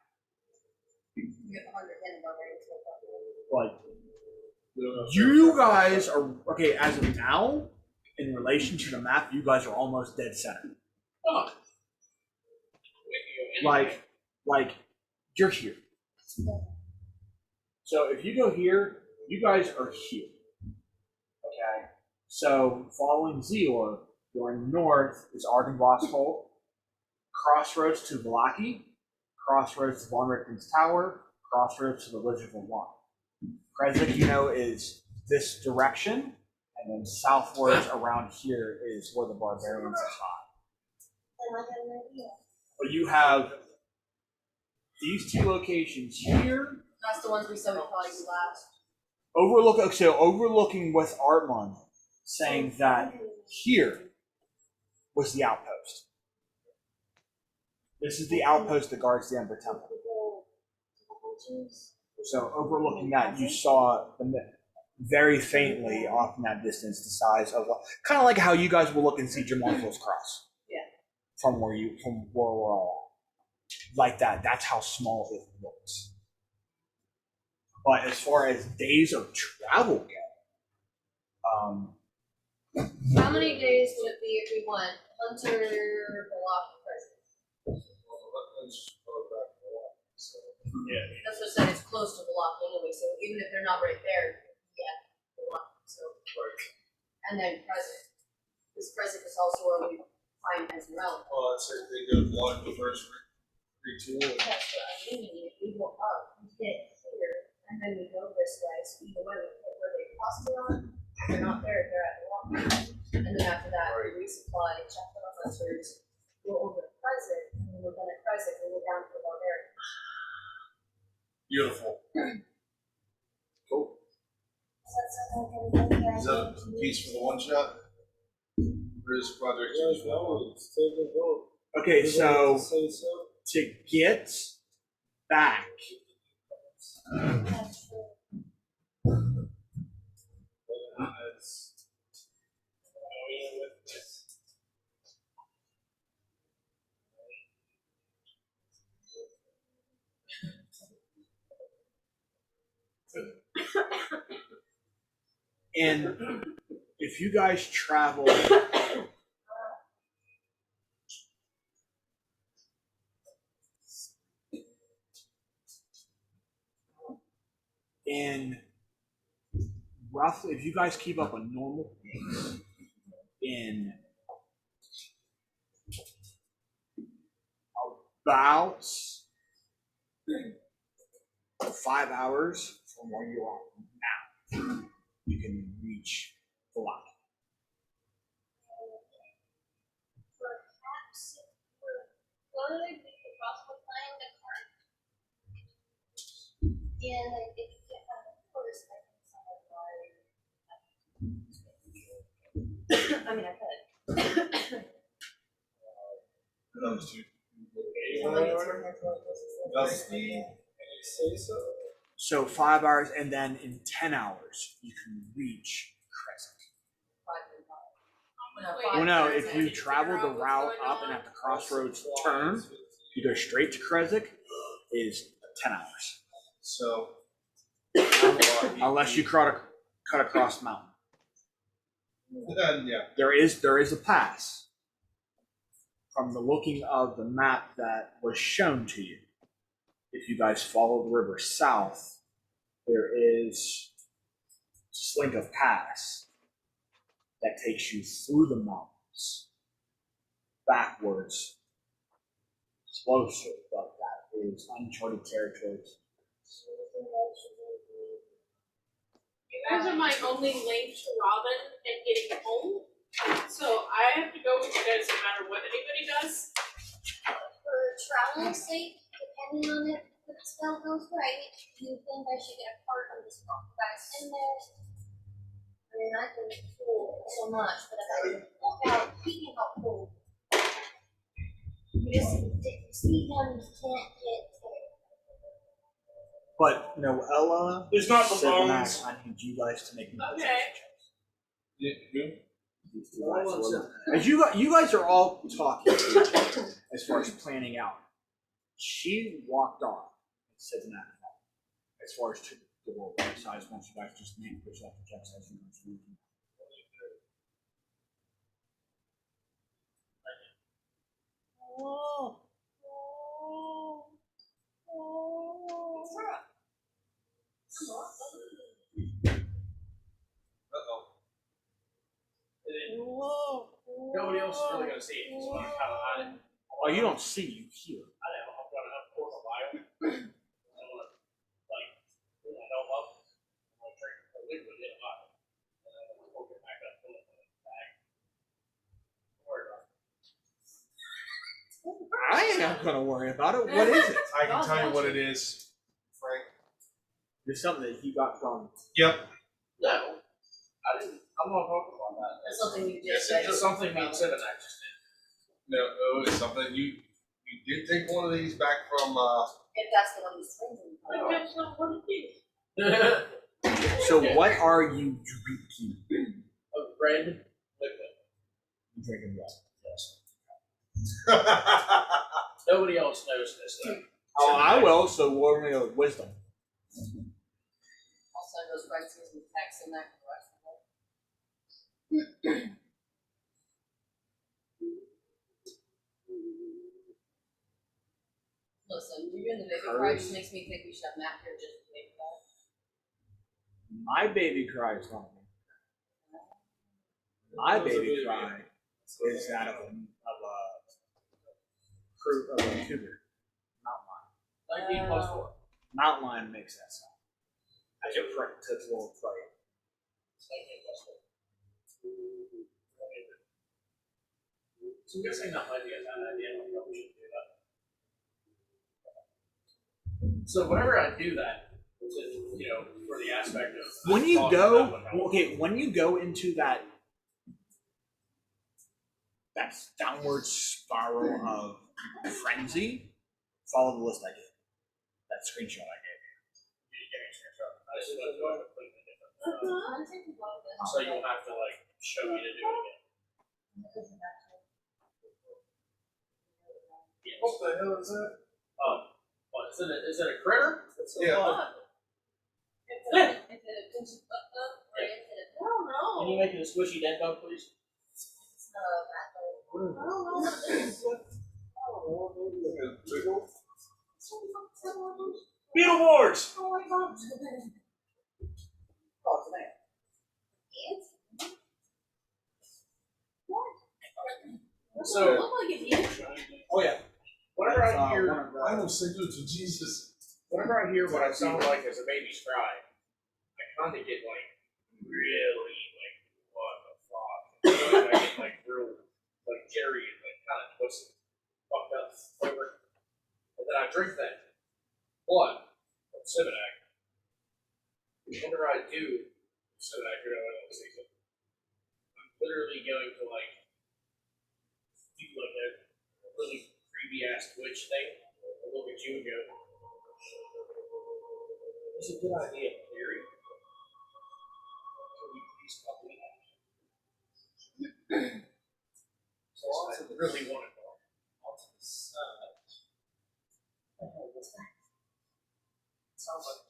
[SPEAKER 7] You get the hunter and the barbarians.
[SPEAKER 2] But you guys are, okay, as of now, in relation to the map, you guys are almost dead center.
[SPEAKER 1] Oh.
[SPEAKER 2] Like you're here. So if you go here, you guys are here. Okay. So following Zeor, going north is Ardenvossholt, crossroads to Velaki, crossroads to Von Richten's Tower, crossroads to the Wizard of Wine. Kresik, you know, is this direction, and then southwards around here is where the barbarians are.
[SPEAKER 3] Then I got an idea.
[SPEAKER 2] But you have these two locations here,
[SPEAKER 7] That's the ones we said would probably be last.
[SPEAKER 2] overlooking with Artmon, saying that here was the outpost. This is the outpost that guards the Ember Temple. So overlooking that, you saw very faintly off in that distance the size of, kind of like how you guys will look and see Jamalful's Cross.
[SPEAKER 7] Yeah.
[SPEAKER 2] From where we're all like that. That's how small it looks. But as far as days of travel go,
[SPEAKER 7] How many days would it be if we went hunter, Velaki, present? That's what I said, it's close to Velaki anyway, so even if they're not right there, yeah, Velaki, so. And then present. This present is also where we find Esmeralda.
[SPEAKER 4] Well, I'd say they go block the first retool.
[SPEAKER 7] That's what I mean, if we go up, we get here, and then we go this way, so either way, we get where they possibly are. If they're not there, they're at Velaki. And then after that, we resupply, check for the hunters, go over to present, and then we're done at present, and we're down to the barbarian.
[SPEAKER 4] Beautiful. Cool.
[SPEAKER 3] Does that sound like everything that
[SPEAKER 4] Is that a piece for the one shot? Or is project?
[SPEAKER 2] Okay, so to get back, and if you guys travel in roughly, if you guys keep up a normal pace in about 5 hours from where you are now, you can reach the line.
[SPEAKER 3] Perhaps good, we could possibly find a car. And like, if you get on the course, I can I mean, I could.
[SPEAKER 4] Those two.
[SPEAKER 2] So 5 hours, and then in 10 hours, you can reach Crescent. Well, no, if you travel the route up and at the crossroads turn, you go straight to Crescent, is 10 hours.
[SPEAKER 4] So,
[SPEAKER 2] Unless you cut across the mountain.
[SPEAKER 4] yeah.
[SPEAKER 2] There is a pass. From the looking of the map that was shown to you, if you guys follow the river south, there is Slinka Pass that takes you through the mountains, backwards, closer, but that is uncharted territory.
[SPEAKER 8] You guys are my only link to Robin and getting home. So I have to go with you guys no matter what anybody does.
[SPEAKER 3] For traveling's sake, depending on if the spell goes right, do you think I should get a cart and just walk back in there? I mean, I can pull so much, but if I can walk out, speaking about pull, you just see him, can't get there.
[SPEAKER 2] But Noella,
[SPEAKER 9] There's not the
[SPEAKER 2] Sevenak,
[SPEAKER 9] bones.
[SPEAKER 2] I need you guys to make me
[SPEAKER 8] Okay.
[SPEAKER 2] As you guys are all talking as far as planning out, she walked off and said that as far as to the world size once you guys just make perception checks as you go.
[SPEAKER 1] Nobody else is really gonna see it, so I'm kind of hiding.
[SPEAKER 2] Oh, you don't see, you hear.
[SPEAKER 1] I know, I'm gonna have pour a vial. I wanna, like, pull my helm up. I'm gonna drink the liquid in a bottle. And then I'm gonna poke it back up, pull it in the bag. Don't worry about it.
[SPEAKER 2] I ain't not gonna worry about it. What is it?
[SPEAKER 4] I can tell you what it is, Frank.
[SPEAKER 2] It's something that you got from.
[SPEAKER 4] Yep.
[SPEAKER 1] No, I didn't, I'm not talking about that.
[SPEAKER 7] That's something you
[SPEAKER 1] It's
[SPEAKER 7] did.
[SPEAKER 1] just something me and Sevenak just did.
[SPEAKER 4] No, it's something you did take one of these back from
[SPEAKER 7] If that's the one who's swinging.
[SPEAKER 8] But that's not what it is.
[SPEAKER 2] So what are you drinking?
[SPEAKER 1] A red liquid.
[SPEAKER 2] You drinking what?
[SPEAKER 1] Nobody else knows this though.
[SPEAKER 2] Oh, I will. So what are your wisdom?
[SPEAKER 7] I'll send those prices and text in that correct. Listen, you doing the baby cry just makes me think we should have Matt here just to make that.
[SPEAKER 2] My baby cry is not me. My baby cry is that of a cougar. Mountain lion.
[SPEAKER 1] 19 plus 4.
[SPEAKER 2] Mountain lion makes that sound. As a prey, to its little prey.
[SPEAKER 1] 19 plus 4. So I'm guessing that might be a bad idea. I probably shouldn't do that. So whenever I do that, to, for the aspect of
[SPEAKER 2] When you
[SPEAKER 1] talking
[SPEAKER 2] go,
[SPEAKER 1] about what happened.
[SPEAKER 2] okay, when you go into that downward spiral of frenzy, follow the list I gave. That screenshot I gave you.
[SPEAKER 1] I just want to go completely different. So you'll have to like show me to do it again. Yes.
[SPEAKER 4] What the hell is that?
[SPEAKER 1] What is it a critter?
[SPEAKER 4] Yeah.
[SPEAKER 7] I
[SPEAKER 1] Can you make it a squishy dead bug, please?
[SPEAKER 7] don't know what it is.
[SPEAKER 9] Beetleborgs!
[SPEAKER 2] Oh, it's an ant.
[SPEAKER 1] So
[SPEAKER 7] Look like it,
[SPEAKER 2] Oh yeah.
[SPEAKER 1] whenever I hear
[SPEAKER 4] I don't say good to Jesus.
[SPEAKER 1] whenever I hear what I sound like as a baby's cry, I kind of get like really like what the fuck? I get like real like jittery and like kind of twisted, fucked up, whatever. And then I drink that blood from Civinak. Whenever I do Civinak, you're going to see it. I'm literally going to like do like a really creepy ass Twitch thing. I look at you and go, it's a good idea, Gary. Can you please call me that? So I really want to go.
[SPEAKER 6] Onto the side.
[SPEAKER 1] Sounds like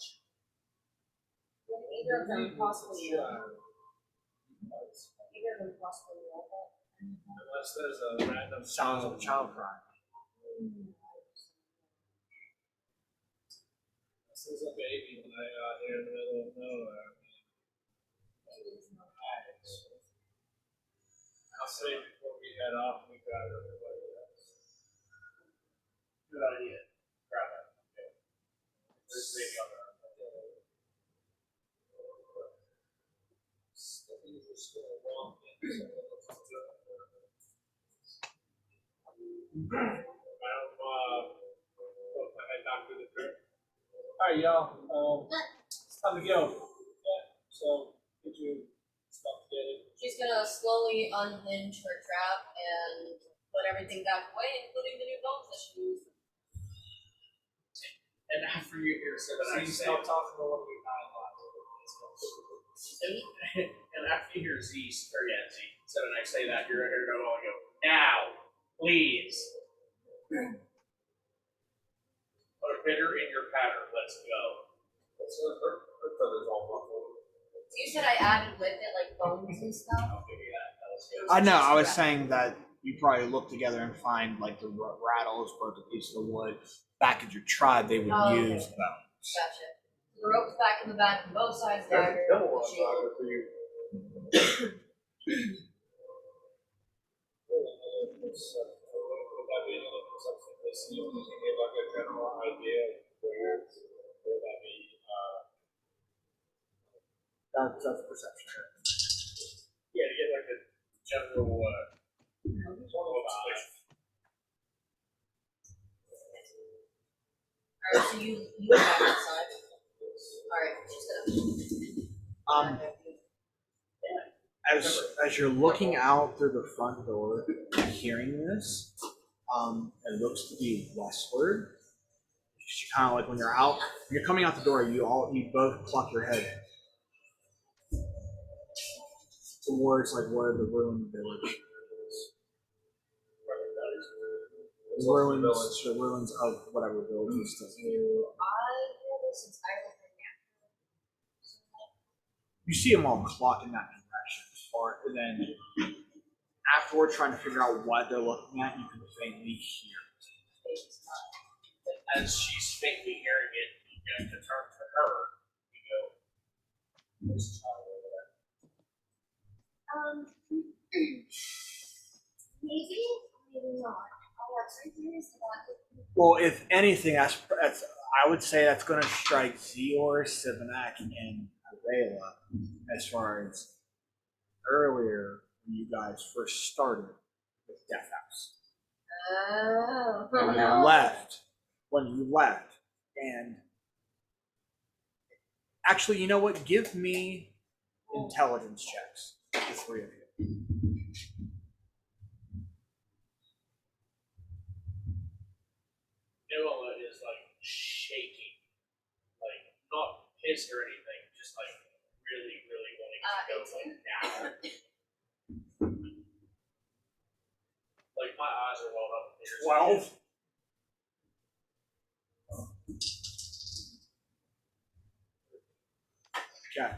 [SPEAKER 7] Would either of them possibly either of them possibly know that?
[SPEAKER 6] Unless there's a random
[SPEAKER 2] Sounds of a child crying.
[SPEAKER 6] This is a baby when I got here in the middle of nowhere. I'll say before we head off, we got everybody else.
[SPEAKER 1] good idea. Grab that. Okay. There's a baby on there.
[SPEAKER 6] Alright, y'all. It's time to go. Yeah, so get your stuff together.
[SPEAKER 7] She's gonna slowly unhinge her trap and put everything back away, including the new bones that she used.
[SPEAKER 1] And after you hear Civinak say,
[SPEAKER 6] Stop talking to one of your nine lives.
[SPEAKER 1] and after you hear Z, or yeah, Z, Civinak say that, you're going to go and go, now, please. Put a bitter in your pattern, let's go.
[SPEAKER 4] Her feathers all ruffled.
[SPEAKER 7] So you said I added with it like bones and stuff?
[SPEAKER 1] I'll give you that. That was good.
[SPEAKER 2] I know. I was saying that you probably look together and find like the rattles, broken piece of the wood. Back at your tribe, they would
[SPEAKER 7] Oh, okay.
[SPEAKER 2] use bones.
[SPEAKER 7] Gotcha. The rope's back in the back on both sides, dagger,
[SPEAKER 4] Double
[SPEAKER 7] the shield.
[SPEAKER 4] on for you.
[SPEAKER 6] Would that be another something to see if we can get like a general idea of where that be?
[SPEAKER 2] That's perception.
[SPEAKER 1] Yeah, to get like a general, observation.
[SPEAKER 7] Alright, so you go back inside. Alright, she's gonna.
[SPEAKER 2] As you're looking out through the front door, hearing this, it looks to be westward. You kind of like when you're out, when you're coming out the door, you both pluck your head towards like where the ruined village is. The ruins of whatever village is still.
[SPEAKER 7] Do I hear this since I live in
[SPEAKER 2] You see them all clock in that direction, and then afterward, trying to figure out what they're looking at, you can faintly hear.
[SPEAKER 1] As she's faintly hearing it, you get to turn to her. You go, there's a child over there.
[SPEAKER 3] Maybe, maybe not. I have surgeries about it.
[SPEAKER 2] Well, if anything, that's I would say that's going to strike Zior, Sivanak, and Avela as far as earlier when you guys first started with Death House.
[SPEAKER 7] Oh.
[SPEAKER 2] When you left, and Actually, you know what? Give me intelligence checks, the three of you.
[SPEAKER 1] Noah is like shaking, like not pissed or anything, just like really, really wanting to go like now. Like my eyes are welled up. in tears.
[SPEAKER 9] 12.
[SPEAKER 2] Okay.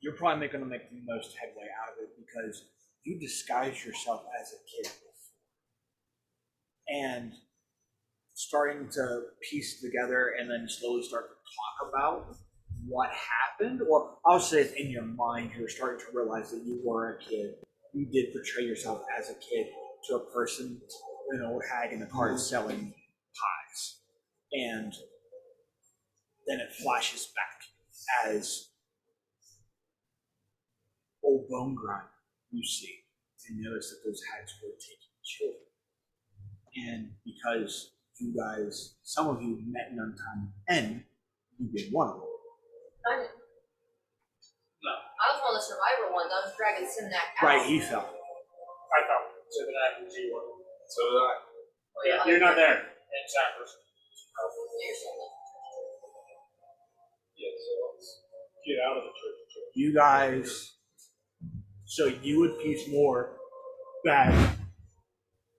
[SPEAKER 2] You're probably going to make the most headway out of it because you disguised yourself as a kid before. And starting to piece together and then slowly start to talk about what happened, or I'll say it's in your mind, you're starting to realize that you were a kid. You did portray yourself as a kid to a person, an old hag in the cart selling pies. And then it flashes back as old bone grinder you see and notice that those hags were taking children. And because you guys, some of you met in untimely end, you did one of them.
[SPEAKER 7] I didn't.
[SPEAKER 1] No.
[SPEAKER 7] I was one of the survivor ones. I was dragging Simnak out.
[SPEAKER 2] Right, he fell.
[SPEAKER 9] I thought. So did I. So you were.
[SPEAKER 4] So did I.
[SPEAKER 7] Oh, yeah,
[SPEAKER 9] You're not there.
[SPEAKER 1] And Cypress.
[SPEAKER 7] You're still there.
[SPEAKER 4] Yeah, so let's
[SPEAKER 6] Get out of the church.
[SPEAKER 2] You guys, so you would piece more that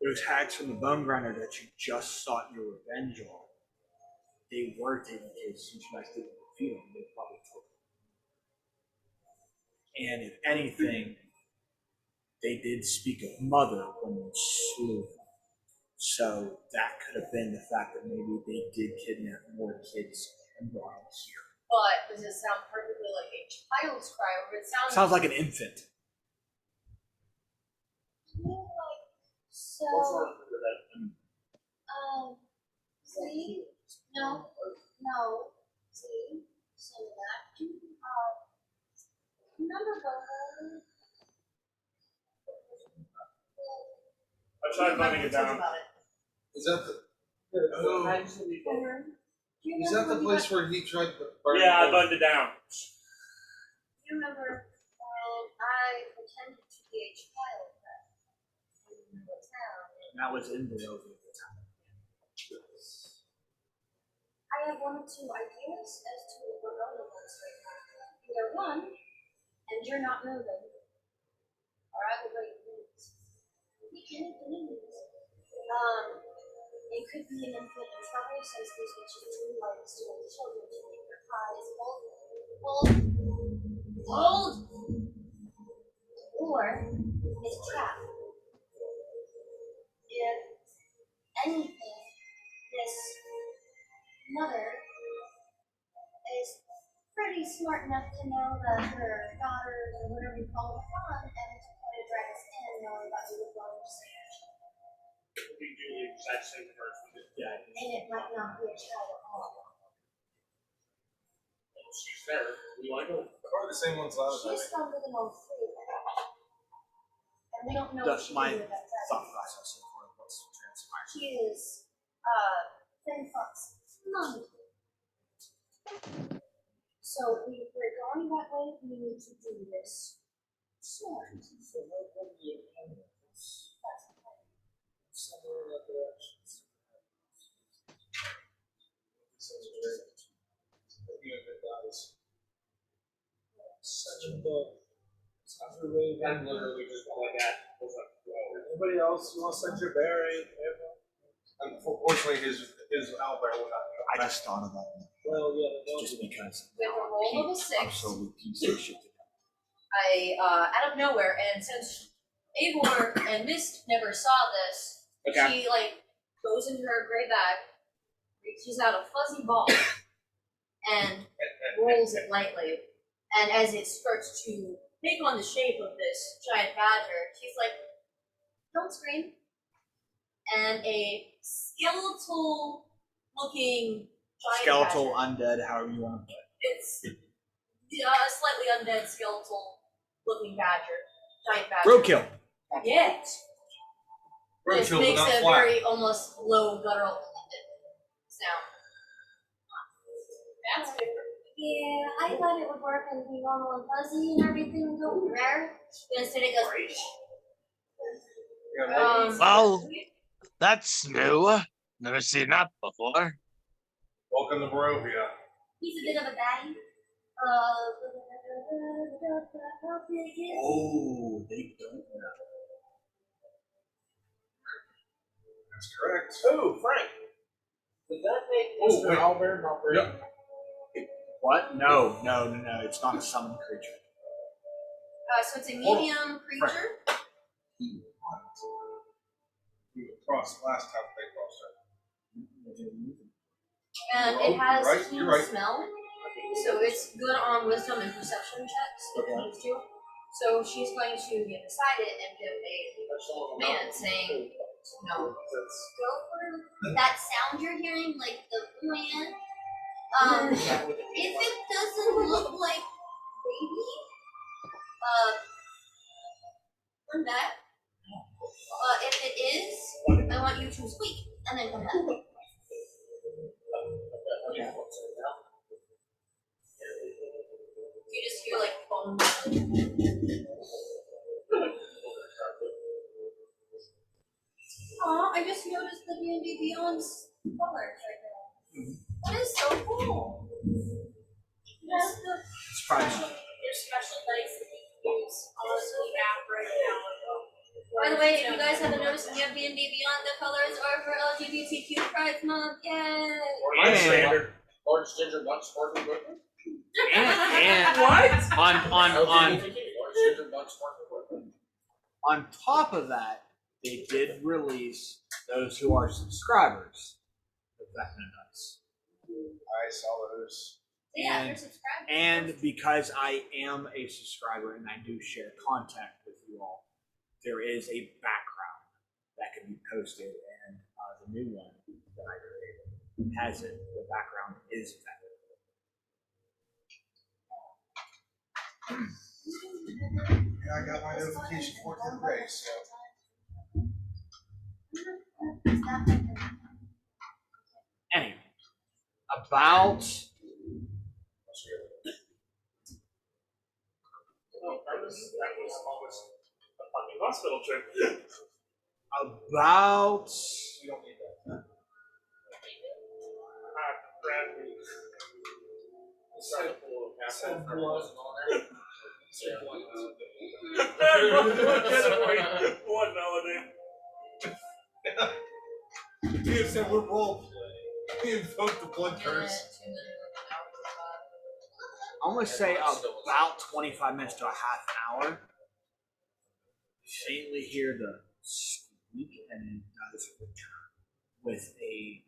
[SPEAKER 2] those hags from the bone grinder that you just sought your revenge on, they were taking kids since you guys didn't defeat them. They probably took them. And if anything, they did speak of mother when you slew them. So that could have been the fact that maybe they did kidnap more kids and brought them here.
[SPEAKER 7] But does it sound perfectly like a child's cry, or it sounds
[SPEAKER 2] Sounds like an infant.
[SPEAKER 3] So,
[SPEAKER 1] What's wrong with that?
[SPEAKER 3] see? No. See? Some of that. Remember Bovaria?
[SPEAKER 9] I tried running it down.
[SPEAKER 7] About it.
[SPEAKER 4] Is that the? Oh,
[SPEAKER 3] Bovaria? Do you
[SPEAKER 4] is that
[SPEAKER 3] remember
[SPEAKER 4] the
[SPEAKER 3] when
[SPEAKER 4] place
[SPEAKER 3] we
[SPEAKER 4] where he tried to burn?
[SPEAKER 9] Yeah, I
[SPEAKER 4] the-
[SPEAKER 9] bugged it down.
[SPEAKER 3] Do you remember when I pretended to be a child in the town?
[SPEAKER 2] That was in the over at the time.
[SPEAKER 3] I have one or two ideas as to what we're going with right now. Either one, and you're not moving, or I will break the news. We can make the news. It could be an infant in trouble since these witches do like stealing children to make their pies old. Or it's a trap. If anything, this mother is pretty smart enough to know that her daughters or whatever you call them are gone and to try to drag us in knowing that we would want to say
[SPEAKER 1] We do the exact same first. Yeah.
[SPEAKER 3] and it might not be a child at all.
[SPEAKER 1] She's there. We like her.
[SPEAKER 4] Or the same ones last time.
[SPEAKER 3] She's stronger than all three of them. And we don't know what
[SPEAKER 2] That's
[SPEAKER 3] she
[SPEAKER 2] my
[SPEAKER 3] can do with that
[SPEAKER 2] thought
[SPEAKER 3] dragon.
[SPEAKER 2] process of what's transpired.
[SPEAKER 3] She is thin fox. None. So if we're going that way, we need to do this. Sure. That's the plan.
[SPEAKER 4] Somewhere in that direction. Looking at it dies. Such a book. Sounds really
[SPEAKER 1] I'm literally just like that.
[SPEAKER 6] Anybody else you want to send your berry?
[SPEAKER 4] Unfortunately, his owlbear will not.
[SPEAKER 2] I just thought about that
[SPEAKER 6] Well, yeah.
[SPEAKER 2] just because
[SPEAKER 7] With a roll of a 6,
[SPEAKER 2] absolutely piece of shit.
[SPEAKER 7] out of nowhere, and since Eivor and Mist never saw this,
[SPEAKER 2] Okay.
[SPEAKER 7] she goes into her gray bag, reaches out a fuzzy ball, and rolls it lightly. And as it starts to take on the shape of this giant badger, she's like, "Don't scream." And a skeletal-looking giant
[SPEAKER 2] Skeletal,
[SPEAKER 7] badger.
[SPEAKER 2] undead, however you want to put it.
[SPEAKER 7] It's a slightly undead skeletal-looking badger, giant badger.
[SPEAKER 2] Roadkill.
[SPEAKER 7] Yeah. Just
[SPEAKER 4] Roadkill, but
[SPEAKER 7] makes
[SPEAKER 4] not
[SPEAKER 7] a
[SPEAKER 4] flat.
[SPEAKER 7] very almost low guttural sound. That's different.
[SPEAKER 3] Yeah, I thought it would work and be normal and fuzzy and everything would go rare. But instead it goes.
[SPEAKER 5] Well, that's new. Never seen that before.
[SPEAKER 4] Welcome to Bovaria.
[SPEAKER 3] He's a bit of a baddie. How big is
[SPEAKER 2] Oh, they don't know.
[SPEAKER 4] That's correct.
[SPEAKER 1] Oh, Frank. Did that make Mr. Albert not very?
[SPEAKER 4] Yep.
[SPEAKER 2] What? No. It's not a summoned creature.
[SPEAKER 3] So it's a medium creature.
[SPEAKER 4] We crossed last time they crossed
[SPEAKER 3] And
[SPEAKER 4] Oh,
[SPEAKER 3] it has
[SPEAKER 4] you're right,
[SPEAKER 3] keen
[SPEAKER 4] you're right.
[SPEAKER 3] smell. So it's good on wisdom and perception checks if it needs to. So she's going to get beside it and give a command saying, no. Go for that sound you're hearing, like the command. If it doesn't look like baby, come back. If it is, I want you to squeak and then come back. You just hear like boom. Aw, I just noticed the D&D Beyond's colors right now. That is so cool. That's the
[SPEAKER 2] It's probably not.
[SPEAKER 8] There's special dice that you can use on the app right now.
[SPEAKER 3] By the way, if you guys haven't noticed, we have D&D Beyond. The colors are for LGBTQ Pride Month. Yay!
[SPEAKER 1] Standard. Large ginger bunch sparkling whipping.
[SPEAKER 2] And
[SPEAKER 1] What?
[SPEAKER 2] on
[SPEAKER 1] Large ginger bunch sparkling whipping.
[SPEAKER 2] on top of that, they did release those who are subscribers of that Nice.
[SPEAKER 4] I saw those.
[SPEAKER 3] Yeah,
[SPEAKER 2] And-
[SPEAKER 3] they're subscribed.
[SPEAKER 2] And because I am a subscriber and I do share contact with you all, there is a background that can be posted, and the new one that I created has it. The background is that.
[SPEAKER 4] Yeah, I got my notification for it today, so.
[SPEAKER 2] Anyway, about
[SPEAKER 9] That was almost a fucking hospital trip.
[SPEAKER 4] You don't need that.
[SPEAKER 9] Bradley. One melody.
[SPEAKER 4] You said we're both. We invoked the blood curse.
[SPEAKER 2] I'm gonna say about 25 minutes to a half an hour. Faintly hear the squeak, and it does return with a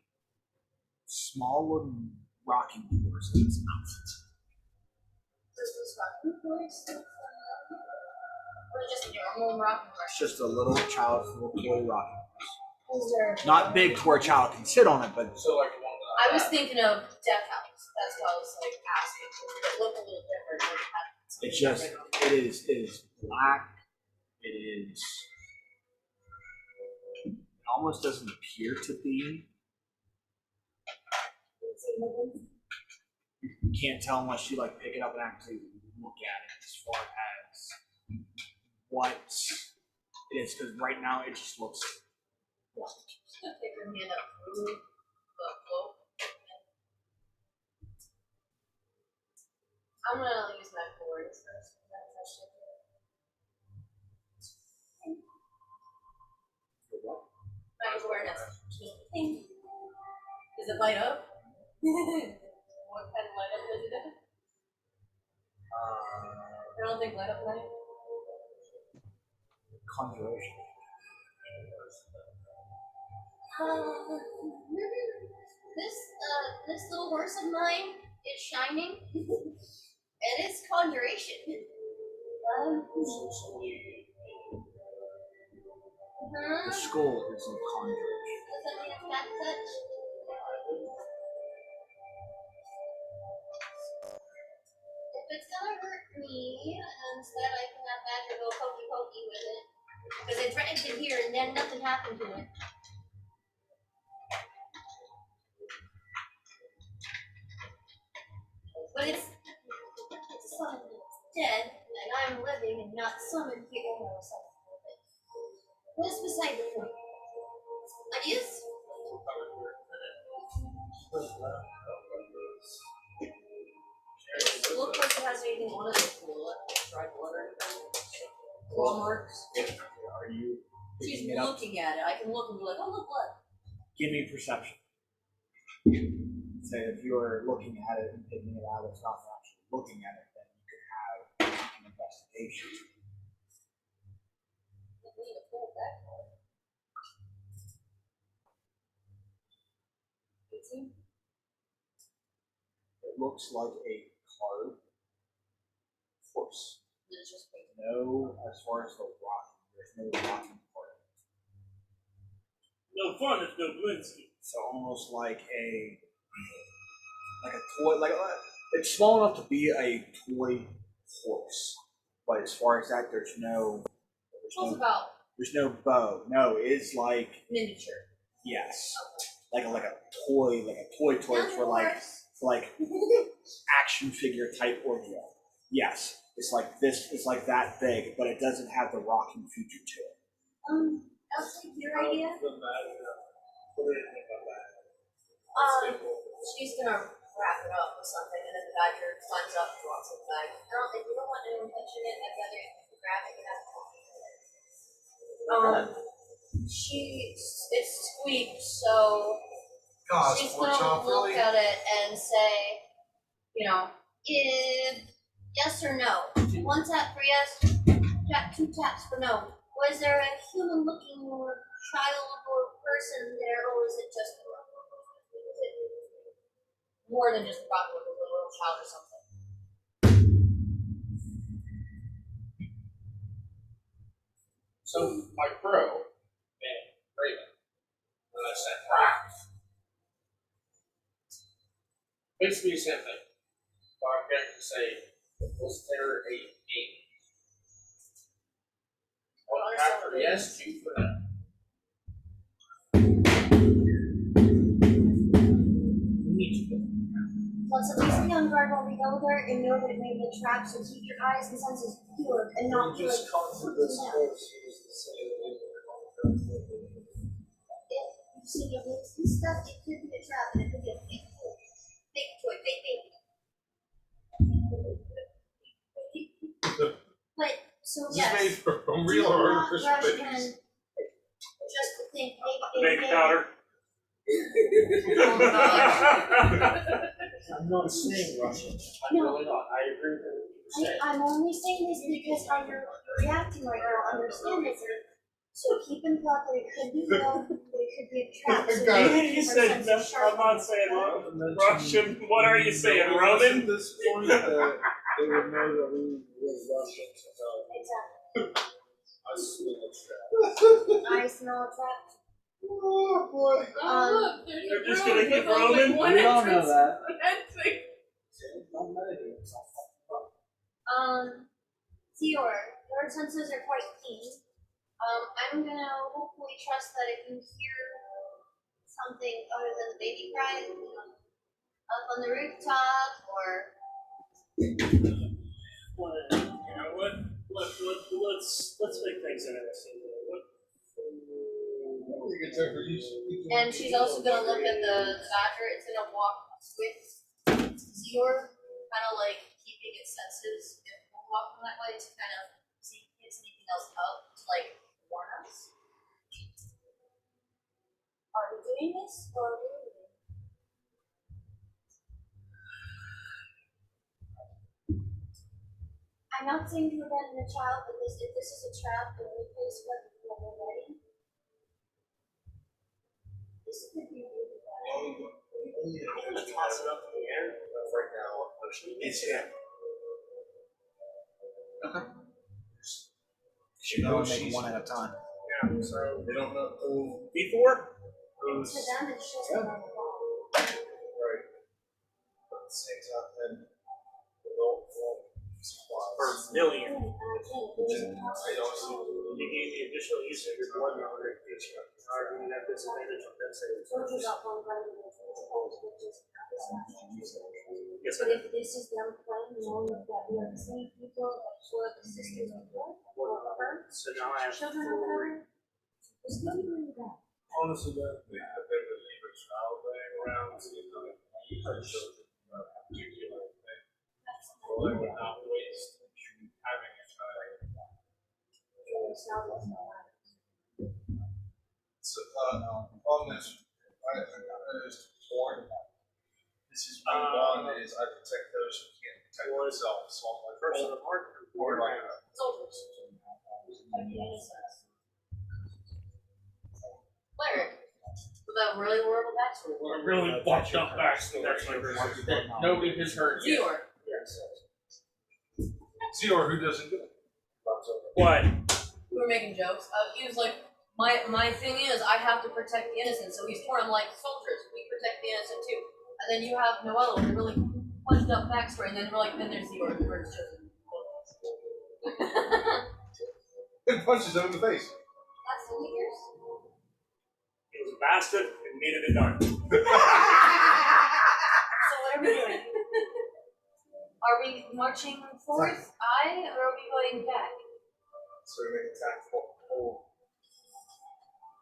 [SPEAKER 2] small wooden rocking horse in its mouth.
[SPEAKER 3] Or just normal rock.
[SPEAKER 2] It's just a little child's little toy rocking horse. Not big to where a child can sit on it, but
[SPEAKER 1] So like one that
[SPEAKER 7] I was thinking of Death House. That's why I was like asking. It looked a little different.
[SPEAKER 2] it's just it is black. It is. It almost doesn't appear to be. You can't tell unless you like pick it up and actually look at it as far as what it is, because right now it just looks white.
[SPEAKER 7] Pick your hand up through the cloak. I'm gonna use my forwards first. My awareness. Does it light up? What kind of light up does it have? I don't think light up light.
[SPEAKER 2] Conjuration.
[SPEAKER 3] This little horse of mine is shining, and it's conjuration.
[SPEAKER 2] The skull is in conjuration.
[SPEAKER 3] Does that mean it's bad touch? If it's gonna hurt me, instead I can have Badger go pokey pokey with it. Because I dragged it here and then nothing happened to it. But But it's someone that's dead, and I'm living and not summoned here. I know something a little bit. But it's beside the point. Ideas?
[SPEAKER 7] Does it look like it has anything on it that's dried blood or anything? Claw marks?
[SPEAKER 2] Are you
[SPEAKER 7] She's
[SPEAKER 2] picking it up?
[SPEAKER 7] looking at it. I can look and be like, oh, look, blood.
[SPEAKER 2] Give me perception. So if you're looking at it and picking it out, it's not actually looking at it, then you could have an investigation.
[SPEAKER 7] I need to pull it back. 18?
[SPEAKER 2] It looks like a carved horse.
[SPEAKER 7] It's just crazy.
[SPEAKER 2] No, as far as the rocking, there's no rocking part.
[SPEAKER 9] No fun if no Blinsky.
[SPEAKER 2] So almost like a toy, it's small enough to be a toy horse, but as far as that, there's no bow. No, it's like
[SPEAKER 7] Miniature.
[SPEAKER 2] yes, like a toy for like action figure type ordeal. Yes, it's like this. It's like that big, but it doesn't have the rocking feature to it.
[SPEAKER 3] I'll take your idea.
[SPEAKER 6] What do you think about that?
[SPEAKER 7] She's gonna wrap it up with something, and then the badger climbs up and walks in the bag. Girl, if you don't want anyone touching it, I'd rather you grab it and have it. It's squeaked, so
[SPEAKER 4] God,
[SPEAKER 7] she's
[SPEAKER 4] pork
[SPEAKER 7] gonna
[SPEAKER 4] chop,
[SPEAKER 7] look
[SPEAKER 4] really?
[SPEAKER 7] at it and say, if yes or no. 1 tap for yes, tap 2 taps for no. Was there a human-looking child or person there, or was it just a rock? Was it more than just a rock, like a little child or something?
[SPEAKER 1] So my crow, man, Raven, and I said, "Rock." Basically the same thing. So I'm going to say, was there a game? 1 tap for yes, 2 for no.
[SPEAKER 3] Let's at least be on guard while we go there and know that it may be a trap, so keep your eyes and senses peeled and not be like freaking out. If you see your lips and stuff, it could be a trap and it could be a fake toy. Fake toy, fake baby. But, so
[SPEAKER 4] Is this
[SPEAKER 3] yes.
[SPEAKER 4] made from
[SPEAKER 3] Do
[SPEAKER 4] real or
[SPEAKER 3] not
[SPEAKER 4] artificial
[SPEAKER 3] rush
[SPEAKER 4] babies?
[SPEAKER 3] and just to think,
[SPEAKER 9] Baby powder.
[SPEAKER 1] I'm not saying Russian. I'm
[SPEAKER 3] No.
[SPEAKER 1] really not. I agree with what you said.
[SPEAKER 3] I'm only saying this because how you're reacting right now, understand this. So keep in thought that it could be real, but it could be a trap. So
[SPEAKER 4] Got
[SPEAKER 3] you
[SPEAKER 4] it.
[SPEAKER 9] You
[SPEAKER 3] keep
[SPEAKER 9] said
[SPEAKER 3] our sense
[SPEAKER 9] no,
[SPEAKER 3] of
[SPEAKER 9] I'm
[SPEAKER 3] sharpness,
[SPEAKER 9] not saying
[SPEAKER 3] okay?
[SPEAKER 9] Russian. What are you saying, Roman?
[SPEAKER 6] At this point, they would know that we were Russian.
[SPEAKER 3] Exactly.
[SPEAKER 6] I smell a trap.
[SPEAKER 3] I smell a trap.
[SPEAKER 4] Oh boy.
[SPEAKER 8] Oh, look, there's
[SPEAKER 9] You're
[SPEAKER 8] a
[SPEAKER 9] just
[SPEAKER 8] room
[SPEAKER 9] gonna keep
[SPEAKER 8] with only
[SPEAKER 9] roaming?
[SPEAKER 8] one
[SPEAKER 2] We all know
[SPEAKER 8] entrance.
[SPEAKER 2] that.
[SPEAKER 8] Exit.
[SPEAKER 3] Theor, your senses are quite keen. I'm gonna hopefully trust that if you hear something other than the baby cry, up on the rooftop or
[SPEAKER 9] You know what? Let's make things interesting.
[SPEAKER 7] And she's also gonna look at the badger. It's gonna walk with Theor, kind of like keeping its senses if we're walking that way to kind of see if it's anything else up to like warn us.
[SPEAKER 3] are we doing this or are we leaving? I'm not saying to abandon a child, but if this is a trap and we face what we're ready, this could be really bad.
[SPEAKER 9] I'm gonna toss it up in the air right now.
[SPEAKER 4] It's him.
[SPEAKER 2] Should go and make one at a time.
[SPEAKER 9] Yeah, so
[SPEAKER 4] They don't know. Oh,
[SPEAKER 9] before
[SPEAKER 3] To them, it's just another ball.
[SPEAKER 4] right. But at the same time, then they don't want supplies.
[SPEAKER 9] per million,
[SPEAKER 3] And I can't, there's a possibility.
[SPEAKER 9] you gain the additional use of your blood number. However, you have disadvantage on that saving
[SPEAKER 3] Told you
[SPEAKER 9] throws.
[SPEAKER 3] about one guy who was which is
[SPEAKER 9] Yes,
[SPEAKER 3] But
[SPEAKER 9] I
[SPEAKER 3] if this is them playing, knowing that we are the same people, that four of the sisters of blood, or her,
[SPEAKER 9] So now I have
[SPEAKER 3] children or whatever, there's no doing that.
[SPEAKER 6] Honestly, that they would leave a child laying around, so you know, her children particular thing. Well, they would not waste having a child.
[SPEAKER 4] So, on this, I is born. This is one is I protect those who can't protect themselves. So I'm like,
[SPEAKER 9] person of heart.
[SPEAKER 4] or like
[SPEAKER 7] Soldiers. Cleric. With a really horrible backstory.
[SPEAKER 9] Really fucked up backstory. That's my person.
[SPEAKER 1] That nobody has heard yet.
[SPEAKER 7] Zior.
[SPEAKER 4] Zior, who doesn't do it.
[SPEAKER 9] What?
[SPEAKER 7] We were making jokes. He was like, my thing is, I have to protect the innocent. So he's torn. I'm like, soldiers, we protect the innocent too. And then you have Noella with a really punched up backstory, and then we're like, then there's Zior, the bird's children.
[SPEAKER 4] It punches him in the face.
[SPEAKER 3] That's the years.
[SPEAKER 9] He was a bastard and needed it done.
[SPEAKER 3] So what are we doing? Are we marching forth, or are we going back?
[SPEAKER 4] So we make attack for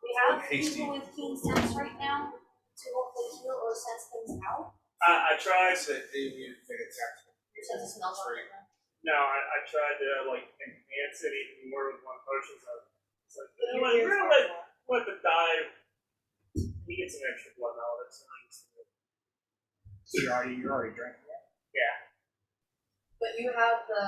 [SPEAKER 3] We have
[SPEAKER 4] Hasty.
[SPEAKER 3] people with keen sense right now to hopefully heal or sense things out.
[SPEAKER 9] I tried.
[SPEAKER 4] I said, hey, we make attack.
[SPEAKER 3] Your sense of smell.
[SPEAKER 9] No, I tried to like enhance it even more with one potion. So it's like, you know what? We're gonna let the die. He gets an extra blood out of it.
[SPEAKER 2] So you're already drinking it?
[SPEAKER 9] Yeah.
[SPEAKER 7] But you have the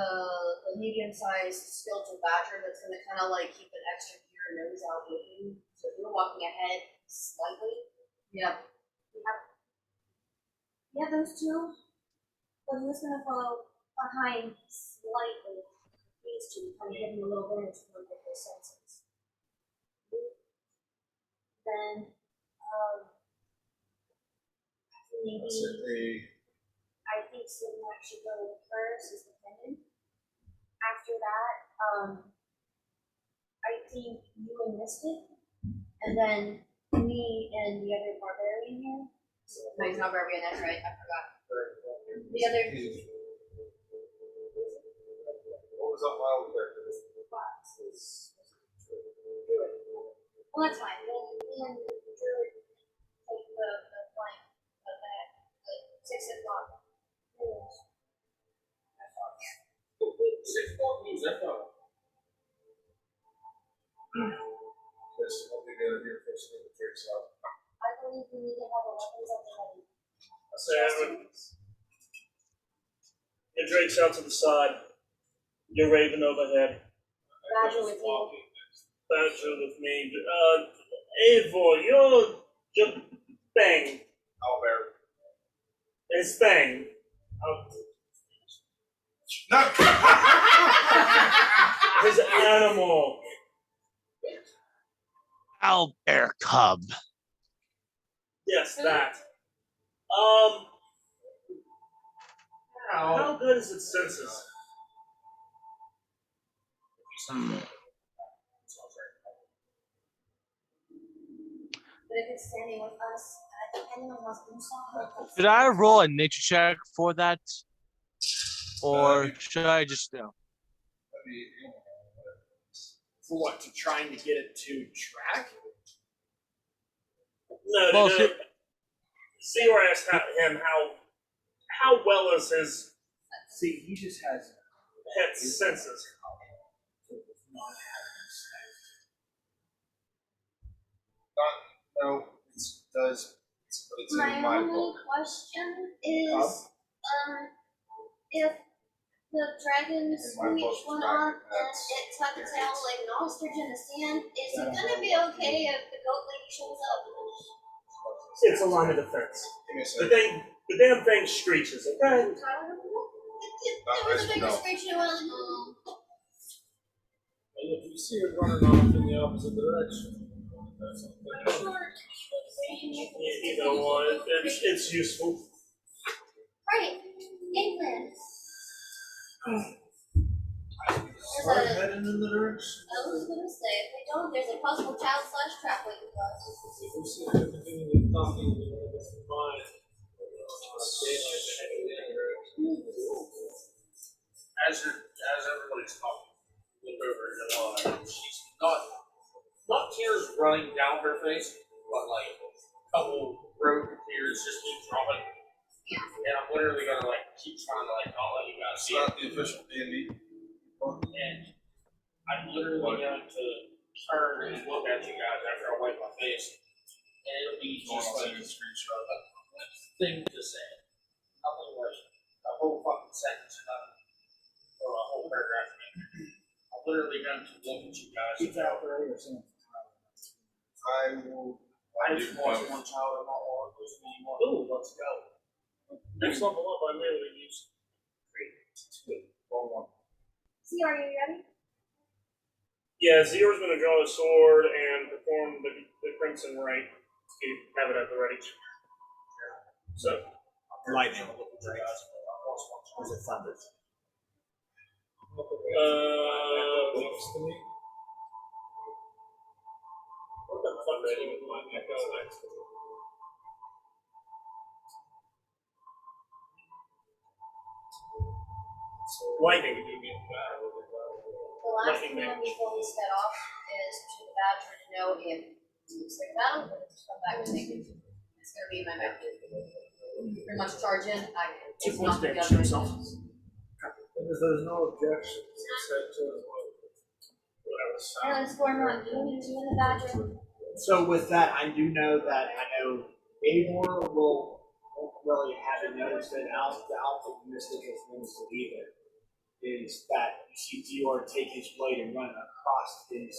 [SPEAKER 7] medium-sized skeletal badger that's gonna kind of like keep an extra ear and nose out with you. So if you're walking ahead slightly, yeah.
[SPEAKER 3] Yeah, those two. But who's gonna follow behind slightly? These two, kind of give them a little bit to look at their senses. Then, maybe. I think Sigma should go first as the pendant. After that, I think you and Misfit, and then me and the other barbarian here.
[SPEAKER 7] No, he's not barbarian. That's right. I forgot.
[SPEAKER 3] The other
[SPEAKER 4] What was up wild there?
[SPEAKER 3] well, that's fine. Then me and Druid take the flank of that at 6 o'clock.
[SPEAKER 4] Yes, what they gotta do first thing to fix up.
[SPEAKER 3] I believe we need to have the weapons at the ready.
[SPEAKER 9] I say everyone. Your Drake's out to the side. Your Raven overhead.
[SPEAKER 3] Badger with you.
[SPEAKER 9] Badger with me. Eivor, you're Bang.
[SPEAKER 4] Owlbear.
[SPEAKER 9] It's Bang.
[SPEAKER 4] No!
[SPEAKER 9] His animal.
[SPEAKER 5] Owlbear cub.
[SPEAKER 9] Yes, that. How good is its senses?
[SPEAKER 3] But if it's standing with us, depending on how Moose
[SPEAKER 5] Should I roll a nature check for that? Or should I just know?
[SPEAKER 2] For what? To trying to get it to track?
[SPEAKER 9] No,
[SPEAKER 5] Well,
[SPEAKER 9] Zior asked him how well is his
[SPEAKER 2] See, he just has
[SPEAKER 9] pet's senses.
[SPEAKER 4] No, it does. But it's
[SPEAKER 3] My
[SPEAKER 4] in my
[SPEAKER 3] only
[SPEAKER 4] book.
[SPEAKER 3] question is, if the dragon switch went off and it tucked its tail like an ostrich in the sand, is it gonna be okay if the goat lady shows up?
[SPEAKER 9] It's a line of defense.
[SPEAKER 4] Give me a
[SPEAKER 9] The
[SPEAKER 4] second.
[SPEAKER 9] damn thing screeches, okay?
[SPEAKER 3] There was a bigger screech in one of the
[SPEAKER 6] And if you see it running off in the opposite direction, that's something.
[SPEAKER 9] Either one, it's useful.
[SPEAKER 3] Right, England.
[SPEAKER 4] Start heading in the direction.
[SPEAKER 3] I was gonna say, if we don't, there's a possible child/trap waiting for us.
[SPEAKER 6] If you see everything that's talking, it's fine. Daylight, the heavy
[SPEAKER 1] as everybody's talking, look over at Noella. She's not tears running down her face, but like a couple rows of tears just keep dropping. And I'm literally gonna like keep trying to like not let you guys
[SPEAKER 4] It's
[SPEAKER 1] see it.
[SPEAKER 4] not the official D&D.
[SPEAKER 1] And I'm literally going to turn and look at you guys after I wipe my face. And it'll be just like a
[SPEAKER 4] screenshot.
[SPEAKER 1] thing to say. Nothing like a whole fucking sentence or nothing. Or a whole paragraph. I'm literally going to look at you guys.
[SPEAKER 2] Keep that up early or something.
[SPEAKER 4] I will.
[SPEAKER 1] I just watched one child. I'm not one of those anymore. Ooh, let's go.
[SPEAKER 9] Next level up, I literally used 3, 2, 1.
[SPEAKER 3] See, are you ready?
[SPEAKER 9] Yeah, Zior's gonna draw his sword and perform the Crimson Rite. Have it at the ready. So,
[SPEAKER 2] Lightning. Or is it thunder?
[SPEAKER 9] What the fuck did I even find that go next? Lightning.
[SPEAKER 3] The last thing that before we set off is to the Badger to know if he looks like battle, or just come back and take it. It's gonna be in my mouth. Pretty much charge in. It's not gonna be on my nose.
[SPEAKER 6] Because there's no objections, it's said to it.
[SPEAKER 3] And let's form on you and the Badger.
[SPEAKER 2] So with that, I do know that Eivor won't really have it noticed that the Alpha Mystic is going to leave it. Is that you see Dior take his blade and run it across his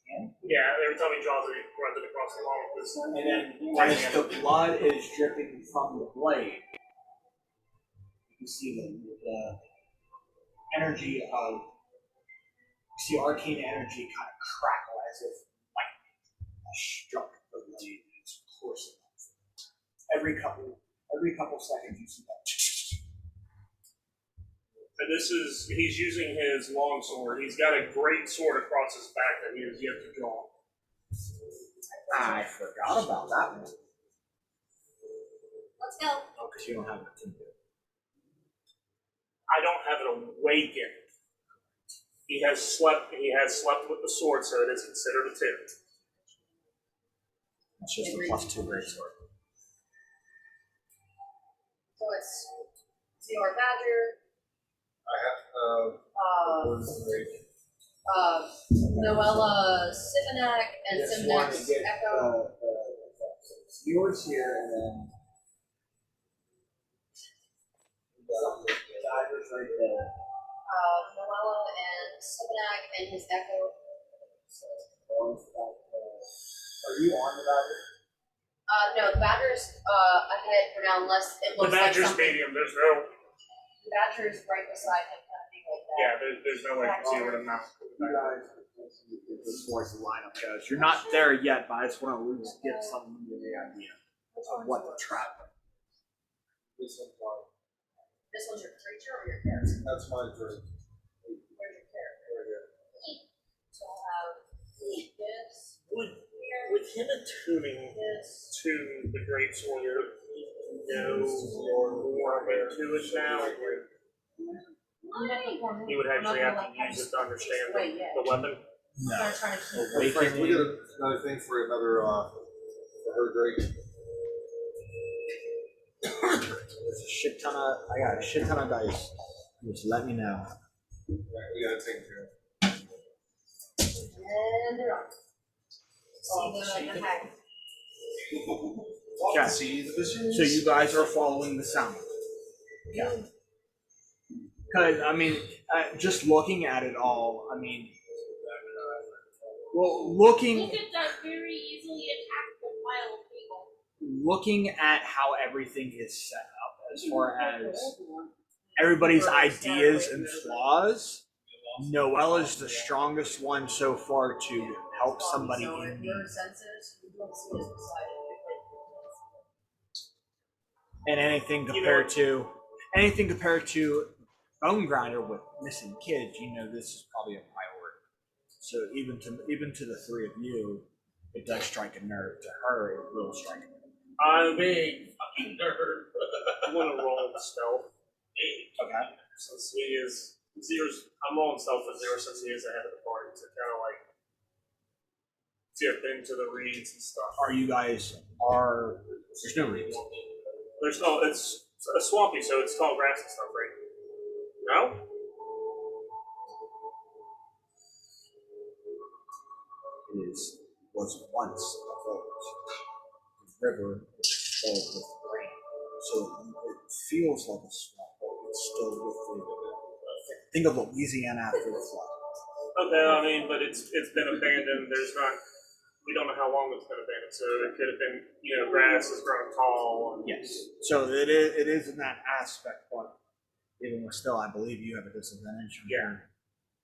[SPEAKER 2] hand?
[SPEAKER 9] Yeah, every time he draws it, he runs it across the wall with this.
[SPEAKER 2] And then as the blood is dripping from the blade, you can see the energy of, you see arcane energy kind of crackle as if lightning struck the blade and it's coursing. Every couple seconds you see that.
[SPEAKER 9] And he's using his long sword. He's got a great sword across his back that he has yet to draw.
[SPEAKER 2] I forgot about that one.
[SPEAKER 3] Let's go.
[SPEAKER 2] Oh, because you don't have it tuned.
[SPEAKER 9] I don't have it awakened. He has slept with the sword, so it is considered a 2.
[SPEAKER 2] It's just a +2 great sword.
[SPEAKER 3] So it's Zior Badger, Noella Simonak, and Simonak's Echo.
[SPEAKER 2] Yours here, and then the divers right there.
[SPEAKER 3] Noella and Simonak and his Echo.
[SPEAKER 2] Are you on the diver?
[SPEAKER 3] No, the Badger's ahead for now, unless it
[SPEAKER 9] The
[SPEAKER 3] looks like
[SPEAKER 9] Badger's
[SPEAKER 3] something.
[SPEAKER 9] medium. There's no.
[SPEAKER 3] The Badger's right beside him, kind of thing like that.
[SPEAKER 9] Yeah, there's no way to see where the mouse.
[SPEAKER 2] You guys, as far as the lineup goes, you're not there yet, but I just want to at least get some of the idea of what the trap is.
[SPEAKER 3] This one's your creature or your character?
[SPEAKER 4] That's my turn.
[SPEAKER 3] Where's your character? Right here. So I'll have this.
[SPEAKER 9] With him attuning
[SPEAKER 3] This.
[SPEAKER 9] to the great sword, no more into it now. He would actually have to use it to understand the weapon.
[SPEAKER 3] I'm trying to keep
[SPEAKER 4] Hey Frank, we got another thing for another for her Drake.
[SPEAKER 2] There's a shit ton of, I got a shit ton of dice. Just let me know.
[SPEAKER 4] Yeah, we gotta take care of it.
[SPEAKER 3] And they're on. See the hag.
[SPEAKER 2] Okay.
[SPEAKER 4] See the vision?
[SPEAKER 2] So you guys are following the sound. Yeah. Because, I mean, just looking at it all, I mean, well,
[SPEAKER 8] Look at that very easily attackable pile of people.
[SPEAKER 2] looking at how everything is set up, as far as everybody's ideas and flaws, Noella's the strongest one so far to help somebody
[SPEAKER 3] So
[SPEAKER 2] in
[SPEAKER 3] if
[SPEAKER 2] need.
[SPEAKER 3] your senses, you don't see us beside it.
[SPEAKER 2] And anything compared to Bone Grinder with missing kids, you know this is probably a priority. So even to the three of you, it does strike a nerve. To her, it will strike a nerve.
[SPEAKER 9] I'm
[SPEAKER 1] Big fucking nerd.
[SPEAKER 9] going to roll the stealth.
[SPEAKER 2] Okay.
[SPEAKER 9] Since he is I'm rolling stealth for Zero since he is ahead of the party to kind of like dip into the reeds and stuff.
[SPEAKER 2] Are you guys there's no reeds.
[SPEAKER 9] There's no, it's a swampy, so it's tall grass and stuff, right? No?
[SPEAKER 2] Was once a village. The river is filled with rain, so it feels like a swamp, but it's still with the. Think of Louisiana after the flood.
[SPEAKER 9] Okay, I mean, but it's been abandoned. We don't know how long it's been abandoned, so it could have been, grass has grown tall. And
[SPEAKER 2] Yes. So it is in that aspect, but even with still, I believe you have a disadvantage on your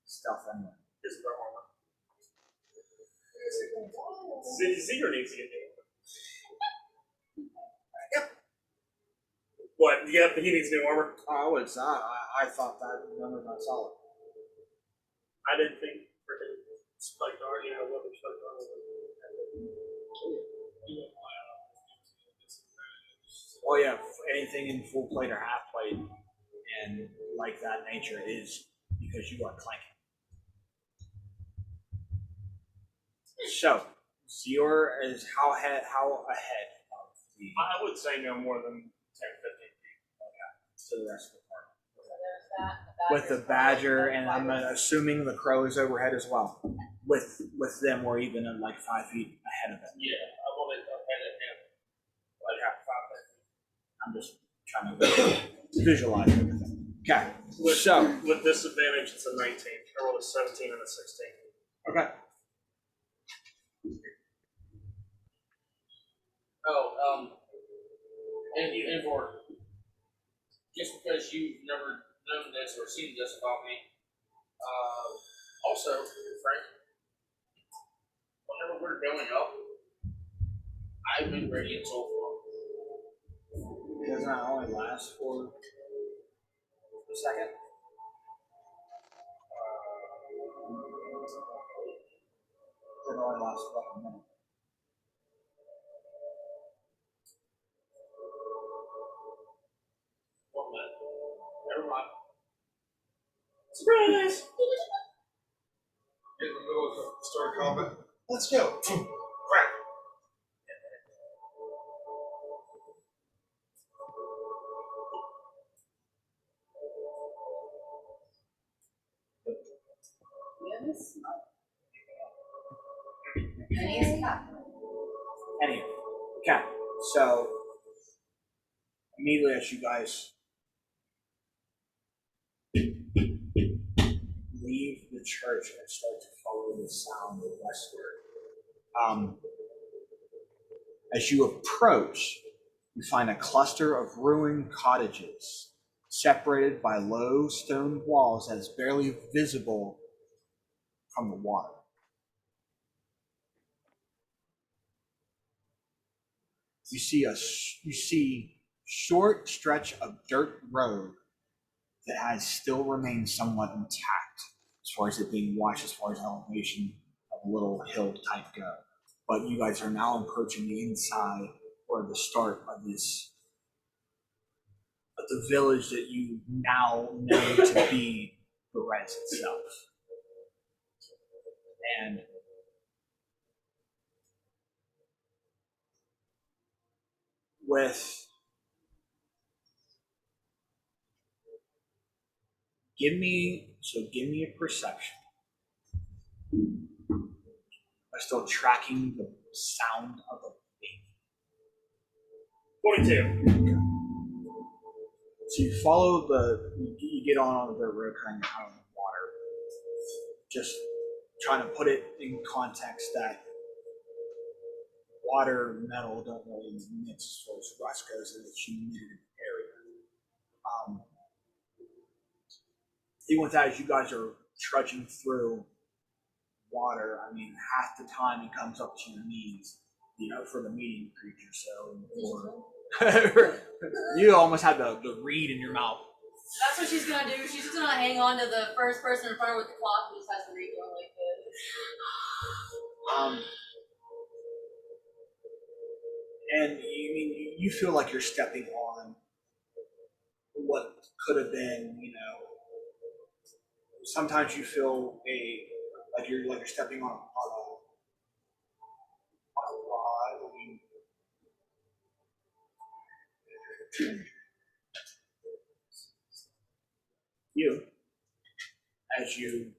[SPEAKER 2] stealth anyway.
[SPEAKER 9] Is it armor? Zero needs to get me.
[SPEAKER 2] Yep.
[SPEAKER 9] What? Yep, he needs new armor.
[SPEAKER 2] I thought that none of that solid.
[SPEAKER 9] I didn't think freaking spiked armor, what the spiked armor was.
[SPEAKER 2] Oh yeah, anything in full plate or half plate and like that nature is because you are clanking. So, Zior is how ahead of the
[SPEAKER 9] I would say no more than 10, 15 feet.
[SPEAKER 2] to the rest of the party.
[SPEAKER 7] So there's that.
[SPEAKER 2] With the badger, and I'm assuming the crow is overhead as well. With them, we're even like 5 feet ahead of it.
[SPEAKER 1] Yeah, I'm only ahead of him. Like half 5 feet.
[SPEAKER 2] I'm just trying to visualize everything. Okay, so
[SPEAKER 9] With disadvantage, it's a 19. I rolled a 17 and a 16.
[SPEAKER 2] okay.
[SPEAKER 1] And for just because you've never known this or seen this about me, also, Frank, whenever we're going up, I've been ready until
[SPEAKER 2] Doesn't that only last for a second? It only lasts for like a minute.
[SPEAKER 1] Never mind.
[SPEAKER 9] Surprise!
[SPEAKER 4] Get in the middle of start combat. Let's go. Crap.
[SPEAKER 7] Yes. Any
[SPEAKER 2] Anyway, okay, so immediately as you guys leave the church and start to follow the sound westward, as you approach, you find a cluster of ruined cottages separated by low stone walls that is barely visible from the water. You see short stretch of dirt road that has still remained somewhat intact as far as it being washed, as far as elevation of a little hill type go. But you guys are now approaching the inside or the start of the village that you now know to be the res itself. And give me a perception. I'm still tracking the sound of the beat.
[SPEAKER 9] 42.
[SPEAKER 2] So you follow you get on the road kind of out of the water. Just trying to put it in context that water and metal don't really mix as far as rust goes in the humidity area. Even with that, as you guys are trudging through water, I mean, half the time it comes up to your knees, for the medium creature. So you almost had the reed in your mouth.
[SPEAKER 7] That's what she's gonna do. She's just gonna hang on to the first person in front of her with the cloth and just has to read going like this.
[SPEAKER 2] And you feel like you're stepping on what could have been, sometimes you feel like you're stepping on a rod. As you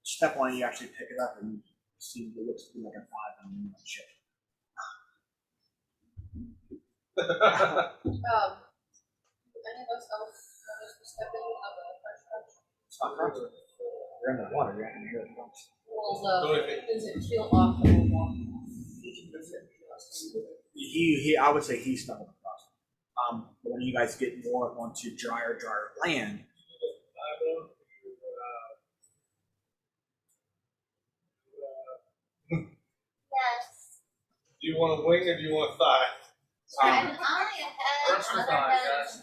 [SPEAKER 2] step on it, you actually pick it up and you see it looks like a 5 on the ship.
[SPEAKER 7] Any of us else notice the stepping of a fresh touch?
[SPEAKER 2] It's not constant. You're in the water, you're not going to hear it.
[SPEAKER 7] Well, does it feel off a little more?
[SPEAKER 2] I would say he stumbled across it. But when you guys get more onto drier land,
[SPEAKER 3] Yes.
[SPEAKER 4] Do you want a wing or do you want a thigh?
[SPEAKER 3] And I
[SPEAKER 1] First
[SPEAKER 3] had
[SPEAKER 1] or
[SPEAKER 3] other
[SPEAKER 1] thigh,
[SPEAKER 3] heads
[SPEAKER 1] guys.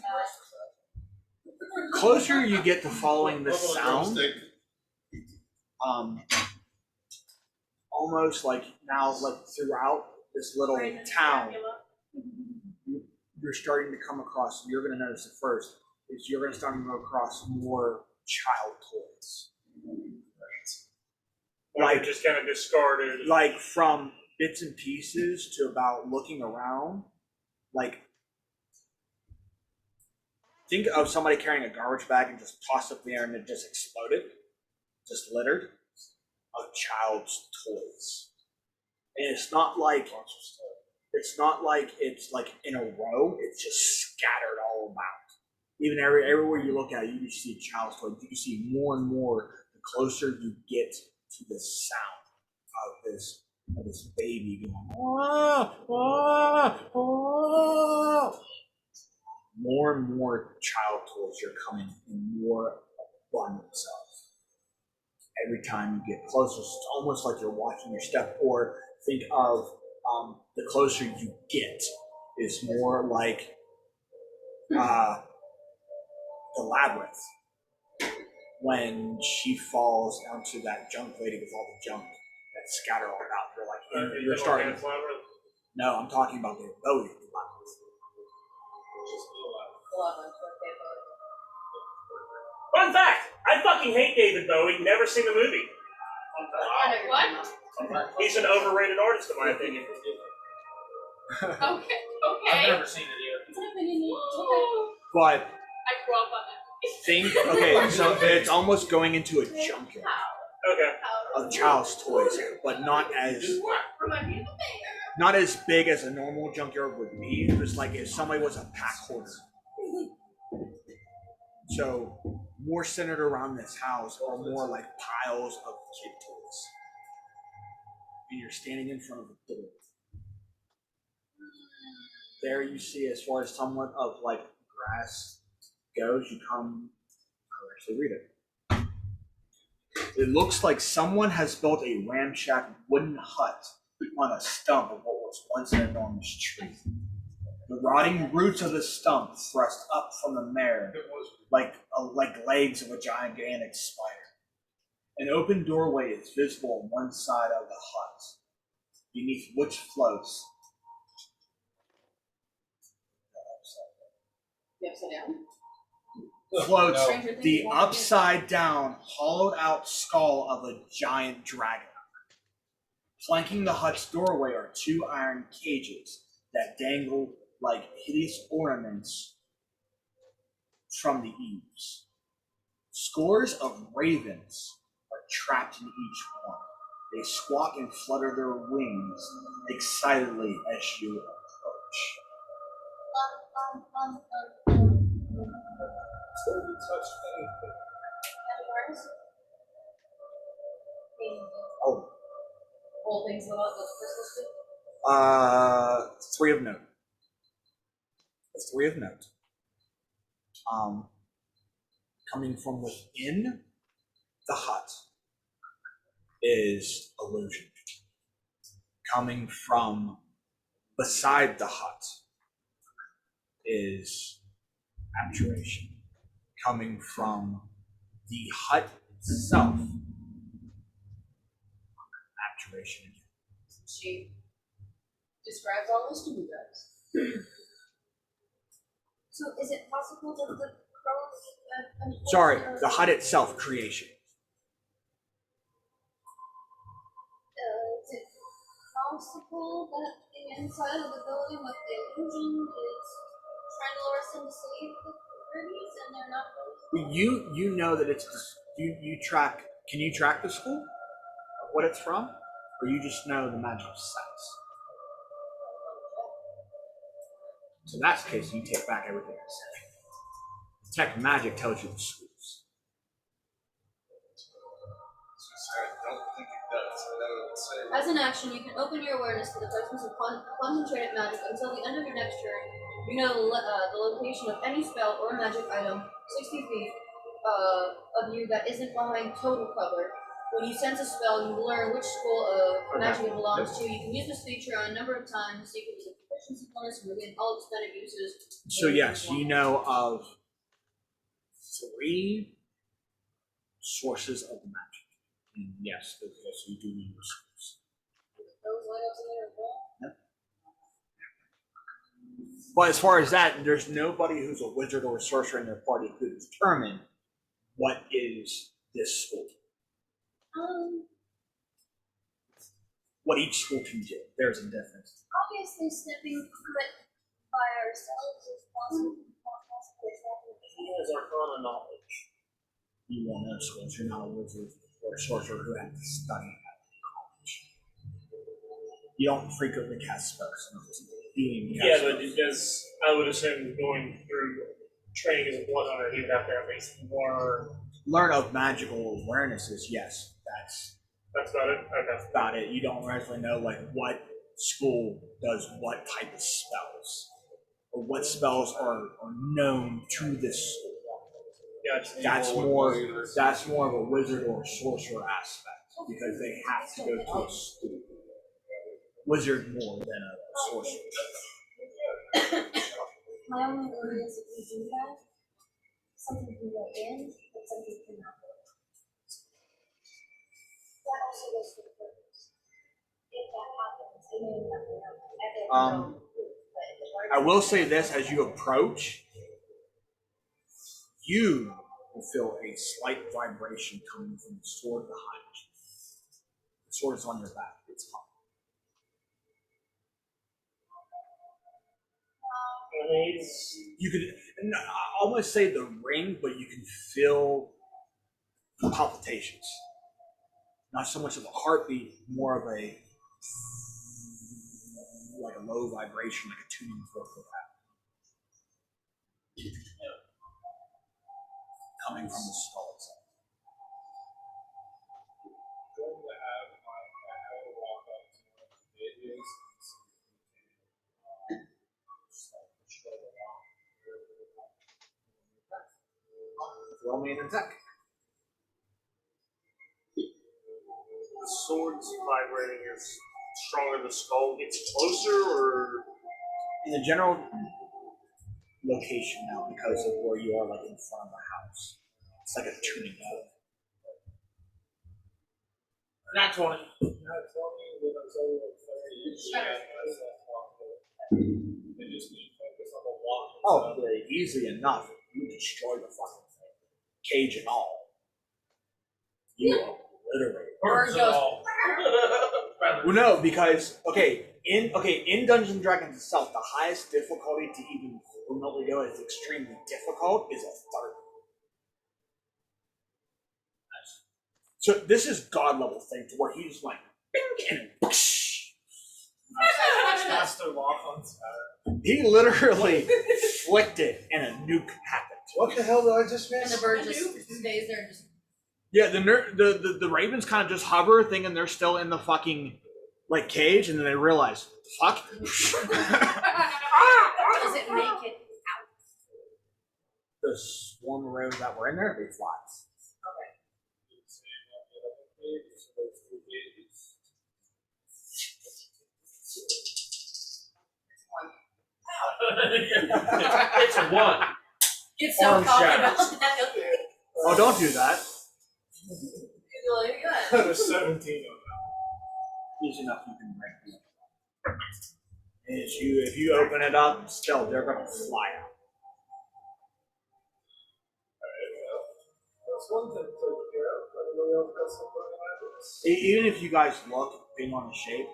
[SPEAKER 3] and
[SPEAKER 2] closer you get to following the
[SPEAKER 4] Buffalo
[SPEAKER 2] sound,
[SPEAKER 4] drumstick.
[SPEAKER 2] almost like now, like throughout this little town, you're starting to come across, you're going to notice it first, is you're going to start to come across more child toys.
[SPEAKER 9] Like just kind of discarded.
[SPEAKER 2] Like from bits and pieces to about looking around, like think of somebody carrying a garbage bag and just tossed up in the air and it just exploded, just littered of child's toys. And it's not like it's like in a row, it's just scattered all about. Even everywhere you look at it, you can see child's toys. You can see more and more the closer you get to the sound of this baby going, ah, ah, ah. More and more child toys are coming in more abundance of. Every time you get closer, it's almost like you're watching your step. Or think of the closer you get is more like the labyrinth. When she falls onto that junk lady with all the junk that's scattered all about, you're starting. No, I'm talking about the Bowie labyrinth.
[SPEAKER 9] Fun fact: I fucking hate David Bowie. Never seen the movie.
[SPEAKER 8] What?
[SPEAKER 9] He's an overrated artist, in my opinion.
[SPEAKER 8] Okay.
[SPEAKER 1] I've never seen it either.
[SPEAKER 2] But
[SPEAKER 8] I grew up on that.
[SPEAKER 2] okay, so it's almost going into a junkyard
[SPEAKER 9] Okay.
[SPEAKER 2] of child's toys, but not as big as a normal junkyard would be. It was like if somebody was a pack hoarder. So more centered around this house are more like piles of kid toys. And you're standing in front of the door. There you see, as far as somewhat of like grass goes, you come, I'll actually read it. It looks like someone has built a ramshackle wooden hut on a stump of what was once an enormous tree. The rotting roots of the stump thrust up from the mare like legs of a gigantic spider. An open doorway is visible on one side of the hut, beneath which floats
[SPEAKER 7] The upside down?
[SPEAKER 2] floats the upside down, hollowed out skull of a giant dragon. Flanking the hut's doorway are 2 iron cages that dangle like hideous ornaments from the eaves. Scores of ravens are trapped in each one. They squawk and flutter their wings excitedly as you approach. Oh.
[SPEAKER 7] All things about the Christmas tree?
[SPEAKER 2] 3 of note. 3 of note. Coming from within the hut is illusion. Coming from beside the hut is abjuration. Coming from the hut itself, abjuration again.
[SPEAKER 7] She describes all this to you guys.
[SPEAKER 3] So is it possible that the crows?
[SPEAKER 2] Sorry, the hut itself, creation.
[SPEAKER 3] possible that the inside of the building with the illusion is trying to lure us in to save the birdies, and they're not really.
[SPEAKER 2] You know that it's you track. Can you track the school? What it's from, or you just know the magic sense? So that's the case. You take back everything I said. Detect magic tells you the schools.
[SPEAKER 4] I don't think it does. I know it would say.
[SPEAKER 7] As an action, you can open your awareness to the presence of concentrated magic until the end of your next turn. You know the location of any spell or magic item 60 feet of you that isn't behind total cover. When you sense a spell, you learn which school of magic it belongs to. You can use this feature a number of times, so you can use a proficiency bonus and regain all expended uses.
[SPEAKER 2] So yes, you know of 3 sources of magic. And yes, you do know your schools.
[SPEAKER 7] Those items in there as well?
[SPEAKER 2] Yep. But as far as that, there's nobody who's a wizard or a sorcerer in their party who can determine what is this school. What each school can do. There's a difference.
[SPEAKER 3] Obviously, stepping through it by ourselves is possible.
[SPEAKER 9] He has Arcana knowledge.
[SPEAKER 2] You won't know schools. You're not a wizard or a sorcerer who has to study at college. You don't frequently cast spells.
[SPEAKER 9] Yeah, but it does. I would assume going through training and whatnot, he would have to at least
[SPEAKER 2] learn of magical awarenesses. Yes,
[SPEAKER 9] that's about it. Okay.
[SPEAKER 2] About it. You don't really know like what school does what type of spells, or what spells are known to this school.
[SPEAKER 9] Yeah,
[SPEAKER 2] that's more of a wizard or a sorcerer aspect because they have to go to a school. Wizard more than a sorcerer.
[SPEAKER 3] My only worry is if we do that, something can go in, but something cannot go in. That also goes for the purpose. If that happens, I mean,
[SPEAKER 2] I will say this: as you approach, you will feel a slight vibration coming from the sword behind you. The sword is on your back; it's hot. You could I almost say the ring, but you can feel palpitations. Not so much of a heartbeat, more of a like a low vibration, like a tuning fork of that. Coming from the skull itself. Roll me an attack.
[SPEAKER 9] The sword's vibrating is stronger. The skull gets closer, or
[SPEAKER 2] in the general location now, because of where you are, like in front of the house, it's like a tuning fork.
[SPEAKER 1] Not 20.
[SPEAKER 2] Oh, easily enough. You destroy the fucking thing. Cage and all. You obliterate.
[SPEAKER 1] Burns it all.
[SPEAKER 2] Well, no, because in Dungeons and Dragons itself, the highest difficulty to even remotely go is extremely difficult is a 30. So this is god level thing to where he's like, bing, and whoosh.
[SPEAKER 6] Master lock on Saturn.
[SPEAKER 2] He literally flicked it and a nuke happened.
[SPEAKER 4] What the hell did I just
[SPEAKER 7] And
[SPEAKER 4] miss?
[SPEAKER 7] the bird just stays there and just.
[SPEAKER 2] Yeah, the ravens kind of just hover, thinking they're still in the fucking like cage, and then they realize, fuck.
[SPEAKER 7] Does it make it out?
[SPEAKER 2] The swarm of ravens that were in there, they fly.
[SPEAKER 1] It's a 1.
[SPEAKER 7] Get so
[SPEAKER 1] Arm
[SPEAKER 7] confident
[SPEAKER 1] shatters.
[SPEAKER 7] about that.
[SPEAKER 2] Oh, don't do that.
[SPEAKER 7] You're like, yeah.
[SPEAKER 6] There's 17 of them.
[SPEAKER 2] Easy enough, you can break them. If you open it up, still they're gonna fly out.
[SPEAKER 6] That's one thing to take care of. Everybody else got something like this.
[SPEAKER 2] Even if you guys look, being on the shape,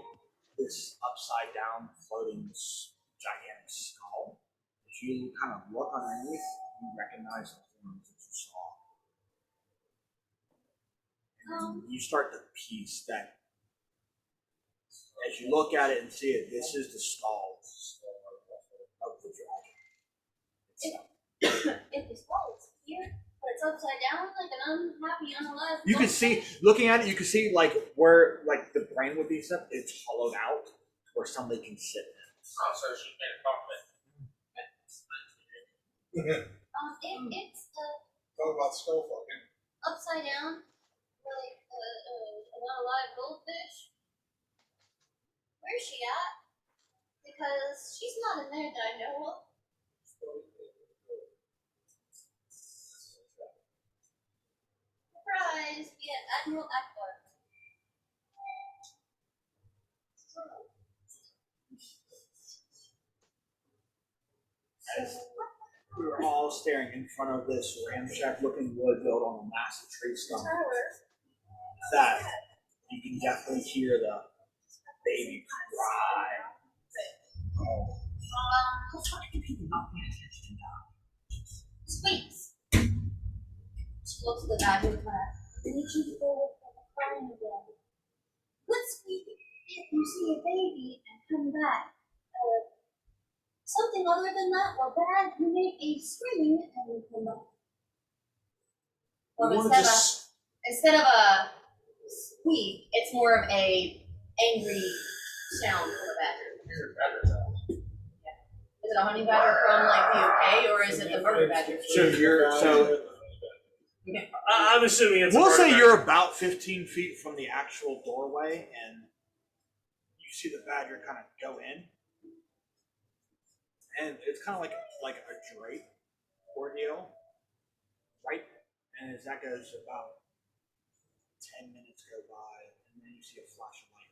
[SPEAKER 2] this upside down floating gigantic skull. If you kind of look underneath, you recognize the forms that you saw. And you start to piece that. As you look at it and see it, this is the skull of the dragon.
[SPEAKER 3] If the skull is here, but it's upside down like an unhappy, unalive.
[SPEAKER 2] You can see, looking at it, you can see like where like the brain would be set. It's hollowed out where somebody can sit in.
[SPEAKER 1] Oh, so she made a cockpit.
[SPEAKER 3] It's
[SPEAKER 4] Talk about skull fucking.
[SPEAKER 3] upside down, like an unalive goldfish. Where's she at? Because she's not in there that I know of. Surprise! We had Admiral Akbar.
[SPEAKER 2] As we were all staring in front of this ramshack-looking wood built on a massive tree stump, that you can definitely hear the baby cry.
[SPEAKER 3] Squeaks! She looks at the guy who class. I need you to go with the crying again. Good squeak if you see a baby and come back. Something other than that, or bad, you make a scream and you come back. Well, instead of a squeak, it's more of a angry sound for the badger. Is it a honey badger from like the UK, or is it the murder badger?
[SPEAKER 9] I'm assuming it's.
[SPEAKER 2] We'll say you're about 15 feet from the actual doorway, and you see the badger kind of go in, and it's kind of like a drape ordeal, right? And as that goes, about 10 minutes go by, and then you see a flash of light.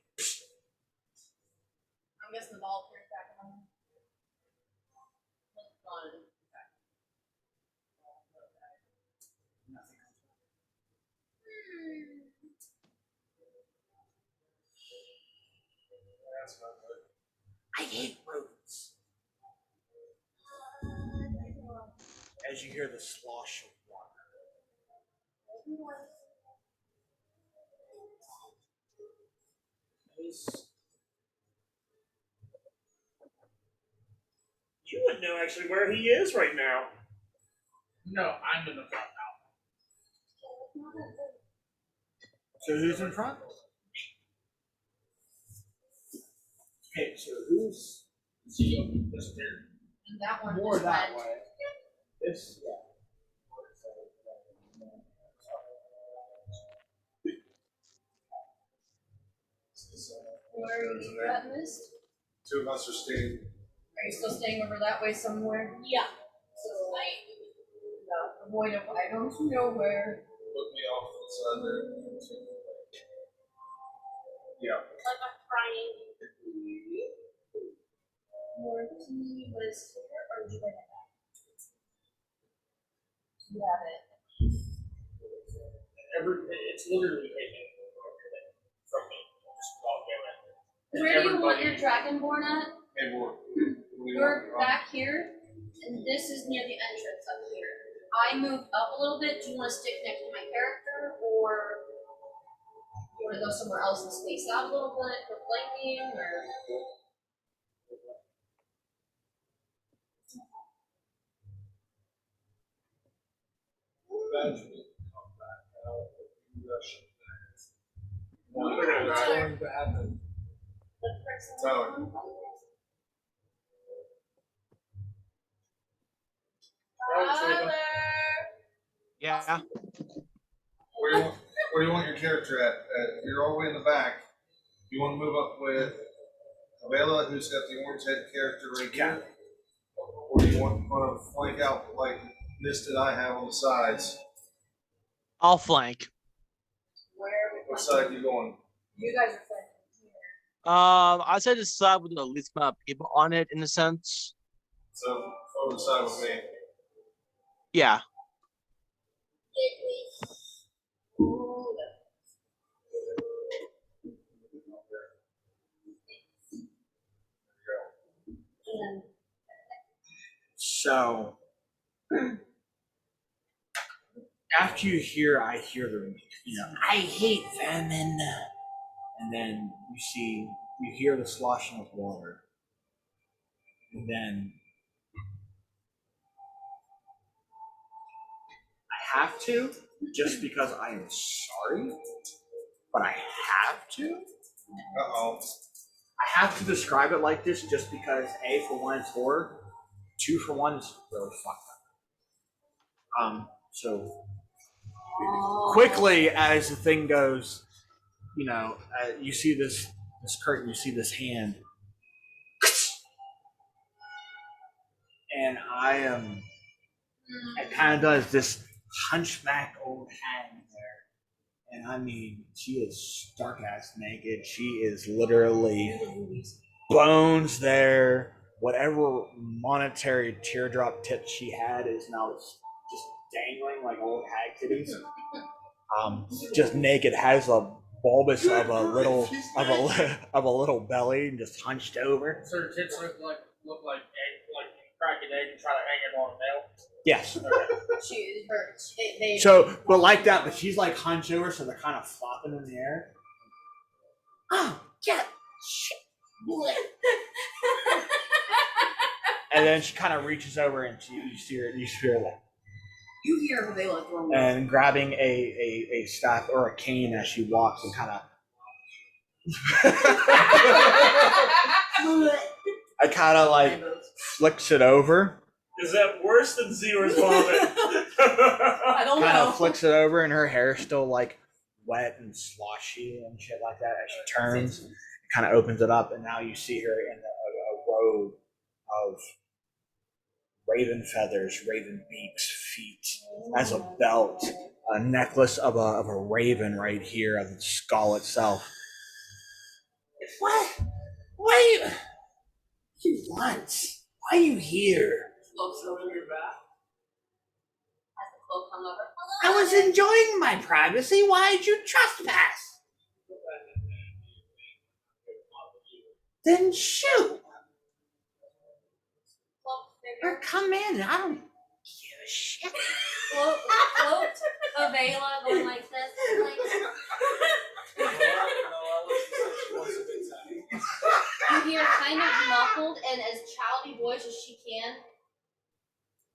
[SPEAKER 7] I'm guessing the ball turns back on.
[SPEAKER 2] Nothing else.
[SPEAKER 4] That's not good.
[SPEAKER 2] I hate rodents. As you hear the slosh of water.
[SPEAKER 9] You wouldn't know actually where he is right now.
[SPEAKER 1] No, I'm in the front now.
[SPEAKER 2] So who's in front? Okay, so who's
[SPEAKER 1] Disappeared.
[SPEAKER 7] And that one
[SPEAKER 2] more
[SPEAKER 7] just
[SPEAKER 2] that
[SPEAKER 7] went.
[SPEAKER 2] way? This, yeah.
[SPEAKER 7] Where you got missed?
[SPEAKER 4] Two of us are staying.
[SPEAKER 7] Are you still staying over that way somewhere?
[SPEAKER 8] Yeah.
[SPEAKER 7] So, avoid of I don't know where.
[SPEAKER 4] Look me off to the side there. Yeah.
[SPEAKER 8] Like a crying.
[SPEAKER 7] Morty was here, or did you bring it back? You have it.
[SPEAKER 1] It's literally taken from me. Just all game.
[SPEAKER 3] Where do you want your dragonborn at?
[SPEAKER 4] Hey, boy.
[SPEAKER 3] You're back here, and this is near the entrance up here. I moved up a little bit. Do you want to stick next to my character, or do you want to go somewhere else and space out a little bit for flanking, or?
[SPEAKER 4] Eventually, come back out.
[SPEAKER 6] What's going to happen?
[SPEAKER 4] Tyler.
[SPEAKER 8] Father.
[SPEAKER 5] Yeah.
[SPEAKER 4] Where do you want your character at? You're all the way in the back. You want to move up with Avela, who's got the orange head character right here? Or do you want to flank out like this that I have on the sides?
[SPEAKER 5] I'll flank.
[SPEAKER 7] Where are we
[SPEAKER 4] What
[SPEAKER 7] flanking?
[SPEAKER 4] side are you going?
[SPEAKER 7] You guys are flanking here.
[SPEAKER 5] I'd say the side with the least amount of people on it, in a sense.
[SPEAKER 4] So, over the side with me.
[SPEAKER 5] Yeah.
[SPEAKER 2] So after I hear the, I hate famine, and then you hear the sloshing of water, and then I have to, just because I am sorry, but I have to. I have to describe it like this just because A, for one, it's horror. 2, for one, it's really fucked up. So quickly as the thing goes, you see this curtain, you see this hand, and it kind of does this hunchback old hand there, and I mean, she is stark ass naked. She is literally bones there. Whatever monetary teardrop tit she had is now just dangling like old hag titties. Just naked, has a bulbous of a little belly, and just hunched over.
[SPEAKER 1] So her tits look like egg, like you crack an egg and try to hang it on a nail.
[SPEAKER 2] Yes.
[SPEAKER 7] They
[SPEAKER 2] So, but like that, but she's like hunched over, so they're kind of flopping in the air. Oh, yeah, shit. And then she kind of reaches over, and you see her like,
[SPEAKER 7] You hear Vela throwing
[SPEAKER 2] and grabbing a staff or a cane as she walks, and kind of. I kind of like flicks it over.
[SPEAKER 9] Is that worse than Zero's vomit?
[SPEAKER 7] I don't
[SPEAKER 2] Kind
[SPEAKER 7] know.
[SPEAKER 2] of flicks it over, and her hair is still like wet and sloshy and shit like that. As she turns, kind of opens it up, and now you see her in a robe of raven feathers, raven beaks, feet, as a belt, a necklace of a raven right here, of the skull itself. What? What you want? Why are you here?
[SPEAKER 7] Cloak's over your back. Has the cloak hung over.
[SPEAKER 2] I was enjoying my privacy. Why'd you trespass? Then shoot. Or come in. I don't give a shit.
[SPEAKER 3] Cloaked Avela going like this. Like, you hear kind of muffled and as childy voice as she can.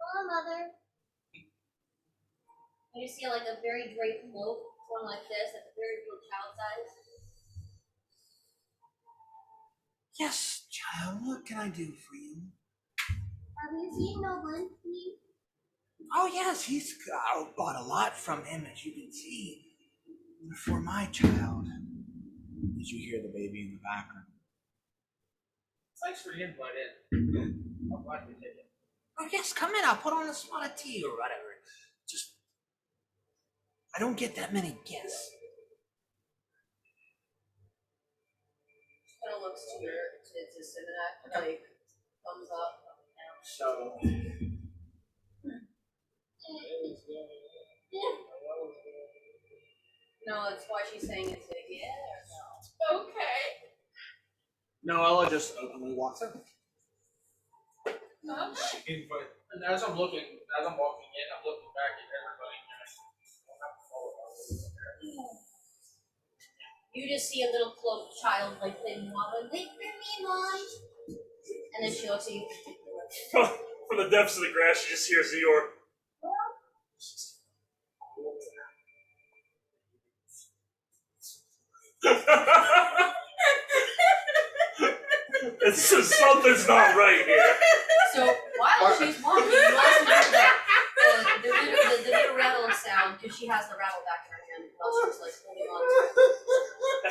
[SPEAKER 3] Hello, Mother. And you see like a very draped cloak going like this at the very little child size.
[SPEAKER 2] Yes, child. What can I do for you?
[SPEAKER 3] Have you seen Nolan?
[SPEAKER 2] Oh yes, I bought a lot from him, as you can see. For my child. Did you hear the baby in the background?
[SPEAKER 1] Thanks for the invite in. I'm glad you did it.
[SPEAKER 2] Oh yes, come in. I'll put on a spot of tea or whatever. Just, I don't get that many gifts.
[SPEAKER 7] Kind of looks to Simonak, like thumbs up.
[SPEAKER 2] So,
[SPEAKER 7] No, that's why she's saying it's a yeah or no.
[SPEAKER 8] Okay.
[SPEAKER 2] Noella just openly walks in.
[SPEAKER 1] And as I'm walking in, I'm looking back at everybody.
[SPEAKER 3] You just see a little cloaked child like thing wobbling. Wait for me, Mom. And then she looks at you.
[SPEAKER 9] From the depths of the grass, you just hear Zior. Something's not right here.
[SPEAKER 7] So while she's walking, you also hear the little rattle sound because she has the rattle back in her hand while she's like holding on to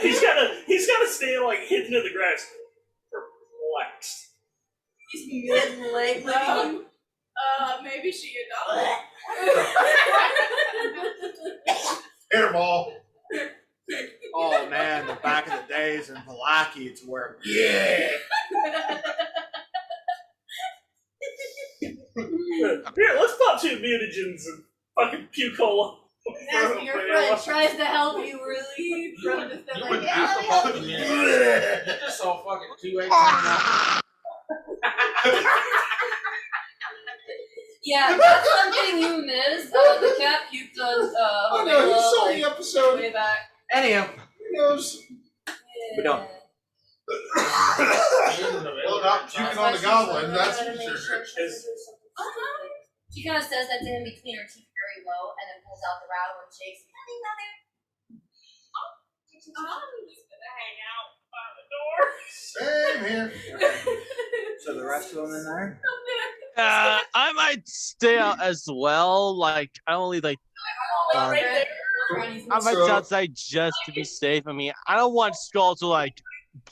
[SPEAKER 7] it.
[SPEAKER 9] He's gotta stay like hidden in the grass, perplexed.
[SPEAKER 7] He's mid-leg.
[SPEAKER 8] Maybe she adopted.
[SPEAKER 4] Hairball.
[SPEAKER 2] Oh man, the back of the days in Palaki, it's where yeah.
[SPEAKER 9] Here, let's pop 2 mutagens and fucking puke hole.
[SPEAKER 7] That's when your friend tries to help you relieve from the stuff
[SPEAKER 4] You
[SPEAKER 7] like
[SPEAKER 4] wouldn't
[SPEAKER 7] yeah,
[SPEAKER 4] have to
[SPEAKER 7] let
[SPEAKER 4] pop
[SPEAKER 7] me
[SPEAKER 4] them
[SPEAKER 7] help
[SPEAKER 4] in.
[SPEAKER 7] you.
[SPEAKER 1] You just saw fucking 2 eggs coming out.
[SPEAKER 7] Yeah, that's something you missed. The cat puked on
[SPEAKER 4] Oh no, he saw
[SPEAKER 7] like,
[SPEAKER 4] the episode.
[SPEAKER 7] way back.
[SPEAKER 2] Anyhow,
[SPEAKER 4] He knows.
[SPEAKER 2] we don't.
[SPEAKER 4] Well, not puking on the goblin, that's for sure.
[SPEAKER 7] She kind of says that to him between her teeth very low, and then pulls out the rattle and shakes. Nothing, mother.
[SPEAKER 8] I'm just gonna hang out by the door.
[SPEAKER 4] Same here.
[SPEAKER 2] So the rest of them in there?
[SPEAKER 5] I might stay out as well. Like I only like
[SPEAKER 8] Right there.
[SPEAKER 5] I might stay outside just to be safe. I mean, I don't want Skull to like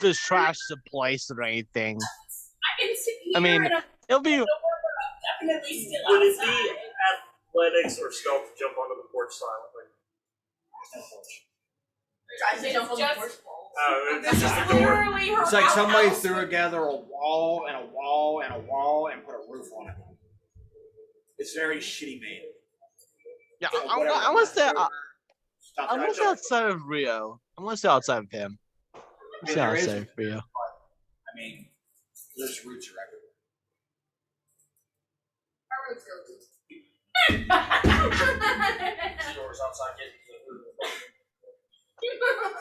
[SPEAKER 5] just trash the place or anything.
[SPEAKER 8] I can sit here
[SPEAKER 5] I mean,
[SPEAKER 8] and I'm
[SPEAKER 5] it'll be
[SPEAKER 8] definitely still
[SPEAKER 9] Would it
[SPEAKER 8] outside.
[SPEAKER 9] be athletics or stealth to jump onto the porch silently?
[SPEAKER 7] I say jump on the
[SPEAKER 8] Just-
[SPEAKER 7] porch.
[SPEAKER 9] It's just a door.
[SPEAKER 8] Literally her
[SPEAKER 2] It's like somebody
[SPEAKER 8] outhouse.
[SPEAKER 2] threw together a wall and a wall and a wall and put a roof on it. It's very shitty made.
[SPEAKER 5] yeah.
[SPEAKER 2] So
[SPEAKER 5] I
[SPEAKER 2] whatever
[SPEAKER 5] want to stay.
[SPEAKER 2] left over, stuff
[SPEAKER 5] I
[SPEAKER 2] that
[SPEAKER 5] want to stay
[SPEAKER 2] jump-
[SPEAKER 5] outside of Rio. I want to stay outside of him. Stay
[SPEAKER 2] there is-
[SPEAKER 5] outside of Rio.
[SPEAKER 2] I mean, there's roots are everywhere.
[SPEAKER 7] Our roots go
[SPEAKER 1] Yours outside getting to the roof.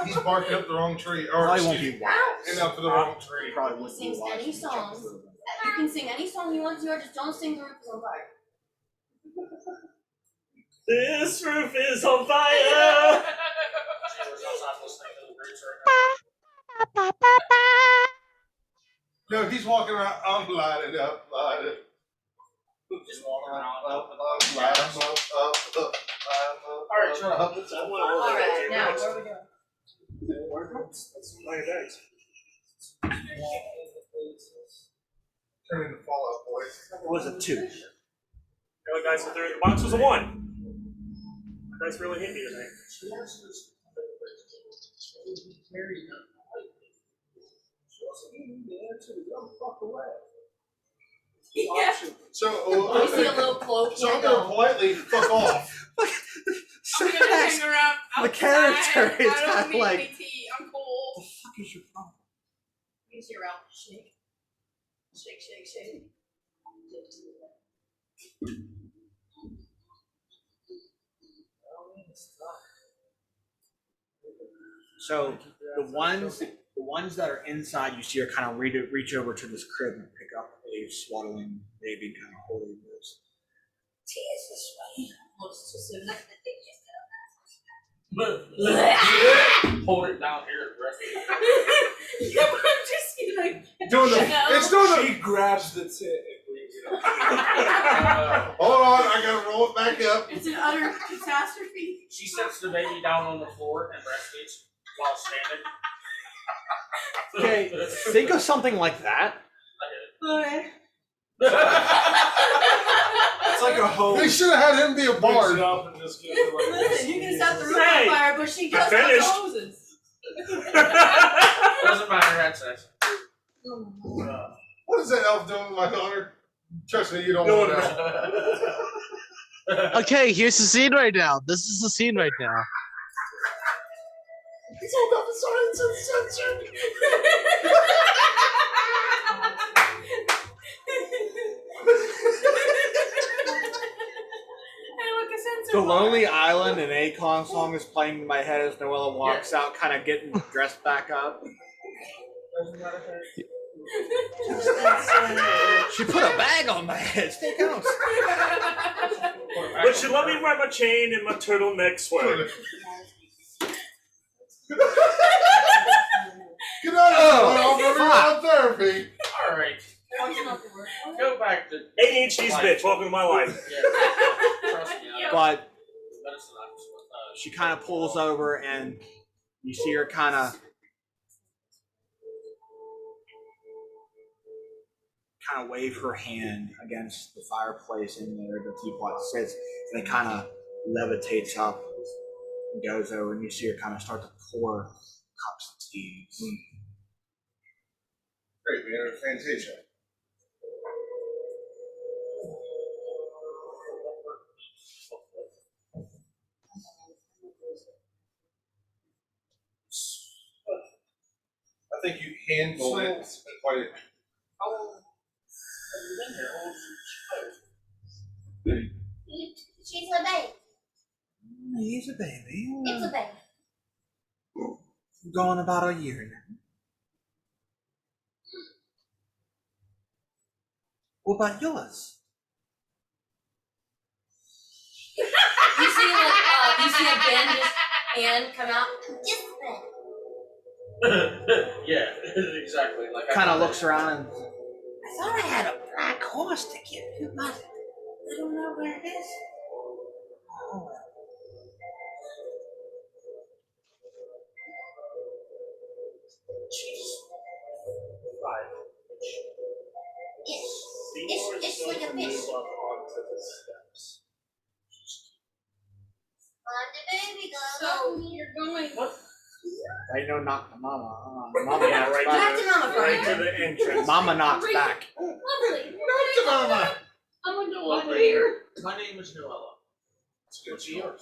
[SPEAKER 4] He's barking up the wrong tree. Or
[SPEAKER 2] Probably won't be wild.
[SPEAKER 4] and up to the wrong tree.
[SPEAKER 2] Probably
[SPEAKER 7] He
[SPEAKER 2] won't be
[SPEAKER 7] sings
[SPEAKER 2] wild.
[SPEAKER 7] any song. You can sing any song you want to, or just don't sing the roof is on fire.
[SPEAKER 9] This roof is on fire.
[SPEAKER 1] Yours outside listening to the roots right
[SPEAKER 4] No, he's walking around. I'm lighted up, lighted.
[SPEAKER 1] Just walking around.
[SPEAKER 4] Up, light 'em up, up.
[SPEAKER 1] Alright, shut up.
[SPEAKER 7] Alright, now where are we going?
[SPEAKER 4] Turn into Fallout Boy.
[SPEAKER 2] It was a 2.
[SPEAKER 9] The guys said the box was a 1. The dice really hit me today.
[SPEAKER 8] Yeah.
[SPEAKER 4] So,
[SPEAKER 7] You see a little cloak.
[SPEAKER 4] so I'm gonna politely fuck off.
[SPEAKER 8] I'm gonna hang around outside.
[SPEAKER 2] The character is
[SPEAKER 8] I don't
[SPEAKER 2] kinda
[SPEAKER 8] need
[SPEAKER 2] like-
[SPEAKER 8] any tea. I'm cool.
[SPEAKER 2] What the fuck is your problem?
[SPEAKER 7] You see around. Shake. Shake, shake, shake.
[SPEAKER 2] So the ones that are inside, you see are kind of reach over to this crib and pick up a swaddling baby, kind of holding this.
[SPEAKER 7] Jesus, right? Close to soon.
[SPEAKER 1] Hold it down here and rest it.
[SPEAKER 8] Yeah, but I'm just gonna.
[SPEAKER 4] Doing the, it's doing the.
[SPEAKER 6] She grabs the tit and brings it up.
[SPEAKER 4] Hold on, I gotta roll it back up.
[SPEAKER 8] It's an utter catastrophe.
[SPEAKER 1] She sets the baby down on the floor and breastfeeds while standing.
[SPEAKER 2] Okay, think of something like that.
[SPEAKER 6] It's like a hose.
[SPEAKER 4] They should have had him be a
[SPEAKER 6] Brings it
[SPEAKER 4] bard.
[SPEAKER 6] up and just gives it like
[SPEAKER 7] Listen, you can set the roof
[SPEAKER 9] Hey.
[SPEAKER 7] on fire, but she does have the
[SPEAKER 9] finished.
[SPEAKER 7] hoses.
[SPEAKER 1] Doesn't matter, that's it.
[SPEAKER 4] What is that elf doing with my daughter? Trust me, you don't
[SPEAKER 9] No
[SPEAKER 4] want
[SPEAKER 9] one
[SPEAKER 4] to know.
[SPEAKER 5] Okay, here's the scene right now. This is the scene right now.
[SPEAKER 4] He's all about the science uncensored.
[SPEAKER 2] The Lonely Island and Akon song is playing in my head as Noella walks out, kind of getting dressed back up. She put a bag on my head. Stay counts.
[SPEAKER 9] But she let me wear my chain and my turtleneck sweater.
[SPEAKER 4] Get out of here,
[SPEAKER 2] fuck.
[SPEAKER 4] I'm therapy.
[SPEAKER 1] Alright. Go back to.
[SPEAKER 9] ADHD's bitch, welcome to my life.
[SPEAKER 1] Yeah. Trust me.
[SPEAKER 2] But
[SPEAKER 1] Medicine
[SPEAKER 2] she kind of pulls over, and you see her kind of wave her hand against the fireplace in there. The teapot sits, and it kind of levitates up and goes over, and you see her kind of start to pour cups of tea.
[SPEAKER 4] Great, we entered Fantasia. I think you handled it quite.
[SPEAKER 2] He's a baby.
[SPEAKER 3] It's a baby.
[SPEAKER 2] Going about a year now. What about yours?
[SPEAKER 7] You see you see a bandaged hand come out.
[SPEAKER 3] Just a baby.
[SPEAKER 1] Yeah, exactly. Like
[SPEAKER 2] Kind of looks around and. I thought I had a black horse to give you, but I don't know where it is. Oh.
[SPEAKER 3] It's like a fish. On the baby, go.
[SPEAKER 8] So you're going.
[SPEAKER 2] I know knock the mama. Mama
[SPEAKER 9] Yeah,
[SPEAKER 2] knocks
[SPEAKER 9] right
[SPEAKER 2] back.
[SPEAKER 7] Back to Mama
[SPEAKER 9] Right
[SPEAKER 7] Friday.
[SPEAKER 9] to the entrance.
[SPEAKER 2] Mama knocks back.
[SPEAKER 8] Lovely.
[SPEAKER 2] Mama.
[SPEAKER 8] I'm gonna go over here.
[SPEAKER 1] My name is Noella. What's yours?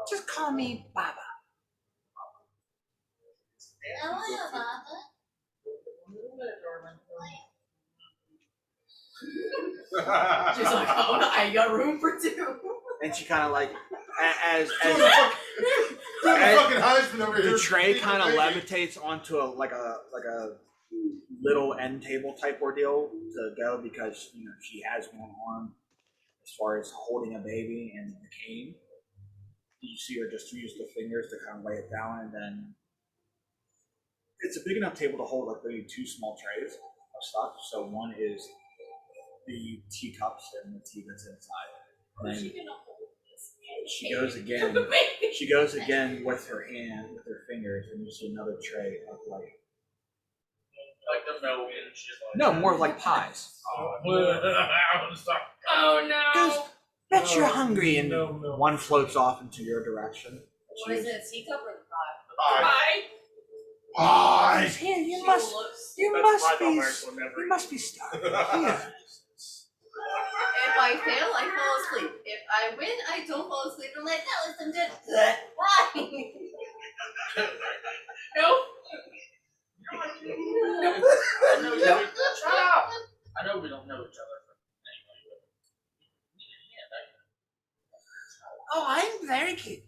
[SPEAKER 2] Just call me Baba.
[SPEAKER 3] I want a Baba.
[SPEAKER 7] She's like, oh, I got room for two.
[SPEAKER 2] And she kind of like, as
[SPEAKER 4] Doing the fucking Heisman over here.
[SPEAKER 2] the tray kind of levitates onto a little end table type ordeal to go because she has one arm as far as holding a baby and the cane. You see her just use the fingers to kind of lay it down, and then it's a big enough table to hold like maybe two small trays of stuff. So one is the teacups and the tea that's inside. And then she goes again. She goes again with her hand, with her fingers, and you see another tray of like
[SPEAKER 1] Like the milk and shit like
[SPEAKER 2] no,
[SPEAKER 1] that.
[SPEAKER 2] more like pies.
[SPEAKER 8] Oh no.
[SPEAKER 2] Bet you're hungry, and one floats off into your direction.
[SPEAKER 7] What is it, a teacup or the pie?
[SPEAKER 8] Bye.
[SPEAKER 4] Pies.
[SPEAKER 2] Here, you
[SPEAKER 7] She
[SPEAKER 2] must
[SPEAKER 7] looks-
[SPEAKER 2] you must be starving. Here.
[SPEAKER 7] If I fail, I fall asleep. If I win, I don't fall asleep. I'm like, that was some good. Why?
[SPEAKER 8] Nope.
[SPEAKER 1] I know you. Shut up! I know we don't know each other, but anyway.
[SPEAKER 2] Oh, I'm very cute.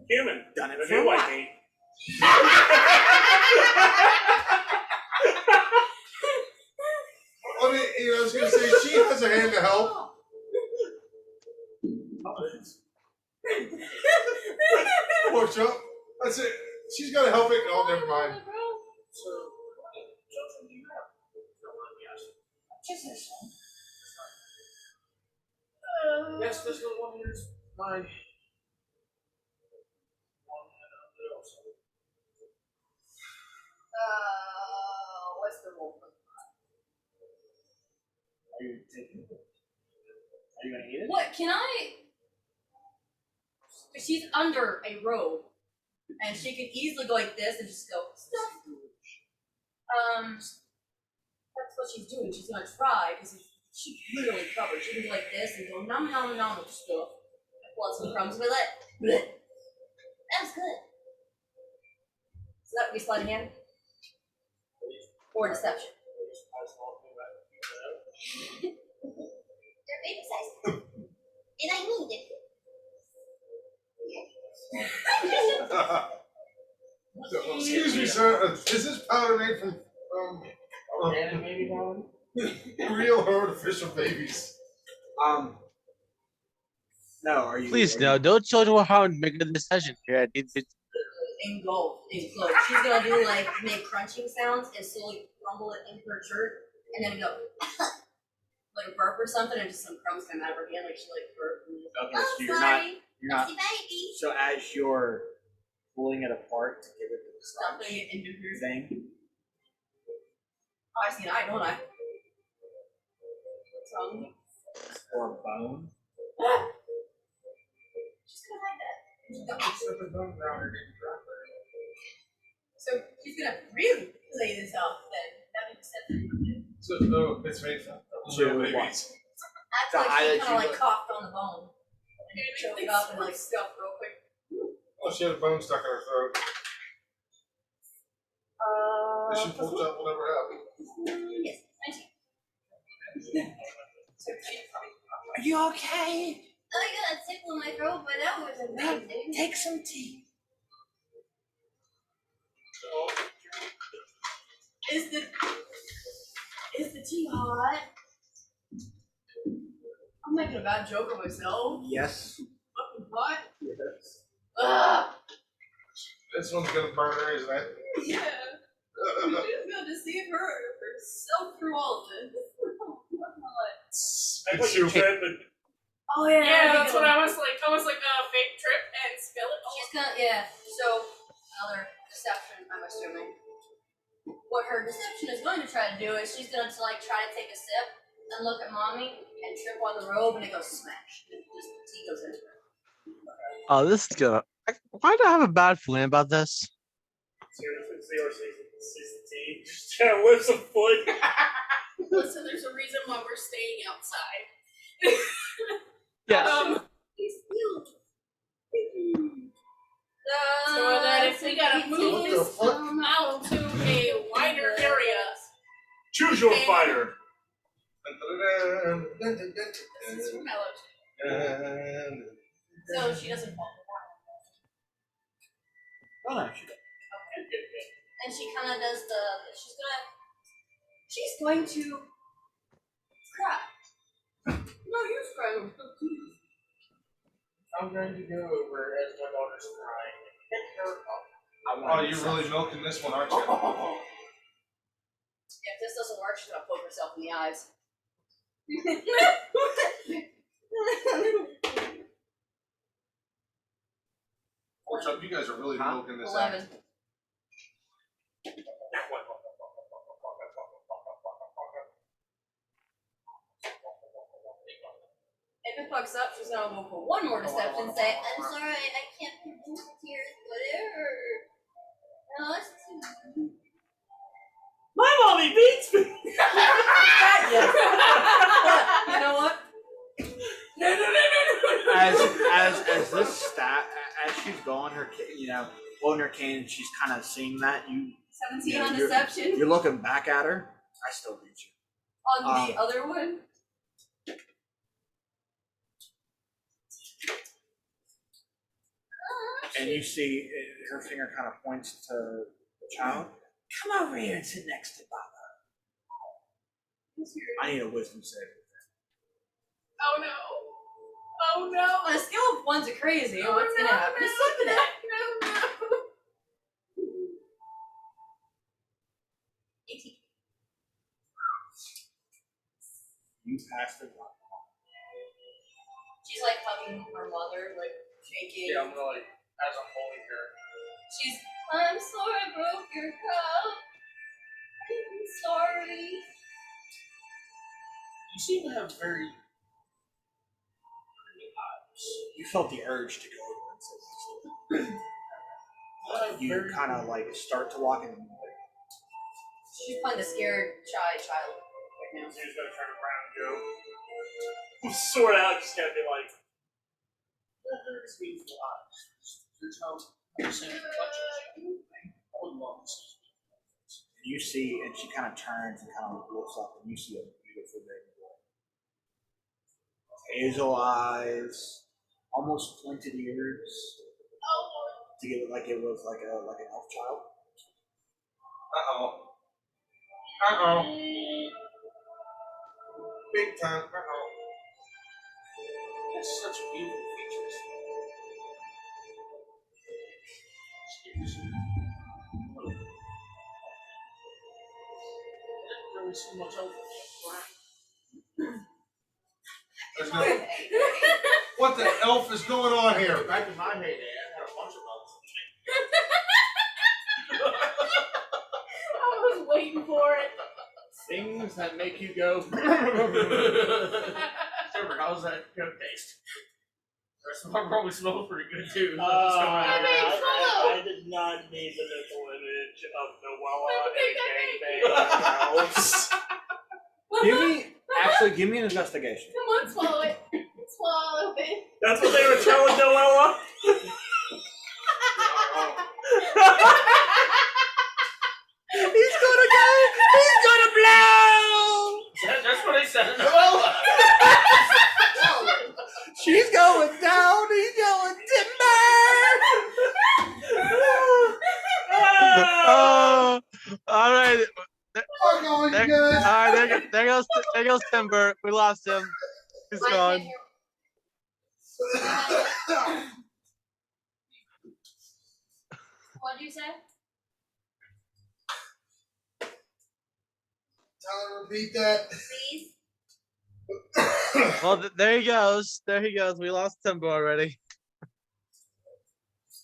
[SPEAKER 9] Human.
[SPEAKER 2] Done it
[SPEAKER 9] The
[SPEAKER 2] for
[SPEAKER 9] new
[SPEAKER 2] a
[SPEAKER 9] white
[SPEAKER 2] while.
[SPEAKER 9] meat.
[SPEAKER 4] I mean, I was gonna say she has a hand to help. Push up. That's it. She's gotta help it. Oh, never mind.
[SPEAKER 1] So, what children do you have? Don't mind me asking.
[SPEAKER 2] Just this one.
[SPEAKER 1] Yes, this little one here's mine.
[SPEAKER 7] What's the rule?
[SPEAKER 2] Are you taking it? Are you gonna eat it?
[SPEAKER 7] What can I? She's under a robe, and she could easily go like this and just go stuff. That's what she's doing. She's gonna try because she's literally covered. She can go like this and go nom nom nom and just go. Pull out some crumbs and be like, bleh. That was good. So that would be sleight of hand or deception.
[SPEAKER 3] They're baby size. And I need it.
[SPEAKER 4] Excuse me, sir. Is this powder made from
[SPEAKER 1] Organic maybe, Colin?
[SPEAKER 4] real or artificial babies?
[SPEAKER 2] No, are you?
[SPEAKER 5] Please
[SPEAKER 2] are
[SPEAKER 5] no, no children will harm make a decision here.
[SPEAKER 7] Engulfed. She's gonna do like make crunching sounds and slowly crumble it into her shirt, and then go like a burp or something, and just some crumbs come out of her hand, like she like burped.
[SPEAKER 2] Okay,
[SPEAKER 3] Oh,
[SPEAKER 2] so
[SPEAKER 3] sorry.
[SPEAKER 2] you're not.
[SPEAKER 3] Oopsie baby.
[SPEAKER 2] So as you're pulling it apart to give it the
[SPEAKER 7] Stuffing it into her.
[SPEAKER 2] thing,
[SPEAKER 7] Oh, I see an eye, don't I? Tongue.
[SPEAKER 2] or a bone.
[SPEAKER 7] She's gonna hide that. So she's gonna really play this off then. That makes sense.
[SPEAKER 4] So, no, it's made from real babies.
[SPEAKER 7] That's
[SPEAKER 2] To
[SPEAKER 7] like
[SPEAKER 2] hide
[SPEAKER 7] she
[SPEAKER 2] it,
[SPEAKER 7] kind of
[SPEAKER 2] you
[SPEAKER 7] like coughed on the bone. And choked it up and like stuffed real quick.
[SPEAKER 4] Oh, she had a bone stuck in her throat. If she pulls out, whatever happened.
[SPEAKER 7] Yes, 19. So she
[SPEAKER 2] Are you okay?
[SPEAKER 3] I got a tickle in my throat, but that was amazing.
[SPEAKER 2] Take some tea.
[SPEAKER 8] Is the tea hot? I'm making a bad joke of myself.
[SPEAKER 2] Yes.
[SPEAKER 8] Fucking hot.
[SPEAKER 2] Yes.
[SPEAKER 8] Ugh.
[SPEAKER 4] This one's gonna burn her, isn't it?
[SPEAKER 8] Yeah. We just got to see herself through all of this.
[SPEAKER 9] I put you tripping.
[SPEAKER 8] Oh yeah.
[SPEAKER 7] Yeah,
[SPEAKER 8] that's what I was like. I was like a fake trip and spill it.
[SPEAKER 3] She's gonna, yeah. So, another deception, I'm assuming. What her deception is going to try to do is she's going to like try to take a sip and look at mommy and trip on the robe and it goes smash. And just the tea goes into her.
[SPEAKER 5] Oh, this is gonna. Why do I have a bad feeling about this?
[SPEAKER 9] Just trying to lift some foot.
[SPEAKER 8] Listen, there's a reason why we're staying outside.
[SPEAKER 5] Yes.
[SPEAKER 8] So that if we gotta move this out to a wider area,
[SPEAKER 9] Choose your fighter.
[SPEAKER 8] this is from Mellow. So she doesn't fall.
[SPEAKER 2] Oh no, she
[SPEAKER 3] And she kind of does she's going to cry. No, you're crying.
[SPEAKER 1] I'm going to go over as my daughter's crying and pick her up.
[SPEAKER 4] Oh, you're really milking this one, aren't you?
[SPEAKER 7] If this doesn't work, she's gonna poke herself in the eyes.
[SPEAKER 4] What's up? You guys are really milking this out.
[SPEAKER 7] 11. If it fucks up, she's gonna go for one more deception and say,
[SPEAKER 3] I'm sorry, I can't prevent the tears, whatever. No, it's too.
[SPEAKER 9] My mommy beats me.
[SPEAKER 7] you know what?
[SPEAKER 8] No.
[SPEAKER 2] as this stat as she's going her holding her cane, she's kind of seeing that
[SPEAKER 7] 17 on deception.
[SPEAKER 2] you're looking back at her. I still beat you.
[SPEAKER 7] On the other one?
[SPEAKER 2] And you see her finger kind of points to the child. Come over here and sit next to Baba. I need a wisdom save.
[SPEAKER 8] Oh no. Oh no.
[SPEAKER 7] On a scale of 1 to crazy, what's gonna happen to something?
[SPEAKER 8] No.
[SPEAKER 7] 18.
[SPEAKER 2] You passed it.
[SPEAKER 7] She's like hugging her mother, like shaking.
[SPEAKER 1] Yeah, I'm gonna like, as I'm holding her.
[SPEAKER 7] She's, I'm sorry I broke your cup. I'm sorry.
[SPEAKER 1] You seem to have very
[SPEAKER 2] You felt the urge to go over and sit next to her. You kind of like start to walk in.
[SPEAKER 7] She's playing the scared shy child right now.
[SPEAKER 9] She's gonna turn around and go. Sort out, just gonna be like.
[SPEAKER 1] that hurts me for eyes. Your child understands the touches. I would love to see.
[SPEAKER 2] You see, and she kind of turns and kind of looks up, and you see a beautiful baby boy. Hazel eyes, almost pointed ears, to get it like it was like an elf child.
[SPEAKER 4] Big time.
[SPEAKER 1] It's such beautiful features. Really so much over.
[SPEAKER 4] There's no. What the elf is going on here?
[SPEAKER 1] Back in my heyday, I had a bunch of
[SPEAKER 8] I was waiting for it.
[SPEAKER 1] things that make you go. Trevor, how's that good taste? The rest probably smells pretty good too.
[SPEAKER 9] I did not need the mental image of Noella and gangbang.
[SPEAKER 2] Give me an investigation.
[SPEAKER 8] Come on, swallow it. Swallow it.
[SPEAKER 9] That's what they were telling Noella.
[SPEAKER 2] He's gonna blow!
[SPEAKER 1] That's what they said. Noella.
[SPEAKER 3] Well,
[SPEAKER 2] She's going down. He's going timber.
[SPEAKER 5] Oh, all right.
[SPEAKER 4] Fuck all you
[SPEAKER 5] There,
[SPEAKER 4] guys.
[SPEAKER 5] all right, there goes Timber. We lost him. He's
[SPEAKER 7] I
[SPEAKER 5] gone.
[SPEAKER 7] can't hear. What'd you say?
[SPEAKER 4] Tyler, repeat that.
[SPEAKER 7] Please?
[SPEAKER 5] Well, there he goes. There he goes. We lost Timber already.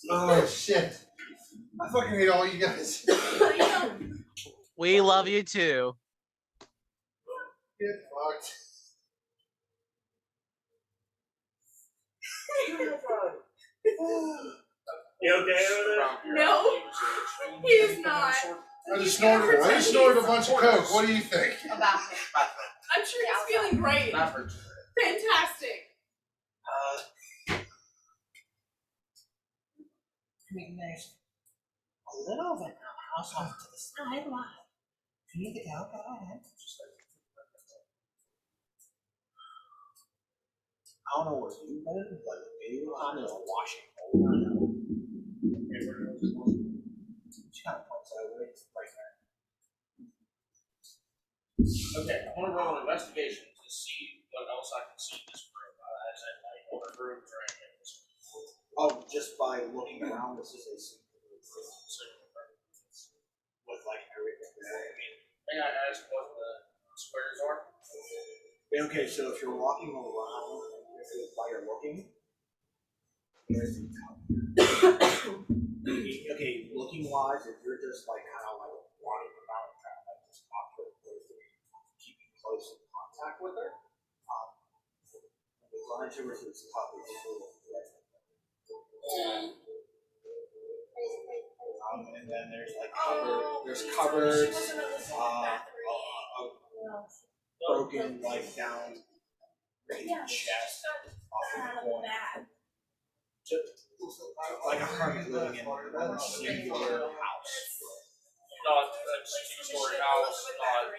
[SPEAKER 4] Oh shit. I fucking hate all you guys.
[SPEAKER 5] We love you too.
[SPEAKER 4] Get fucked.
[SPEAKER 9] You okay over there?
[SPEAKER 8] No, he's not.
[SPEAKER 4] I just snorted a bunch of coke. What do you think?
[SPEAKER 7] About him.
[SPEAKER 8] I'm sure he's feeling great. Fantastic.
[SPEAKER 2] I mean, there's a little of an house off to the side. Why? If you need to go, go ahead. I don't know where you've been, but you kind of washing over. She kind of points over. It's right there.
[SPEAKER 1] Okay, I want to roll an investigation to see what else I can see in this room. As in, like, other rooms or anything.
[SPEAKER 2] Oh, just by looking around, this is a with like everything there. I mean,
[SPEAKER 1] May I ask what the squares are?
[SPEAKER 2] okay, so if you're walking around, while you're looking, there's okay, looking wise, if you're just like kind of like walking around, kind of like just talk to her, keeping close contact with her, the line to her is top of the little and then there's like cupboards, broken like down chest off in the corner. Just like a hermit living in one singular house.
[SPEAKER 1] Not a two-story house, not.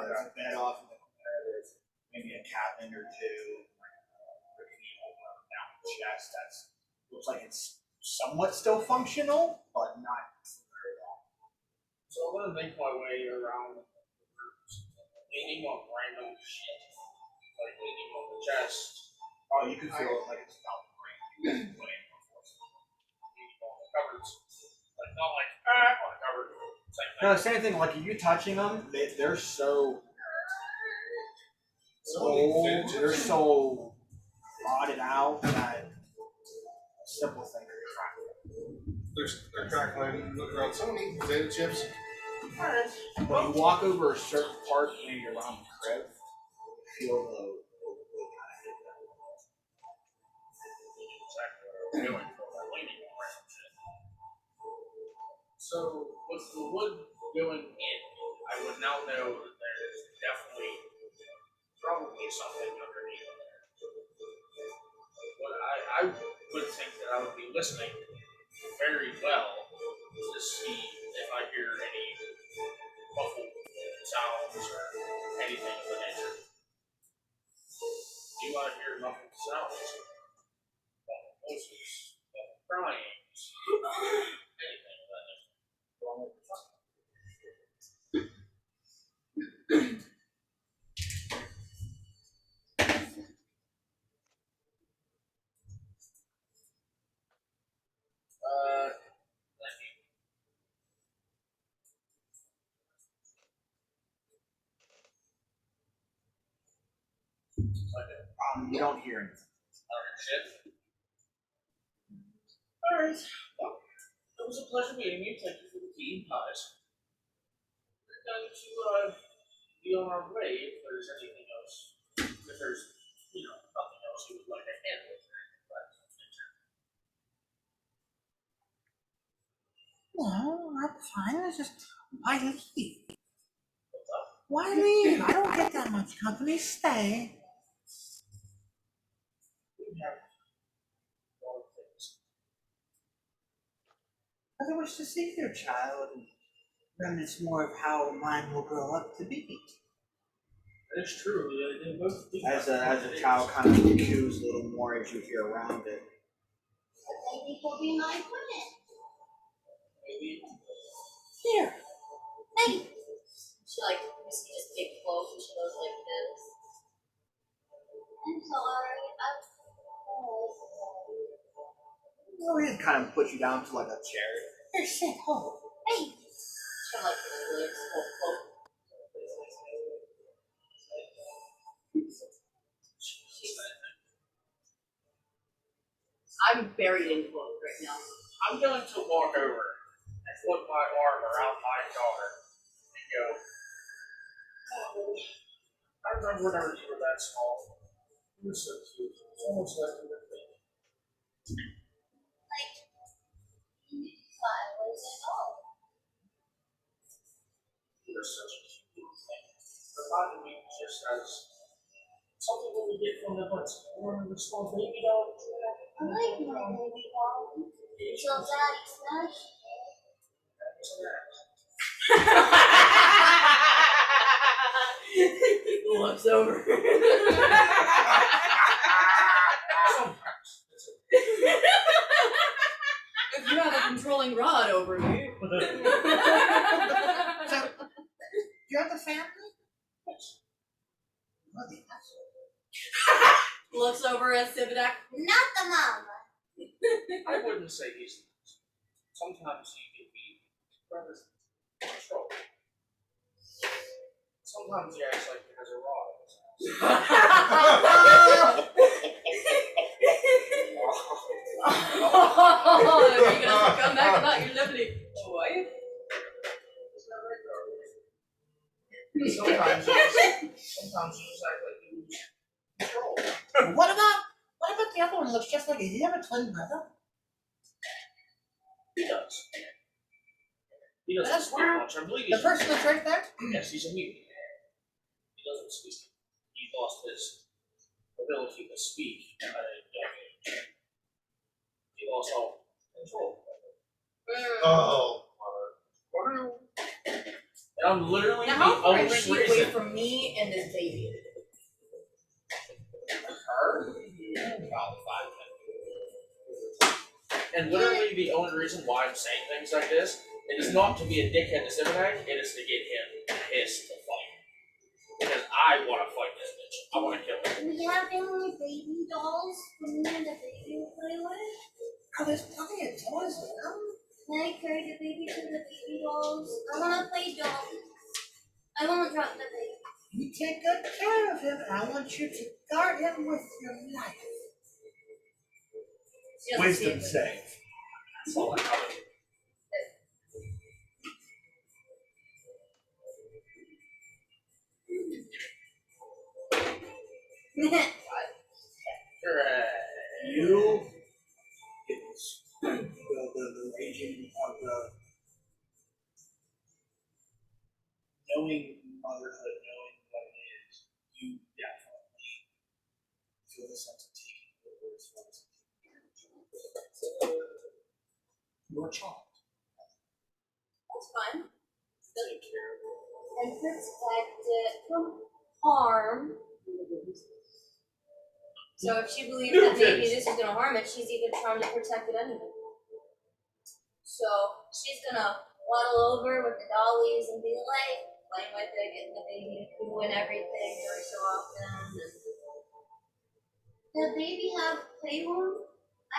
[SPEAKER 2] There's a bed off in the corner. There's maybe a cabinet or two. Down chest that's looks like it's somewhat still functional, but not very long.
[SPEAKER 1] So I'm gonna make my way around the rooms, leaning on random shit, like leaning on the chest,
[SPEAKER 2] Oh, you can feel it like it's about to break.
[SPEAKER 1] leaning on the cupboards, like not like on the cupboard. Same thing.
[SPEAKER 2] No, same thing. Like you touching them, they're so old, they're so rotted out that a simple thing could crack them.
[SPEAKER 4] They're crackling. Look around. Someone eating potato chips.
[SPEAKER 2] When you walk over a certain part, maybe around the crib, you feel the kind of hit them.
[SPEAKER 1] Exactly what I'm doing for my leaning on random shit. So with the wood going in, I would now know that there's definitely probably something underneath there. What I would think that I would be listening very well to see if I hear any muffled sounds or anything of the nature. Do I hear muffled sounds? Muffled voices, muffled cryings, anything of that nature? Thank you. Okay.
[SPEAKER 2] You don't hear anything.
[SPEAKER 1] Shit. Alright. Well, it was a pleasure meeting you. Thank you for the tea and pies. We're going to be on our way if there's anything else. If there's, nothing else you would like to handle.
[SPEAKER 10] No, I'm fine. It's just, why leave? Why leave? I don't get that much company. Stay. I wish to see your child and reminisce more of how mine will grow up to be.
[SPEAKER 1] It's true. They both do
[SPEAKER 2] As
[SPEAKER 1] that.
[SPEAKER 2] a child kind of coos a little more as you hear around it.
[SPEAKER 3] Maybe he'll be my friend.
[SPEAKER 1] Maybe.
[SPEAKER 3] Here. Hey.
[SPEAKER 7] She like Missy just big clothes and she goes like this.
[SPEAKER 3] I'm sorry.
[SPEAKER 2] Well, he kind of puts you down to like a chair.
[SPEAKER 10] Here, sit, hold.
[SPEAKER 3] Hey.
[SPEAKER 7] She kind of like legs full cloak. I'm buried in clothes right now.
[SPEAKER 1] I'm going to walk over and put my arm around my daughter and go, "Oh, I remember whenever you were that small. You were so cute. It's almost like you were a baby.
[SPEAKER 3] Like, if I was at all.
[SPEAKER 1] You were such a cute thing. Reminded me just as something that we get from the small baby doll.
[SPEAKER 3] I like my baby doll. Until Daddy smashed
[SPEAKER 7] He looks over. If you have a controlling rod over me.
[SPEAKER 10] So, you're the family? Well, the
[SPEAKER 7] Looks over at Sibidak.
[SPEAKER 3] Not the mama.
[SPEAKER 1] I wouldn't say he's. Sometimes he can be rather control. Sometimes he acts like there's a rod in his house.
[SPEAKER 7] Oh, are you gonna come back about your lovely wife?
[SPEAKER 1] Sometimes he just acts like he loses control.
[SPEAKER 10] What about the other one? Looks just like he have a twin brother.
[SPEAKER 1] He does. He doesn't
[SPEAKER 10] That's
[SPEAKER 1] speak
[SPEAKER 10] where-
[SPEAKER 1] much. I believe
[SPEAKER 10] The
[SPEAKER 1] he's
[SPEAKER 10] person that's right there?
[SPEAKER 1] yes, he's a mutant. He doesn't speak. He lost his ability to speak at a young age. He lost all control.
[SPEAKER 4] Oh.
[SPEAKER 1] And I'm literally
[SPEAKER 7] Now, how
[SPEAKER 1] the
[SPEAKER 7] far
[SPEAKER 1] only
[SPEAKER 7] is she away
[SPEAKER 1] reason.
[SPEAKER 7] from me and this baby?
[SPEAKER 1] Her?
[SPEAKER 2] About 5
[SPEAKER 1] And literally the only reason why I'm saying things like this, it is not to be a dickhead to Simonite, it is to get him pissed to fight. Because I want to fight this bitch. I want to kill her.
[SPEAKER 3] Do we have any baby dolls for me and the baby to play with?
[SPEAKER 10] Oh, there's plenty of toys with them.
[SPEAKER 3] Can I carry the baby to the baby dolls? I want to play dolls. I won't drop the baby.
[SPEAKER 10] You take good care of him, and I want you to guard him with your life.
[SPEAKER 7] She doesn't see
[SPEAKER 2] Wisdom
[SPEAKER 7] it.
[SPEAKER 2] save.
[SPEAKER 1] That's all I have.
[SPEAKER 2] You it's the raging of the knowing motherhood, knowing what it is, you definitely feel the sense of taking over as far as your child.
[SPEAKER 7] That's fine.
[SPEAKER 1] Take care of her.
[SPEAKER 3] And protect it from harm.
[SPEAKER 7] So if she believes that maybe this is gonna harm it, she's even trying to protect it anyway. So she's gonna waddle over with the dollies and be like playing with it, getting the baby to poo and everything every so often.
[SPEAKER 3] Does baby have playroom?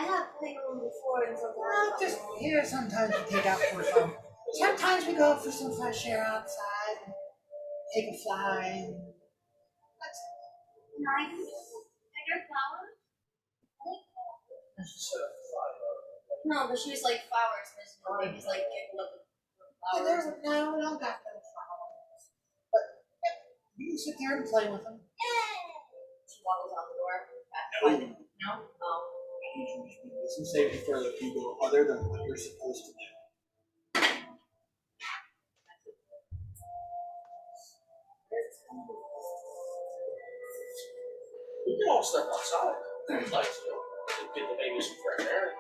[SPEAKER 3] I have playroom before until
[SPEAKER 10] Well, just here sometimes we take out for some. Sometimes we go out for some fresh air outside, and take a fly, and that's it.
[SPEAKER 3] Can I do this? Bigger flowers?
[SPEAKER 7] No, but she's like flowers, Miss No baby's like giggled up with
[SPEAKER 10] Yeah,
[SPEAKER 7] flowers.
[SPEAKER 10] no, we don't got no flowers. But yeah, you can sit there and play with them.
[SPEAKER 7] She waddles out the door. Back
[SPEAKER 2] No.
[SPEAKER 7] by the- No? Oh.
[SPEAKER 2] Wisdom save for other people other than what you're supposed to do.
[SPEAKER 1] We can all step outside. I'd like to get the baby some fresh air.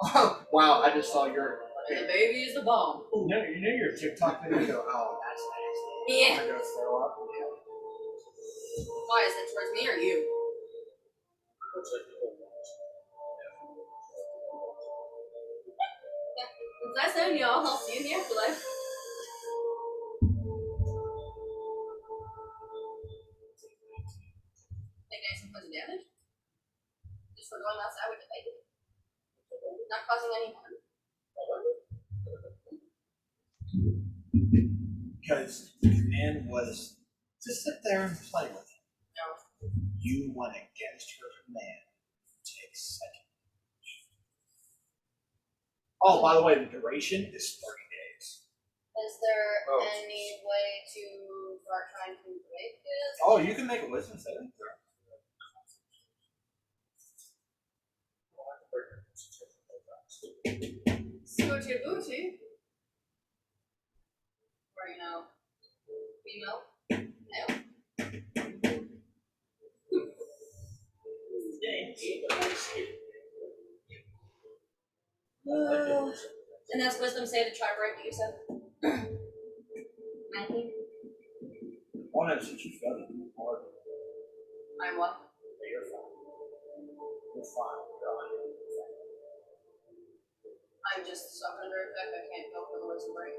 [SPEAKER 10] Oh,
[SPEAKER 2] Wow, I just saw your.
[SPEAKER 7] And the baby is the bomb.
[SPEAKER 2] You know your TikTok video. Oh, that's nasty.
[SPEAKER 7] Yeah.
[SPEAKER 2] I'm gonna throw up.
[SPEAKER 7] Why is it towards me or you? Nice knowing y'all. I'll see you in the afterlife. Take 19 points of damage. Just for going outside with the baby. Not causing any harm.
[SPEAKER 10] Because the command was to sit there and play with him.
[SPEAKER 7] No.
[SPEAKER 10] You went against her command. Take second.
[SPEAKER 2] Oh, by the way, the duration is 30 days.
[SPEAKER 7] Is there
[SPEAKER 4] Oh.
[SPEAKER 7] any way to start trying to break this?
[SPEAKER 2] Oh, you can make a wisdom saving throw.
[SPEAKER 7] Scooty booty. Or, you know, female. Male. And that's wisdom say to try break it, you said? 19?
[SPEAKER 2] Oh no, since you failed it, you hard.
[SPEAKER 7] I'm what?
[SPEAKER 2] You're fine. You're fine.
[SPEAKER 7] I'm just stuck under effect. I can't go for the wisdom break.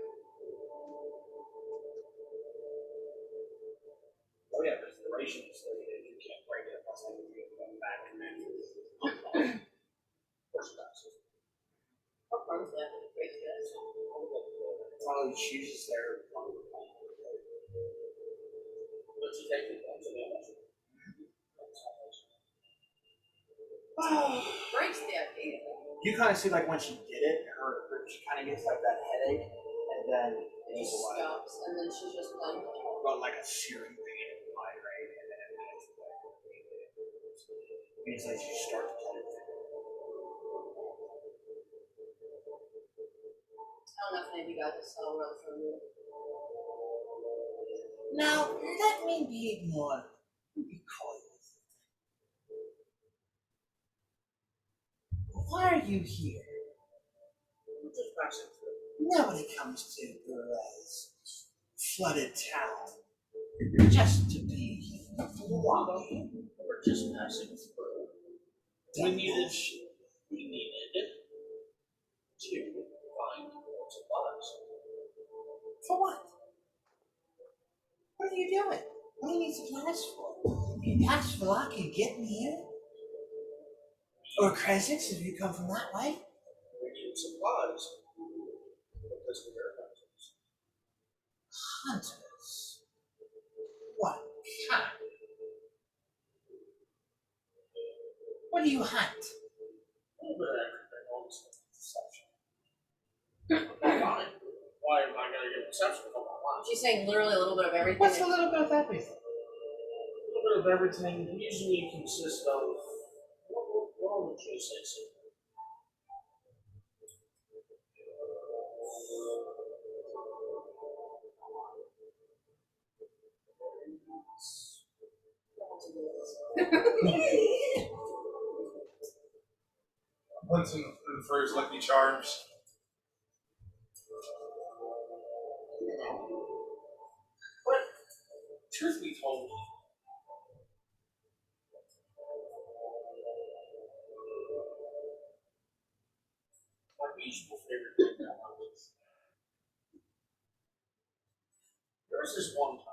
[SPEAKER 2] Oh yeah, because the duration is 30 days. You can't break it unless I give you a back command.
[SPEAKER 7] What runs that? Break this.
[SPEAKER 2] Probably chooses their. But you take the points of damage.
[SPEAKER 7] Breaks the idea.
[SPEAKER 2] You kind of see like when she did it, she kind of gets like that headache, and then
[SPEAKER 7] It just stops, and then she's just like,
[SPEAKER 2] well, like a searing pain and migraine, and then it's like means like you start to play with it.
[SPEAKER 7] I don't know if any of you guys saw real from you.
[SPEAKER 10] Now, let me be more coy. Why are you here?
[SPEAKER 2] Just passing through.
[SPEAKER 10] Nobody comes to Perez flooded town just to be here.
[SPEAKER 1] We're just passing through. We needed to find more supplies.
[SPEAKER 10] For what? What are you doing? What do you need supplies for? You ask for luck and get me here? Or Kresix if you come from that way?
[SPEAKER 1] We needed supplies because we are hunters.
[SPEAKER 10] Hunters? What kind? What do you hunt?
[SPEAKER 1] A little bit of everything, all this deception. Fine. Why am I going to get deception if I'm not lying?
[SPEAKER 7] She's saying literally a little bit of everything.
[SPEAKER 10] What's a little bit of everything?
[SPEAKER 1] A little bit of everything usually consists of. What would you say?
[SPEAKER 4] Clinton for his Lucky Charms.
[SPEAKER 1] But, truth be told, my musical favorite thing that I was. There was this one time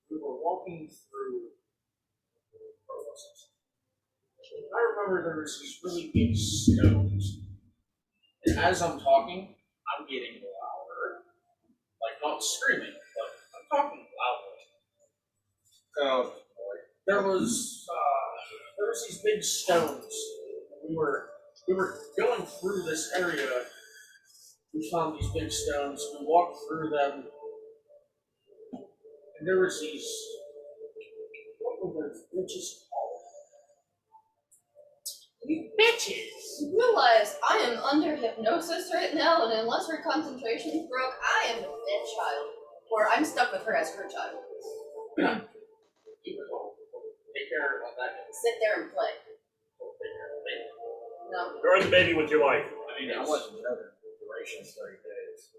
[SPEAKER 1] we were walking through. Where was it? I remember there was these really big stones. And as I'm talking, I'm getting louder. Like not screaming, but I'm talking loudly. There was these big stones. We were going through this area. We found these big stones. We walked through them, and there was these. What were those bitches called? You bitches!
[SPEAKER 7] You realize I am under hypnosis right now, and unless her concentration's broke, I am that child. Or I'm stuck with her as her child.
[SPEAKER 1] Take care of that.
[SPEAKER 7] Sit there and play.
[SPEAKER 1] Take care of me.
[SPEAKER 7] No.
[SPEAKER 9] Guard the baby with your life.
[SPEAKER 2] I mean, I wasn't joking. The duration is 30 days.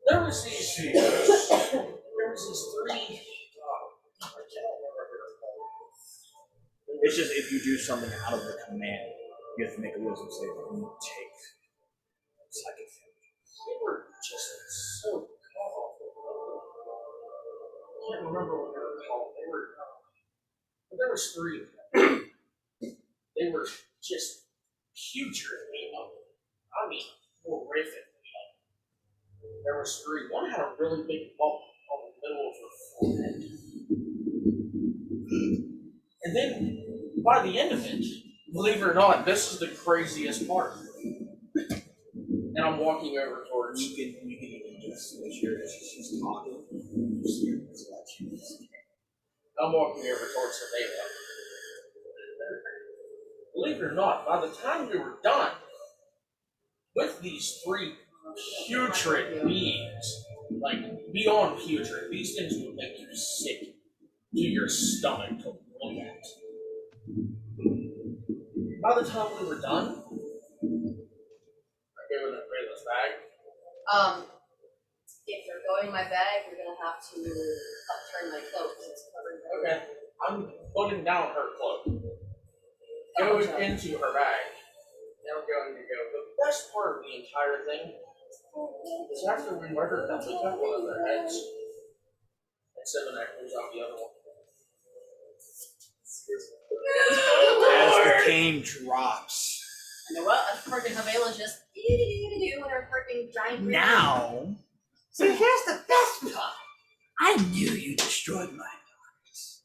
[SPEAKER 1] There was these three. I can't remember what they're called.
[SPEAKER 2] It's just if you do something out of the command, you have to make a wisdom save and you take psychic damage.
[SPEAKER 1] They were just so powerful. I can't remember what they were called. But there was three. They were just putrid. I mean, horrific. There was three. One had a really big bump on the middle of her forehead. And then, by the end of it, believe it or not, this is the craziest part. And I'm walking over towards.
[SPEAKER 2] You can even just make sure that she's talking. You see her as well.
[SPEAKER 1] I'm walking over towards Savannah. Believe it or not, by the time we were done with these three putrid beings, like beyond putrid, these things would make you sick to your stomach to look at. By the time we were done, I go in Rayla's bag.
[SPEAKER 7] If you're going in my bag, you're gonna have to upturn my cloak because it's covered.
[SPEAKER 1] Okay, I'm putting down her cloak. Going into her bag. Now we're going to go. The best part of the entire thing is after we murdered them, we took one of their heads and seven echoes out the other one.
[SPEAKER 2] As the cane drops.
[SPEAKER 7] You know what? A freaking Havela just do with her freaking giant.
[SPEAKER 10] Now, see, here's the best part. I knew you destroyed my darkness.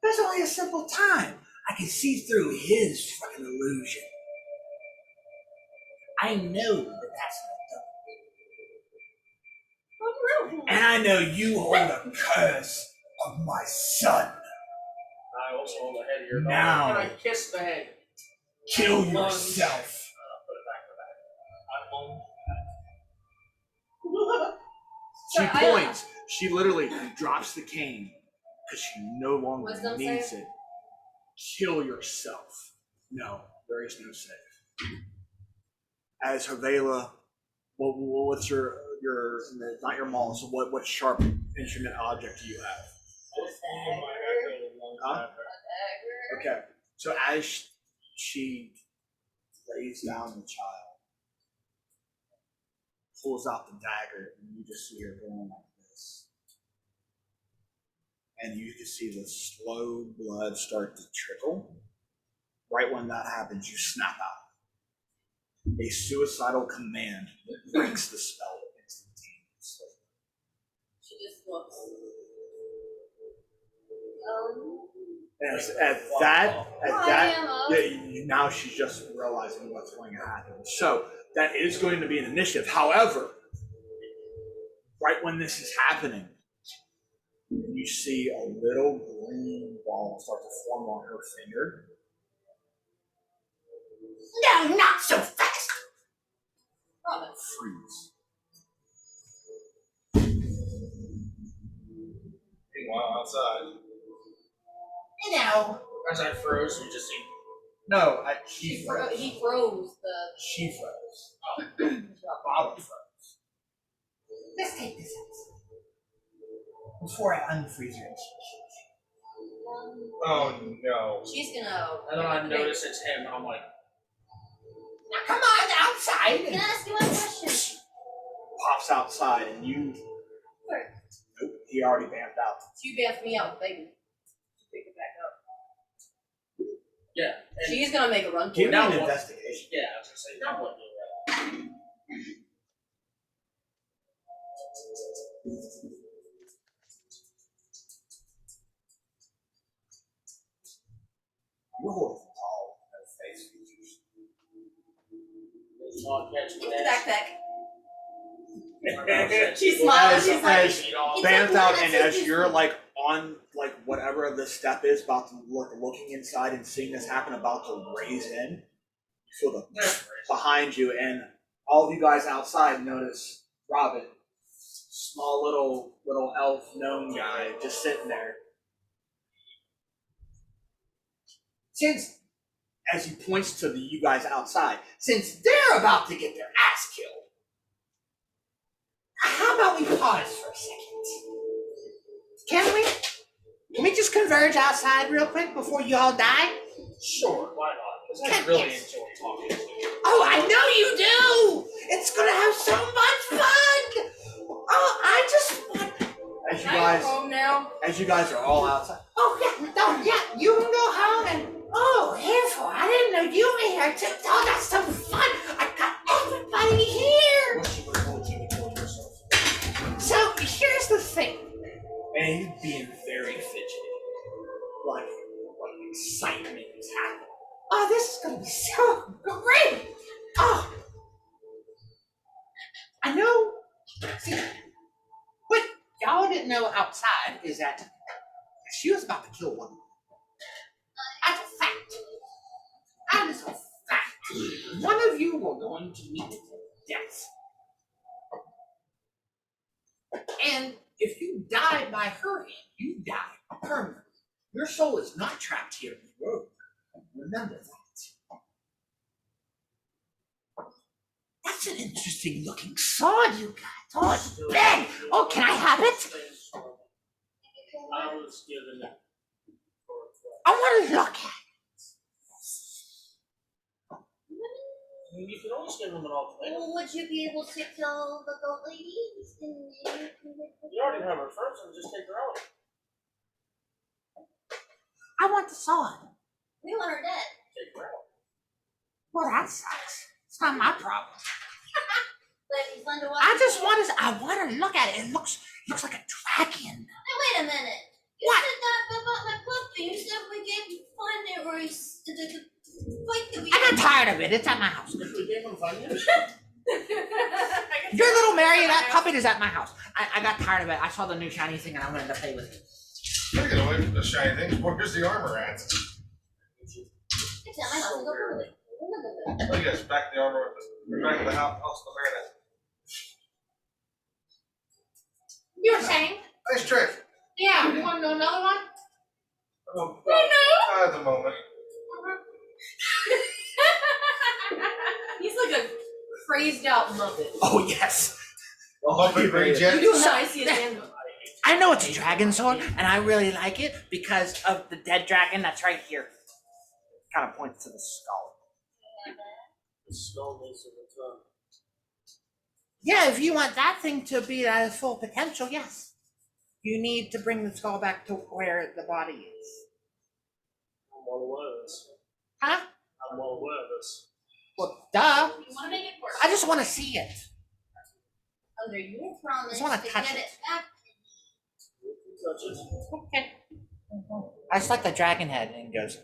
[SPEAKER 10] There's only a simple time. I can see through his fucking illusion. I know that that's not done. And I know you hold a curse of my son.
[SPEAKER 1] I also hold the head of your
[SPEAKER 10] Now.
[SPEAKER 1] daughter, and I kiss the head.
[SPEAKER 10] Kill yourself.
[SPEAKER 1] Put it back in the bag.
[SPEAKER 2] She
[SPEAKER 7] Sorry, I-
[SPEAKER 2] points. She literally drops the cane because she no longer
[SPEAKER 7] Wisdom
[SPEAKER 2] needs
[SPEAKER 7] save?
[SPEAKER 2] it. Kill yourself. No, there is no save. As Havela, what's your not your maul? So what sharp instrument object do you have? Huh? Okay. So as she lays down the child, pulls out the dagger, and you just see her going like this. And you can see the slow blood start to trickle. Right when that happens, you snap out. A suicidal command that breaks the spell instantaneously.
[SPEAKER 7] She just looks.
[SPEAKER 2] And now she's just realizing what's going to happen. So that is going to be an initiative. However, right when this is happening, you see a little green ball start to form on her finger.
[SPEAKER 10] No, not so fast.
[SPEAKER 2] Freeze.
[SPEAKER 4] Meanwhile, outside.
[SPEAKER 10] You know.
[SPEAKER 1] As I froze, you just see.
[SPEAKER 2] No,
[SPEAKER 7] He froze the.
[SPEAKER 2] she froze. Bottom froze.
[SPEAKER 10] Let's take this outside. Before I unfreeze her.
[SPEAKER 4] Oh no.
[SPEAKER 7] She's gonna.
[SPEAKER 1] And then I notice it's him, and I'm like,
[SPEAKER 10] Now come on outside.
[SPEAKER 7] Can I ask you one question?
[SPEAKER 2] Pops outside, and you.
[SPEAKER 7] Where?
[SPEAKER 2] Nope, he already vamped out.
[SPEAKER 7] You bamped me out, baby. Pick it back up.
[SPEAKER 1] yeah. And
[SPEAKER 7] She's gonna make a run for
[SPEAKER 2] Give
[SPEAKER 7] it.
[SPEAKER 2] me
[SPEAKER 1] now
[SPEAKER 2] an
[SPEAKER 1] what?
[SPEAKER 2] investigation.
[SPEAKER 1] Yeah, I was gonna say, now what?
[SPEAKER 2] You're holding tall, no face features.
[SPEAKER 1] It's not catching
[SPEAKER 7] Take the
[SPEAKER 1] that.
[SPEAKER 7] backpack. She smiles. She's like,
[SPEAKER 2] As
[SPEAKER 7] It's
[SPEAKER 2] vamped
[SPEAKER 7] like
[SPEAKER 2] out,
[SPEAKER 7] one
[SPEAKER 2] and
[SPEAKER 7] that's
[SPEAKER 2] as
[SPEAKER 7] just-
[SPEAKER 2] you're like on like whatever the step is, about to looking inside and seeing this happen, about to raise in, you feel the behind you, and all of you guys outside notice Robin, small little elf gnome guy, just sitting there.
[SPEAKER 10] Since
[SPEAKER 2] as he points to you guys outside, since they're about to get their ass killed, how about we pause for a second? Can we? Can we just converge outside real quick before you all die?
[SPEAKER 1] Sure, why not? Because I really enjoy talking to you.
[SPEAKER 2] Oh, I know you do! It's gonna have so much fun! Oh, I just want... As
[SPEAKER 7] Can I go home now?
[SPEAKER 2] As you guys are all outside. Oh, yeah, you can go home and... Oh, Handful, I didn't know you were here too. Oh, that's so fun! I got everybody here! So, here's the thing. And he's being very fidgety. Like excitement is happening. Oh, this is gonna be so great! Oh, I know. See, what y'all didn't know outside is that she was about to kill one. That's a fact. That is a fact. One of you were going to meet death. And if you die by her hand, you die permanently. Your soul is not trapped here in the world. Remember that. That's an interesting looking sword you got. Oh, it's big. Oh, can I have it?
[SPEAKER 9] I was given it.
[SPEAKER 2] I want to look at it.
[SPEAKER 1] I mean, you can always give them an ultimatum.
[SPEAKER 3] Well, would you be able to kill the goat lady?
[SPEAKER 1] You already have her first, and just take her out.
[SPEAKER 2] I want the sword.
[SPEAKER 3] We want her dead.
[SPEAKER 1] Take her out.
[SPEAKER 2] Well, that sucks. It's not my problem.
[SPEAKER 3] But it'd be fun to watch.
[SPEAKER 2] I want to look at it. It looks like a dragon.
[SPEAKER 3] Now, wait a minute. You
[SPEAKER 2] What?
[SPEAKER 3] said that about my puppy. You said we gave fun it or the fight that we
[SPEAKER 2] I got tired of it. It's at my house.
[SPEAKER 1] If we gave them Funyuns,
[SPEAKER 2] Your little marionette puppet is at my house. I got tired of it. I saw the new shiny thing and I wanted to play with it.
[SPEAKER 4] Gotta get away from the shiny things. Where's the armor at?
[SPEAKER 3] It's at my house. Go for it.
[SPEAKER 4] Oh yes, back the armor with the back of the house the marionette.
[SPEAKER 8] You were saying?
[SPEAKER 4] Nice trick.
[SPEAKER 8] Yeah, you want to know another one?
[SPEAKER 4] At the moment.
[SPEAKER 7] He's like a crazed out Muppet.
[SPEAKER 2] Oh, yes.
[SPEAKER 4] Muppet Reject.
[SPEAKER 7] You do how I see his hand.
[SPEAKER 2] I know it's a dragon sword, and I really like it because of the dead dragon that's right here. Kind of points to the skull.
[SPEAKER 9] The skull needs to return.
[SPEAKER 2] Yeah, if you want that thing to be at its full potential, yes. You need to bring the skull back to where the body is.
[SPEAKER 9] I'm well aware of this.
[SPEAKER 2] Huh?
[SPEAKER 9] I'm well aware of this.
[SPEAKER 2] Well, duh.
[SPEAKER 8] You want to make it work?
[SPEAKER 2] I just want to see it.
[SPEAKER 3] Under your promise
[SPEAKER 2] just wanna
[SPEAKER 3] to
[SPEAKER 2] touch
[SPEAKER 3] get
[SPEAKER 2] it.
[SPEAKER 3] it back.
[SPEAKER 9] Touch it.
[SPEAKER 2] Okay. I just like the dragon head, and it goes.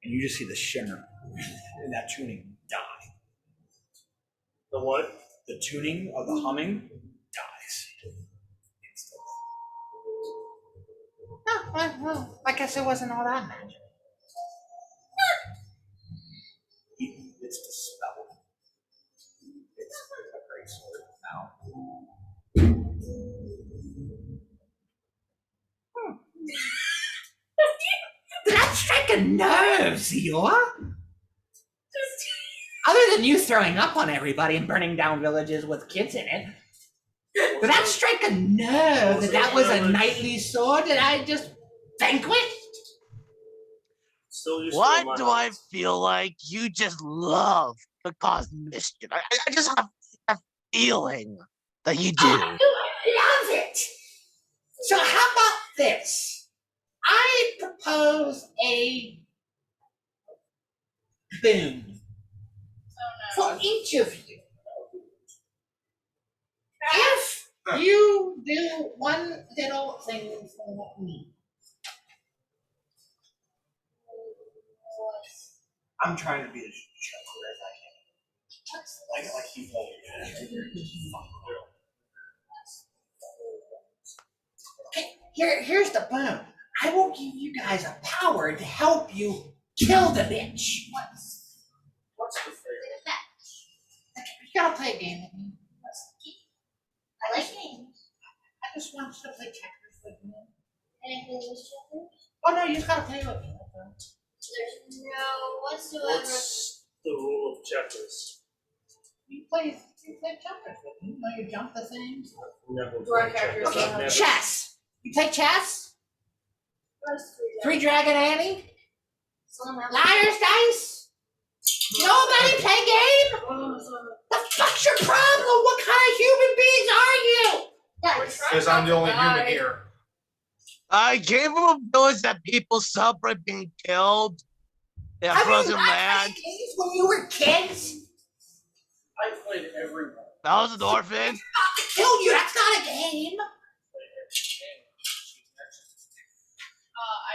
[SPEAKER 2] And you just see the shimmer in that tuning die.
[SPEAKER 9] The what?
[SPEAKER 2] The tuning of the humming dies. Instantly. Oh, well, I guess it wasn't all that magic. It's the spell. It's a great sword now. Did that strike a nerve, Zior? Other than you throwing up on everybody and burning down villages with kids in it, did that strike a nerve that was a knightly sword that I just vanquished?
[SPEAKER 9] Still used
[SPEAKER 5] What
[SPEAKER 9] to
[SPEAKER 5] do I feel like? You just love to cause mischief. I just have a feeling that you do.
[SPEAKER 2] I love it. So how about this? I propose a boon for each of you. If you do one little thing for me. I'm trying to be as gentle as I can. Like he's okay, here's the boon. I will give you guys a power to help you kill the bitch.
[SPEAKER 1] what's the thing?
[SPEAKER 2] You gotta play a game with me.
[SPEAKER 3] I like games.
[SPEAKER 2] I just want you to play checkers with me.
[SPEAKER 3] And I play those checkers.
[SPEAKER 2] Oh no, you just gotta play with me.
[SPEAKER 3] There's no whatsoever.
[SPEAKER 9] What's the rule of checkers?
[SPEAKER 10] You play jumpers with me. You know you jump the things.
[SPEAKER 9] Never
[SPEAKER 7] Do our
[SPEAKER 9] played
[SPEAKER 7] characters
[SPEAKER 9] checkers.
[SPEAKER 7] have-
[SPEAKER 9] I've never-
[SPEAKER 10] Chess. You play chess?
[SPEAKER 3] Those
[SPEAKER 10] Three Dragon Annie?
[SPEAKER 3] Some have
[SPEAKER 10] Liar's Dice? Nobody play game? The fuck's your problem? What kind of human beings are you?
[SPEAKER 3] Dice.
[SPEAKER 4] Because I'm the only human here.
[SPEAKER 5] I came from a village that people celebrate being killed. They have
[SPEAKER 10] Have you
[SPEAKER 5] frozen
[SPEAKER 10] not
[SPEAKER 5] land.
[SPEAKER 10] played games when you were kids?
[SPEAKER 1] I played every one.
[SPEAKER 5] I was an orphan.
[SPEAKER 10] I killed you. That's not a game.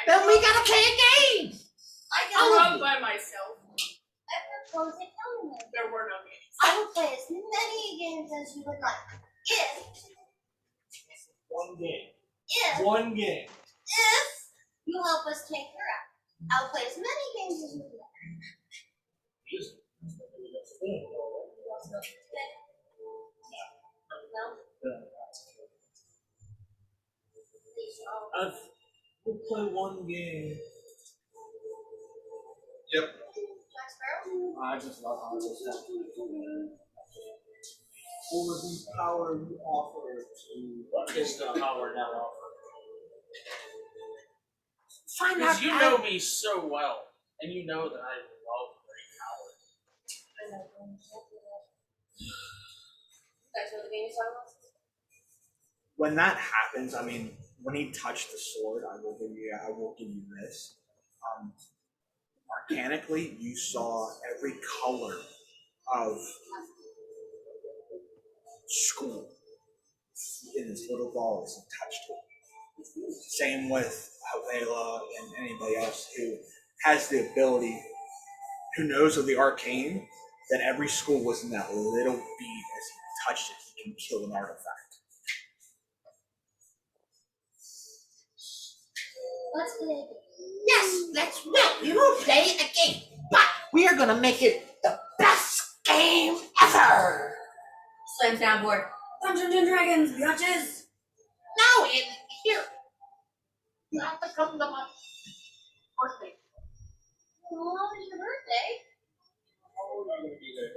[SPEAKER 10] Then we gotta play a game.
[SPEAKER 3] I
[SPEAKER 8] I
[SPEAKER 3] can
[SPEAKER 8] run by myself.
[SPEAKER 3] I propose a tournament.
[SPEAKER 8] There were no games.
[SPEAKER 3] I will play as many games as you would like.
[SPEAKER 6] One game.
[SPEAKER 3] If
[SPEAKER 6] One game.
[SPEAKER 3] you help us take her out, I'll play as many games as you would like. No? Please,
[SPEAKER 6] We'll play one game.
[SPEAKER 4] Yep.
[SPEAKER 3] Jack Sparrow?
[SPEAKER 6] I just love how it's set. What was the power you offer to
[SPEAKER 1] What is the power now offer?
[SPEAKER 10] Find out.
[SPEAKER 1] Because you know me so well, and you know that I love great power.
[SPEAKER 7] That's what the game is talking about?
[SPEAKER 2] When that happens, I mean, when he touched the sword, I will give you this. Arcanically, you saw every color of school in his little ball as he touched it. Same with Havela and anybody else who has the ability, who knows of the arcane, that every school was in that little bead as he touched it, he can kill an artifact.
[SPEAKER 3] Let's play a game.
[SPEAKER 10] Yes, we will play a game, but we are gonna make it the best game ever.
[SPEAKER 7] Slam soundboard. Dungeons and Dragons, bitches!
[SPEAKER 10] Now, here, you have to come to my birthday.
[SPEAKER 3] Well, when is your birthday?
[SPEAKER 6] how are you gonna be there?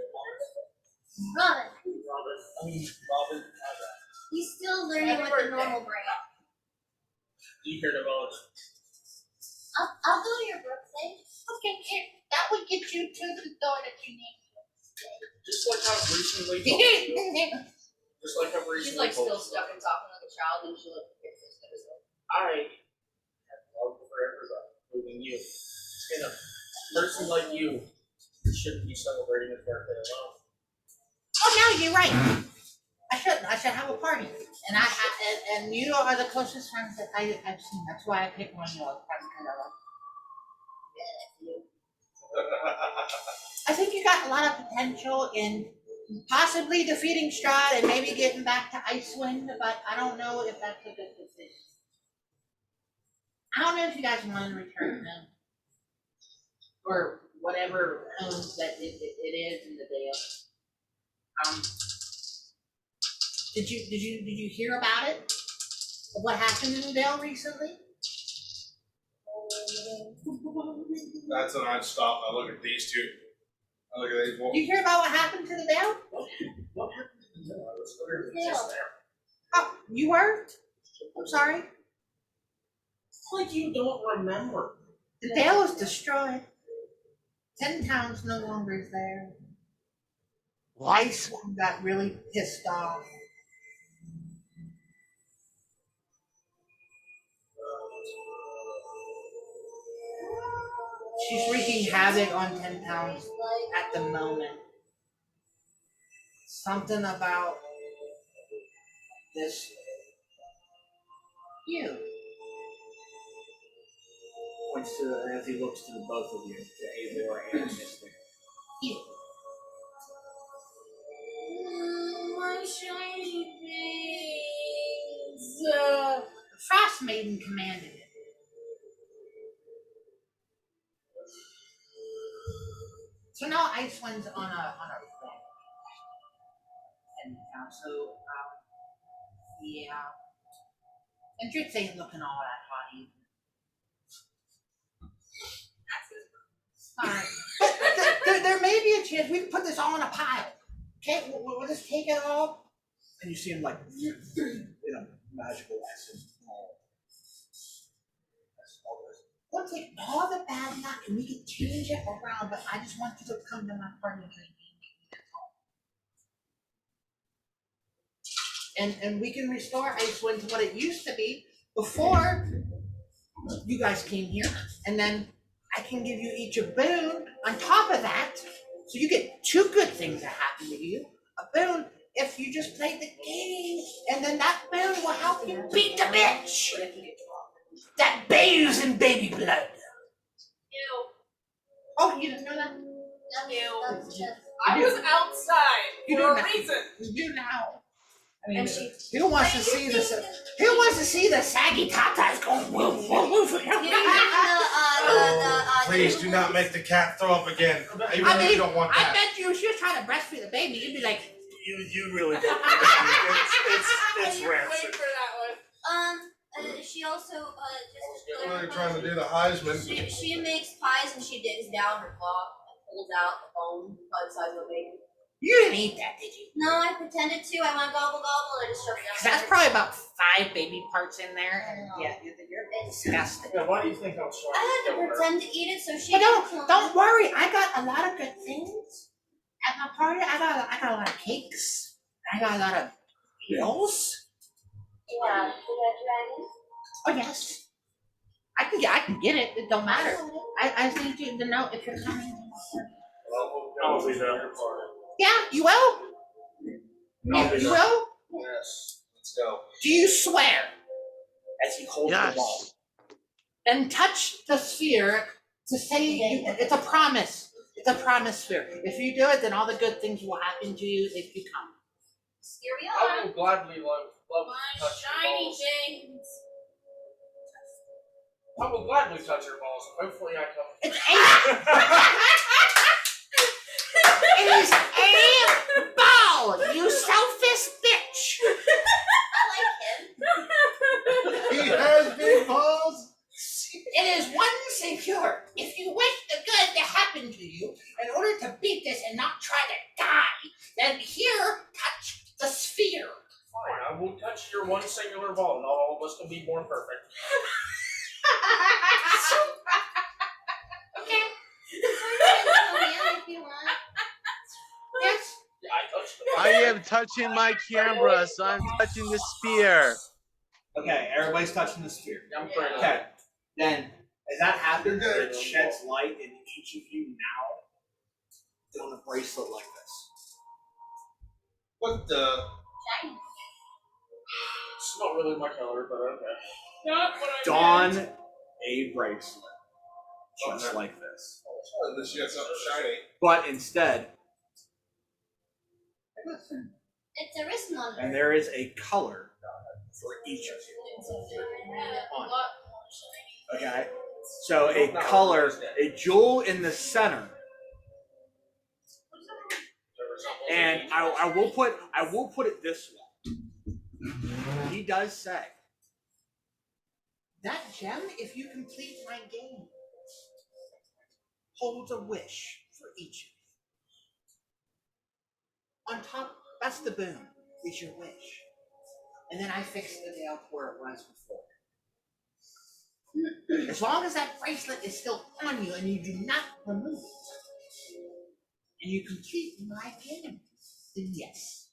[SPEAKER 3] Robin.
[SPEAKER 6] Robin.
[SPEAKER 3] He's still learning
[SPEAKER 7] Happy
[SPEAKER 3] with
[SPEAKER 7] birthday.
[SPEAKER 3] the normal brain.
[SPEAKER 1] Do you hear the village?
[SPEAKER 3] I'll go to your birthday.
[SPEAKER 10] Okay, here, that would get you to the door that you need.
[SPEAKER 1] Just like I've recently told you. Just like I've
[SPEAKER 7] She's
[SPEAKER 1] recently
[SPEAKER 7] like
[SPEAKER 1] told
[SPEAKER 7] still
[SPEAKER 1] you.
[SPEAKER 7] stuck and talking like a child, and she like fixes herself.
[SPEAKER 1] I have love for everybody, including you. And a person like you shouldn't be celebrating his birthday alone.
[SPEAKER 10] Oh, no, you're right. I shouldn't. I should have a party, and you are the closest friends that I've seen. That's why I picked one of your friends. I think you got a lot of potential in possibly defeating Strahd and maybe getting back to Icewind, but I don't know if that's a good decision. I don't know if you guys want to return them or whatever homes that it is in the Dale. Did you hear about it? Of what happened in the Dale recently?
[SPEAKER 4] That's when I'd stop. I look at these two. I look at these.
[SPEAKER 10] Did you hear about what happened to the Dale?
[SPEAKER 1] What happened to the I was literally just there.
[SPEAKER 10] Oh, you were? I'm sorry.
[SPEAKER 1] It's like you don't remember.
[SPEAKER 10] The Dale is destroyed. 10 towns no longer is there.
[SPEAKER 5] What?
[SPEAKER 10] Icewind got really pissed off. She's wreaking havoc on 10 towns at the moment. Something about this. You.
[SPEAKER 2] Points to, as he looks to the both of you, to Eivor and Mystic.
[SPEAKER 10] You.
[SPEAKER 3] My shiny things.
[SPEAKER 10] The Frost Maiden commanded it. So now Icewind's on a thing. And so yeah. And Drix ain't looking all that hot either.
[SPEAKER 7] That's his
[SPEAKER 10] Alright. But there may be a chance we can put this all in a pile. Okay, we'll just take it all.
[SPEAKER 2] And you see him like in a magical essence.
[SPEAKER 10] We'll take all the bad luck and we can change it around, but I just want you to come to my party and drink. And we can restore Icewind to what it used to be before you guys came here, and then I can give you each a boon on top of that, so you get two good things that happen to you. A boon if you just play the game, and then that boon will help you beat the bitch that bathes in baby blood.
[SPEAKER 8] Ew.
[SPEAKER 10] Oh, you didn't know that?
[SPEAKER 3] That's just.
[SPEAKER 8] I was outside
[SPEAKER 10] You
[SPEAKER 8] for
[SPEAKER 10] do
[SPEAKER 8] a
[SPEAKER 10] now.
[SPEAKER 8] reason.
[SPEAKER 10] You do now. I mean,
[SPEAKER 3] And she.
[SPEAKER 10] who wants to see this? Who wants to see the saggy tatas going woof woof woof?
[SPEAKER 4] Please do not make the cat throw up again. Even
[SPEAKER 10] I
[SPEAKER 4] if you don't want
[SPEAKER 10] I
[SPEAKER 4] that.
[SPEAKER 10] bet you if she was trying to breastfeed the baby, you'd be like,
[SPEAKER 9] You really don't. It's
[SPEAKER 8] Wait
[SPEAKER 9] rancid.
[SPEAKER 8] for that one.
[SPEAKER 3] She also just.
[SPEAKER 4] What are they trying to do? The Heisman?
[SPEAKER 3] She makes pies and she digs down her claw and pulls out the bone by the size of a baby.
[SPEAKER 10] you didn't eat that, did you?
[SPEAKER 3] No, I pretended to. I went gobble gobble and I just shoved it down.
[SPEAKER 10] 'Cause that's probably about 5 baby parts in there, and yeah, you're disgusting.
[SPEAKER 1] Yeah, why do you think I'm
[SPEAKER 3] I
[SPEAKER 1] trying
[SPEAKER 3] had
[SPEAKER 1] to
[SPEAKER 3] to
[SPEAKER 1] kill her?
[SPEAKER 3] pretend to eat it so she.
[SPEAKER 10] But
[SPEAKER 3] could
[SPEAKER 10] don't worry, I got a lot of good things at my party. I got a lot of cakes. I got a lot of pills.
[SPEAKER 3] Yeah, we got dragons.
[SPEAKER 10] Oh yes, I can get it. It don't matter. I just need you to know if you're coming.
[SPEAKER 9] I'll be there.
[SPEAKER 10] Yeah, you will.
[SPEAKER 9] I'll be
[SPEAKER 10] You
[SPEAKER 9] there.
[SPEAKER 10] will.
[SPEAKER 4] Yes. Let's go.
[SPEAKER 10] Do you swear? As he holds the ball.
[SPEAKER 5] Yes.
[SPEAKER 10] And touch the sphere to say it's a promise. It's a promise sphere. If you do it, then all the good things will happen to you if you come.
[SPEAKER 3] Here we
[SPEAKER 1] I
[SPEAKER 3] are.
[SPEAKER 1] will gladly love
[SPEAKER 8] My
[SPEAKER 1] to touch your
[SPEAKER 8] shiny
[SPEAKER 1] balls.
[SPEAKER 8] things.
[SPEAKER 1] I will gladly touch your balls. Hopefully I come.
[SPEAKER 10] It's it is a ball, you selfish bitch.
[SPEAKER 3] I like him.
[SPEAKER 4] He has big balls.
[SPEAKER 10] It is one secure. If you wish the good to happen to you, in order to beat this and not try to die, then here, touch the sphere.
[SPEAKER 1] Fine, I will touch your one singular ball. Not all of us can be born perfect.
[SPEAKER 10] Okay.
[SPEAKER 3] If you want.
[SPEAKER 10] Yes.
[SPEAKER 1] Yeah, I touched the
[SPEAKER 5] I am touching my camera, so I'm touching the spear.
[SPEAKER 2] Okay, everybody's touching the sphere.
[SPEAKER 1] I'm afraid of
[SPEAKER 2] Okay, then as that happens,
[SPEAKER 4] You're good.
[SPEAKER 2] it sheds light in each of you now doing a bracelet like this.
[SPEAKER 4] What the?
[SPEAKER 3] Shiny.
[SPEAKER 1] It's not really my color, but okay.
[SPEAKER 8] Not what I meant.
[SPEAKER 2] Don a bracelet, just like this.
[SPEAKER 4] Unless you got something shiny.
[SPEAKER 2] But instead,
[SPEAKER 3] It's a wrist monitor.
[SPEAKER 2] and there is a color for each of you.
[SPEAKER 8] A lot more shiny.
[SPEAKER 2] Okay, so a color, a jewel in the center, and I will put it this way. He does say
[SPEAKER 10] That gem, if you complete my game, holds a wish for each of you. On top, that's the boon, is your wish. And then I fixed the nail where it was before. As long as that bracelet is still on you and you do not remove it, and you complete my game, then yes.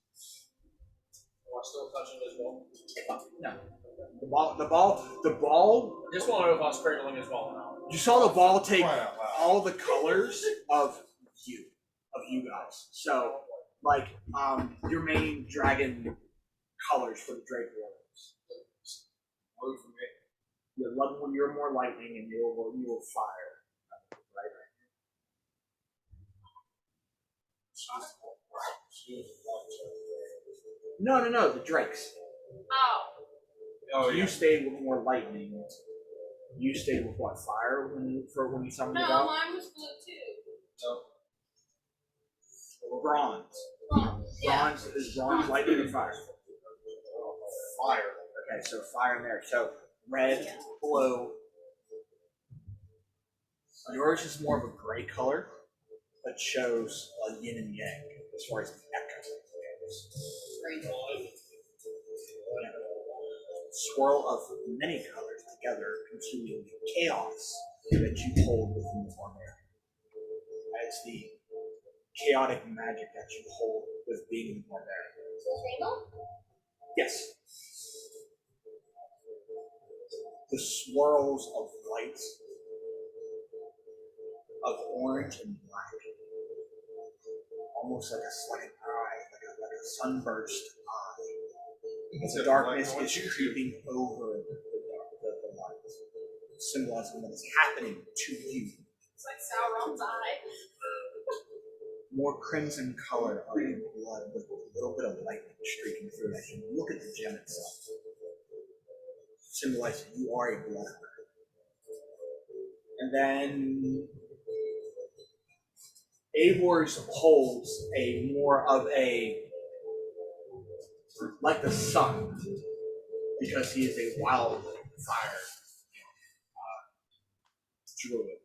[SPEAKER 1] Am I still touching his ball?
[SPEAKER 2] no. The ball.
[SPEAKER 1] I just want to know if I was cradling his ball now.
[SPEAKER 2] You saw the ball take
[SPEAKER 4] Crying out loud.
[SPEAKER 2] all the colors of you guys. So, like, your main dragon colors for the Drake Warriors.
[SPEAKER 4] Blue for me.
[SPEAKER 2] You're more lightning, and you will fire. Right. No, the Drakes.
[SPEAKER 8] Oh.
[SPEAKER 4] Oh
[SPEAKER 2] You
[SPEAKER 4] yeah.
[SPEAKER 2] stayed with more lightning. You stayed with what, fire when you summoned it
[SPEAKER 8] No,
[SPEAKER 2] out?
[SPEAKER 8] mine was blue too.
[SPEAKER 2] Bronze.
[SPEAKER 8] Oh, yeah.
[SPEAKER 2] Bronze is bronze lightning or fire? Fire. Okay, so fire in there. So red, blue, Yours is more of a gray color, but shows a yin and yang as far as the echo goes. Swirl of many colors together, consuming the chaos that you hold within the Bovaria. As the chaotic magic that you hold with being in the Bovaria.
[SPEAKER 7] Rainbow?
[SPEAKER 2] Yes. The swirls of light, of orange and black, almost like an eye, like a sunburst eye. As the darkness is creeping over the light, symbolizing what is happening to you.
[SPEAKER 8] It's like Sauron's eye.
[SPEAKER 2] More crimson color are in blood with a little bit of lightning streaking through it as you look at the gem itself. Symbolizing you are a bloodhunter. And then Avor's holds a more of a, like the sun, because he is a wildfire druid,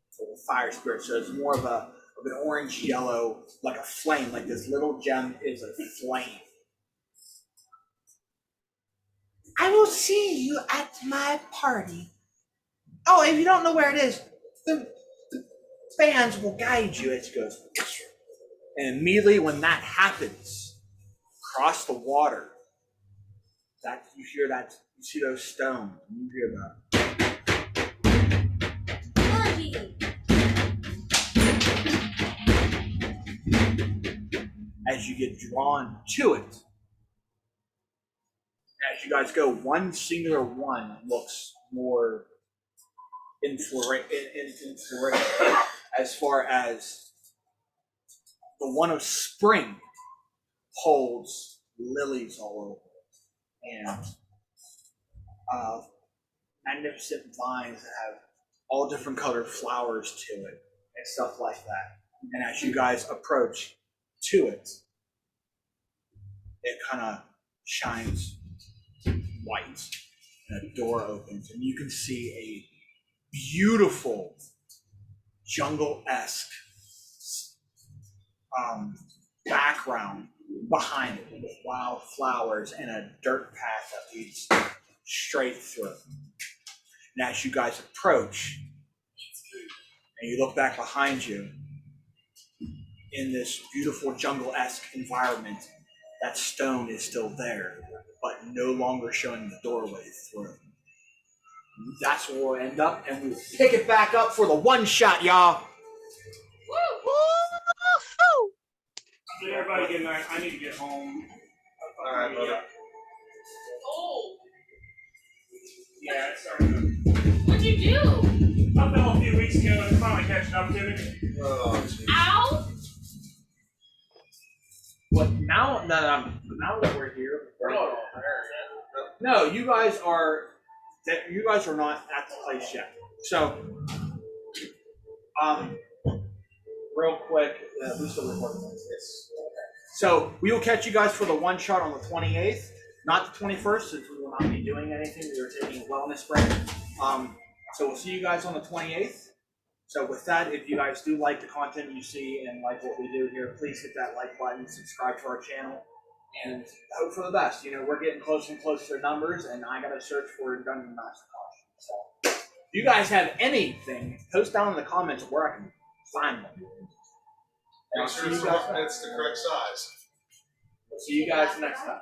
[SPEAKER 2] so the fire spirit. So it's more of an orange yellow, like a flame, like this little gem is a flame.
[SPEAKER 10] I will see you at my party. Oh, if you don't know where it is, the fans will guide you.
[SPEAKER 2] It goes, and immediately when that happens, across the water, that you hear that, you see those stones, and you hear that. As you get drawn to it, as you guys go, one singular one looks more influential as far as the one of spring holds lilies all over and magnificent vines that have all different colored flowers to it and stuff like that. And as you guys approach to it, it kind of shines white and a door opens and you can see a beautiful jungle-esque background behind it with wild flowers and a dirt path that leads straight through. And as you guys approach and you look back behind you in this beautiful jungle-esque environment, that stone is still there, but no longer showing the doorway through. That's where we'll end up, and we'll pick it back up for the one shot, y'all.
[SPEAKER 9] So everybody good night. I need to get home.
[SPEAKER 4] All right, brother.
[SPEAKER 8] Oh,
[SPEAKER 9] Yeah, it's starting to.
[SPEAKER 8] what'd you do?
[SPEAKER 9] I fell a few weeks ago and it's finally catching up to me.
[SPEAKER 4] Oh, jeez.
[SPEAKER 8] Ow!
[SPEAKER 2] But now that we're here, no, you guys are not at the place yet. So, real quick, we still recording this. So we will catch you guys for the one shot on the 28th, not the 21st, since we will not be doing anything. We are taking a wellness break. So we'll see you guys on the 28th. So with that, if you guys do like the content you see and like what we do here, please hit that like button, subscribe to our channel, and hope for the best. You know, we're getting closer and closer to numbers, and I gotta search for Dungeon Master costumes. So if you guys have anything, post down in the comments where I can find them. And I'll
[SPEAKER 4] Make
[SPEAKER 2] see
[SPEAKER 4] sure
[SPEAKER 2] you
[SPEAKER 4] it's
[SPEAKER 2] guys.
[SPEAKER 4] it's the correct size.
[SPEAKER 2] We'll see you guys next time.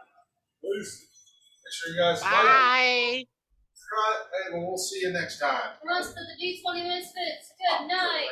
[SPEAKER 4] Make sure you guys like it.
[SPEAKER 5] Bye.
[SPEAKER 4] Right, hey, well, we'll see you next time.
[SPEAKER 3] Rest of the D20 Misfits. Good night.